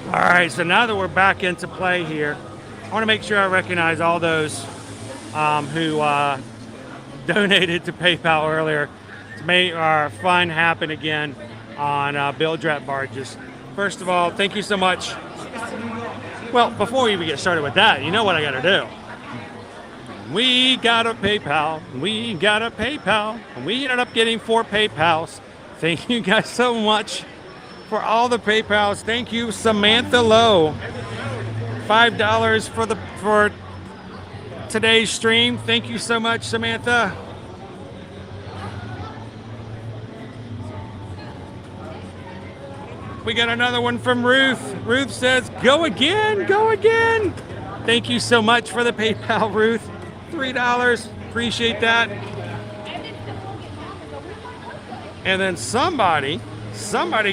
A: All right, so now that we're back into play here, I want to make sure I recognize all those who donated to PayPal earlier to make our fun happen again on Bilge-Rat Barges. First of all, thank you so much. Well, before we even get started with that, you know what I got to do. We got a PayPal. We got a PayPal. And we ended up getting 4 PayPals. Thank you guys so much for all the PayPals. Thank you, Samantha Lowe. $5 for today's stream. Thank you so much, Samantha. We got another one from Ruth. Ruth says, go again, go again. Thank you so much for the PayPal, Ruth. $3. Appreciate that. And then somebody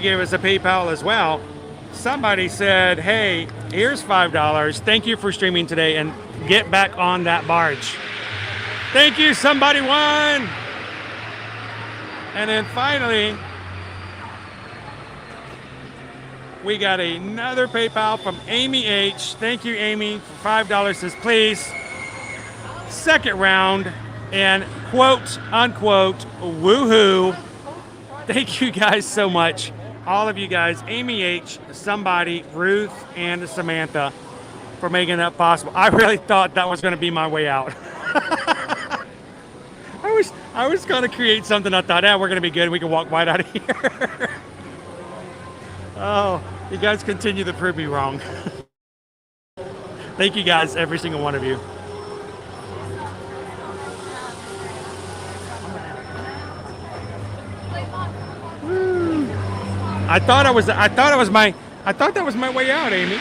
A: gave us a PayPal as well. Somebody said, hey, here's $5. Thank you for streaming today and get back on that barge. Thank you, somebody won. And then finally, we got another PayPal from Amy H. Thank you, Amy, for $5. Says, please, second round and quote unquote, woohoo. Thank you guys so much. All of you guys, Amy H., somebody, Ruth, and Samantha, for making that possible. I really thought that was going to be my way out. I was going to create something. I thought, we're going to be good. We can walk right out of here. Oh, you guys continue to prove me wrong. Thank you guys, every single one of you. I thought that was my way out, Amy.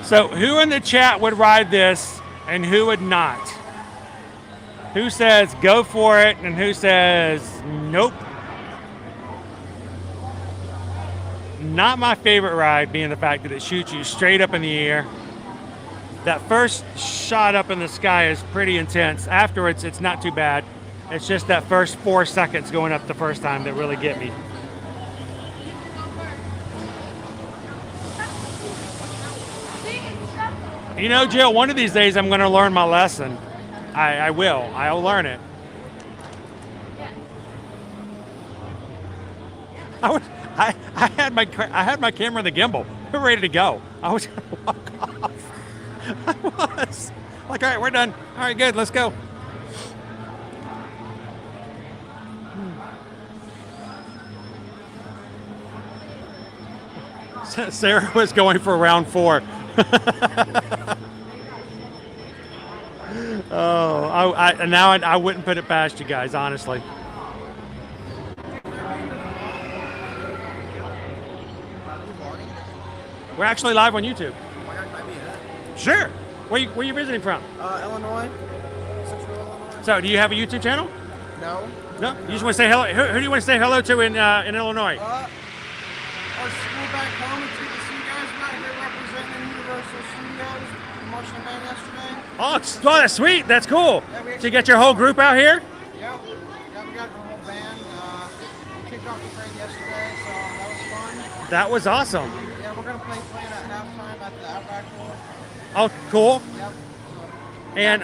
A: So who in the chat would ride this and who would not? Who says go for it and who says nope? Not my favorite ride, being the fact that it shoots you straight up in the air. That first shot up in the sky is pretty intense. Afterwards, it's not too bad. It's just that first 4 seconds going up the first time that really get me. You know, Jill, one of these days I'm going to learn my lesson. I will. I'll learn it. I had my camera in the gimbal. We're ready to go. I was going to walk off. I was like, all right, we're done. All right, good, let's go. Sarah was going for round 4. Oh, I wouldn't put it past you guys, honestly. We're actually live on YouTube. Sure. Where you visiting from?
N: Illinois. Central Illinois.
A: So, do you have a YouTube channel?
N: No.
A: No. You just want to say hello. Who do you want to say hello to in Illinois?
N: Our school back home. It's good to see you guys. We're out here representing Universal Studios. The marching band yesterday.
A: Oh, that's sweet. That's cool.
N: Yeah,
A: So you got your whole group out here?
N: Yep. Yeah, we got the whole band. Kicked off the parade yesterday, so that was fun.
A: That was awesome.
N: Yeah, we're gonna play at halftime at the Outback Bowl.
A: Oh, cool.
N: Yep.
A: And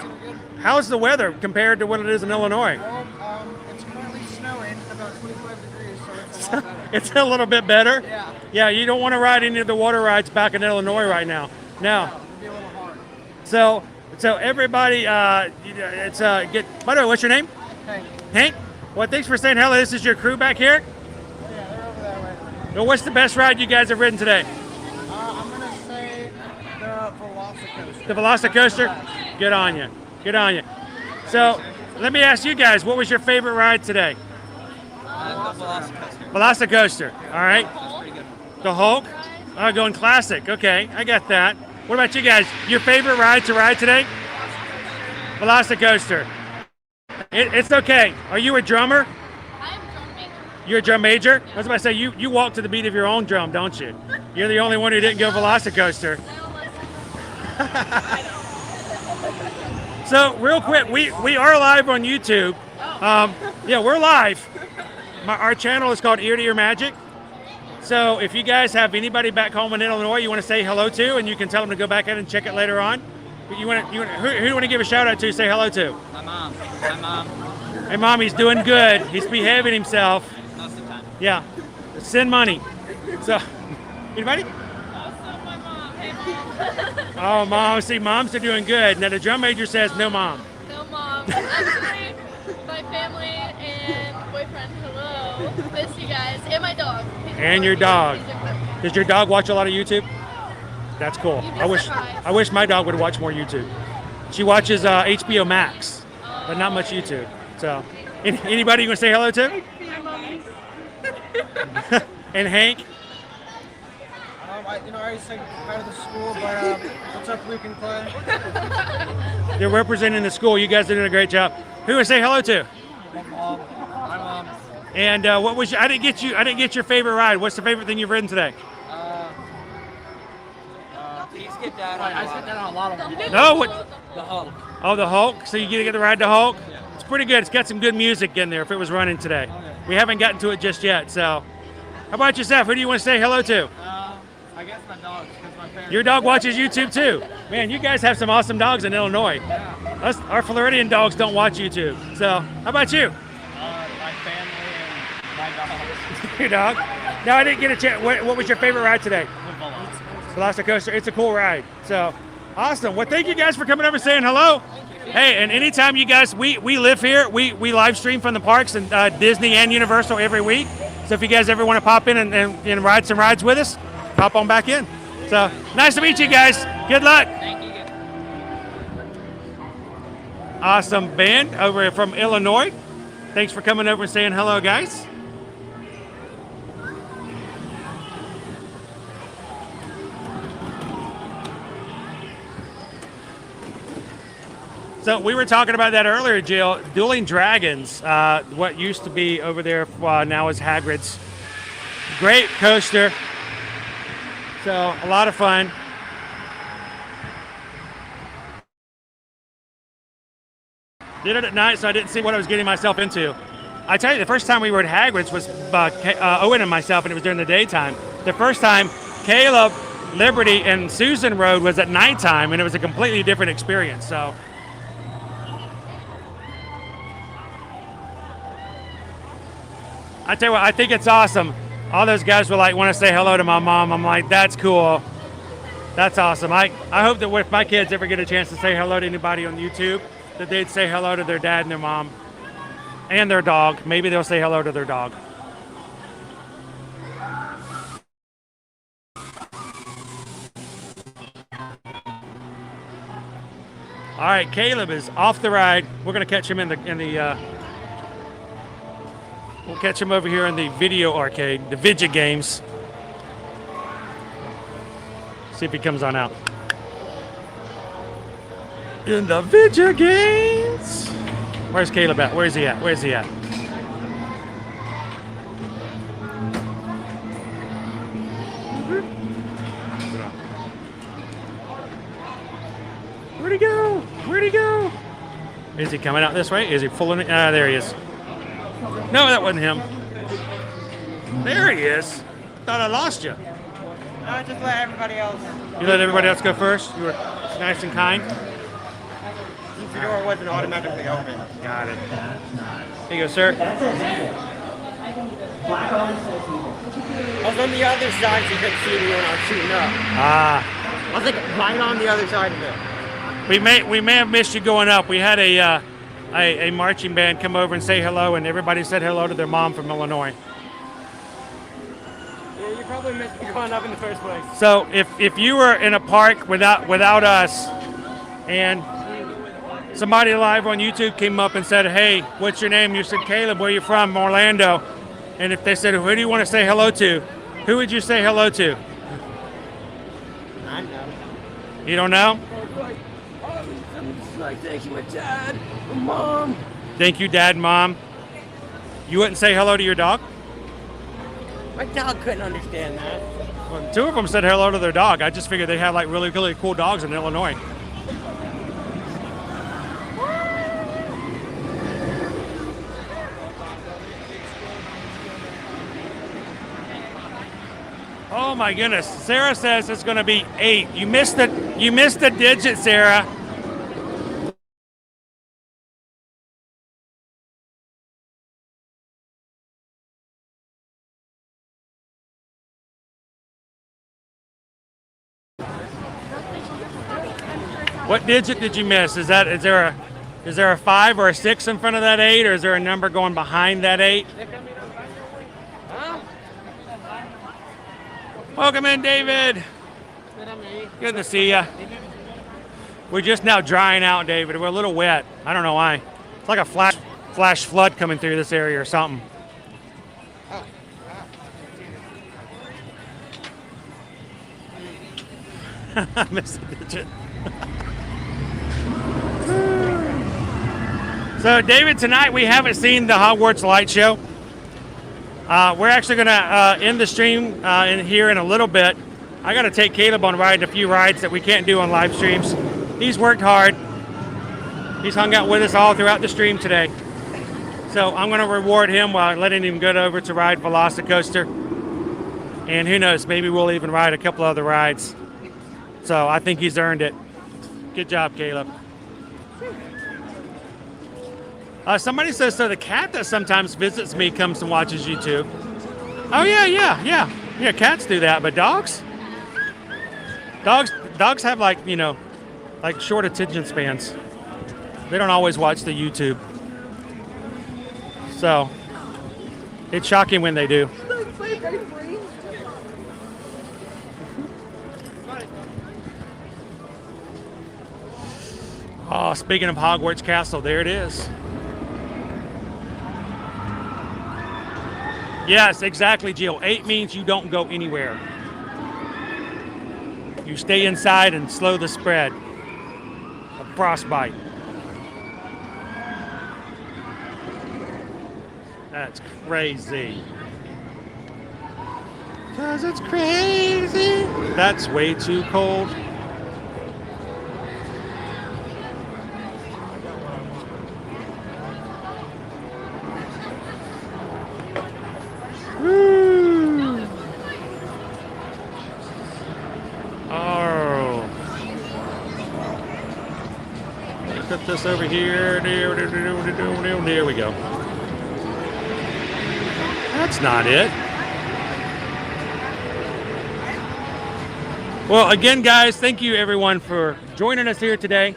A: how's the weather compared to what it is in Illinois?
N: Well, it's currently snowing, about 25 degrees, so it's a lot better.
A: It's a little bit better.
N: Yeah.
A: Yeah, you don't want to ride any of the water rides back in Illinois right now. No.
N: It'll be a little hard.
A: So everybody, it's get. By the way, what's your name?
N: Hank.
A: Hank. Well, thanks for saying hello. This is your crew back here.
N: Yeah, they're over that way.
A: Well, what's the best ride you guys have ridden today?
N: I'm gonna say the Velocicoaster.
A: The Velocicoaster. Good on you. Good on you. So let me ask you guys, what was your favorite ride today?
J: The Velocicoaster.
A: Velocicoaster. All right. The Hulk. Oh, going classic. Okay, I got that. What about you guys? Your favorite ride to ride today? Velocicoaster. It's okay. Are you a drummer?
H: I'm drum major.
A: You're a drum major? I was about to say, you walk to the beat of your own drum, don't you? You're the only one who didn't go Velocicoaster. So, real quick, we are live on YouTube. Yeah, we're live. Our channel is called Ear to Ear Magic. So, if you guys have anybody back home in Illinois you want to say hello to, and you can tell them to go back in and check it later on. But who do you want to give a shout out to, say hello to?
J: My mom. My mom.
A: Hey, Mom, he's doing good. He's behaving himself.
J: Most of the time.
A: Yeah. Send money. So, anybody?
H: My mom. Hey, Mom.
A: Oh, Mom. See, moms are doing good. Now, the drum major says no mom.
H: No, Mom. Actually, my family and boyfriend, hello. Miss you guys. And my dog.
A: And your dog. Does your dog watch a lot of YouTube? That's cool. I wish my dog would watch more YouTube. She watches HBO Max, but not much YouTube. So, anybody you want to say hello to? And Hank?
N: I already said hi to the school, but what's up, Luke and Clay?
A: They're representing the school. You guys are doing a great job. Who do I say hello to?
N: My mom. My mom.
A: And what was I didn't get your favorite ride. What's the favorite thing you've ridden today?
J: He skipped out on
N: I skipped out on a lot of them.
A: No, what?
J: the Hulk.
A: Oh, the Hulk. So you get to ride the Hulk. It's pretty good. It's got some good music in there. If it was running today, we haven't gotten to it just yet. So, how about yourself? Who do you want to say hello to?
N: I guess my dogs, because my parents.
A: Your dog watches YouTube too. Man, you guys have some awesome dogs in Illinois. Our Floridian dogs don't watch YouTube. So, how about you?
N: My family and my dogs.
A: Your dog? No, I didn't get a chance. What was your favorite ride today? Velocicoaster. It's a cool ride. So, awesome. Well, thank you guys for coming over and saying hello. Hey, and anytime you guys, we live here. We live stream from the parks and Disney and Universal every week. So if you guys ever want to pop in and ride some rides with us, pop on back in. So, nice to meet you guys. Good luck.
J: Thank you.
A: Awesome band over from Illinois. Thanks for coming over and saying hello, guys. So we were talking about that earlier, Jill. Dueling Dragons, what used to be over there now is Hagrids. Great coaster. So a lot of fun. Did it at night, so I didn't see what I was getting myself into. I tell you, the first time we were at Hagrids was Owen and myself, and it was during the daytime. The first time, Caleb, Liberty, and Susan rode was at nighttime, and it was a completely different experience. So. I tell you what, I think it's awesome. All those guys were like, want to say hello to my mom. I'm like, that's cool. That's awesome. I hope that if my kids ever get a chance to say hello to anybody on YouTube, that they'd say hello to their dad and their mom and their dog. Maybe they'll say hello to their dog. All right, Caleb is off the ride. We're gonna catch him we'll catch him over here in the video arcade, the Vidya games. See if he comes on out. In the Vidya games. Where's Caleb at? Where's he at? Where's he at? Where'd he go? Where'd he go? Is he coming out this way? Is he pulling it? Ah, there he is. No, that wasn't him. There he is. Thought I lost you.
D: No, just let everybody else.
A: You let everybody else go first? You were nice and kind?
D: The door wasn't automatically open.
A: Got it. Here you go, sir.
D: I was on the other side, so you couldn't see me when I was shooting up.
A: Ah.
D: I was like right on the other side of it.
A: We may have missed you going up. We had a marching band come over and say hello, and everybody said hello to their mom from Illinois.
D: Yeah, you probably missed me going up in the first place.
A: So if you were in a park without us, and somebody live on YouTube came up and said, "Hey, what's your name?" You said, "Caleb, where you from?" "Orlando." And if they said, "Who do you want to say hello to?" Who would you say hello to?
D: I know.
A: You don't know?
J: Like, thank you, my dad, my mom.
A: Thank you, Dad, Mom. You wouldn't say hello to your dog?
D: My dog couldn't understand that.
A: Well, two of them said hello to their dog. I just figured they had like really, really cool dogs in Illinois. Oh my goodness. Sarah says it's going to be 8. You missed the digit, Sarah. What digit did you miss? Is there a 5 or a 6 in front of that 8, or is there a number going behind that 8? Welcome in, David. Good to see you. We're just now drying out, David. We're a little wet. I don't know why. It's like a flash flood coming through this area or something. I missed the digit. So, David, tonight we haven't seen the Hogwarts light show. We're actually going to end the stream in here in a little bit. I got to take Caleb on riding a few rides that we can't do on live streams. He's worked hard. He's hung out with us all throughout the stream today. So I'm going to reward him while letting him go over to ride Velocicoaster. And who knows, maybe we'll even ride a couple other rides. So I think he's earned it. Good job, Caleb. Somebody says, so the cat that sometimes visits me comes and watches YouTube. Oh, yeah, cats do that, but dogs have like short attention spans. They don't always watch the YouTube. So, it's shocking when they do. Oh, speaking of Hogwarts Castle, there it is. Yes, exactly, Jill. 8 means you don't go anywhere. You stay inside and slow the spread of frostbite. That's crazy. 'Cause it's crazy. That's way too cold. Put this over here. There we go. That's not it. Well, again, guys, thank you everyone for joining us here today.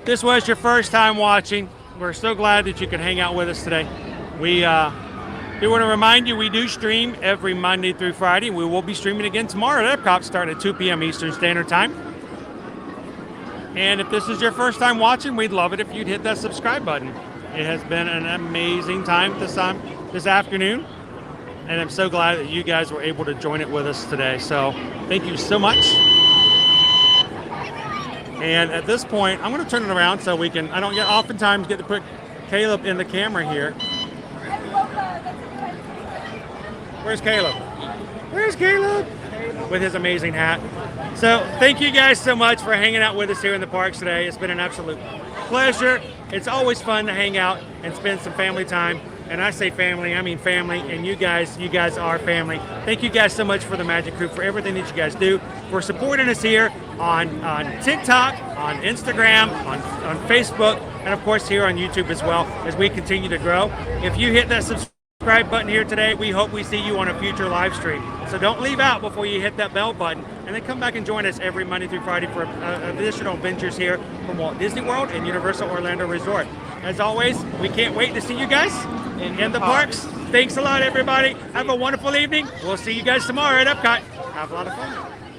A: This was your first time watching. We're so glad that you could hang out with us today. We want to remind you we do stream every Monday through Friday. We will be streaming again tomorrow at Epcot starting at 2 p.m. Eastern Standard Time. And if this is your first time watching, we'd love it if you'd hit that subscribe button. It has been an amazing time this afternoon, and I'm so glad that you guys were able to join it with us today. So thank you so much. And at this point, I'm going to turn it around so we can, I don't oftentimes get to put Caleb in the camera here. Where's Caleb? Where's Caleb? With his amazing hat. So thank you guys so much for hanging out with us here in the parks today. It's been an absolute pleasure. It's always fun to hang out and spend some family time. And I say family, I mean family, and you guys are family. Thank you guys so much for the Magic Crew, for everything that you guys do, for supporting us here on TikTok, on Instagram, on Facebook, and of course here on YouTube as well as we continue to grow. If you hit that subscribe button here today, we hope we see you on a future live stream. So don't leave out before you hit that bell button, and then come back and join us every Monday through Friday for additional adventures here from Walt Disney World and Universal Orlando Resort. As always, we can't wait to see you guys in the parks. Thanks a lot, everybody. Have a wonderful evening. We'll see you guys tomorrow at Epcot. Have a lot of fun.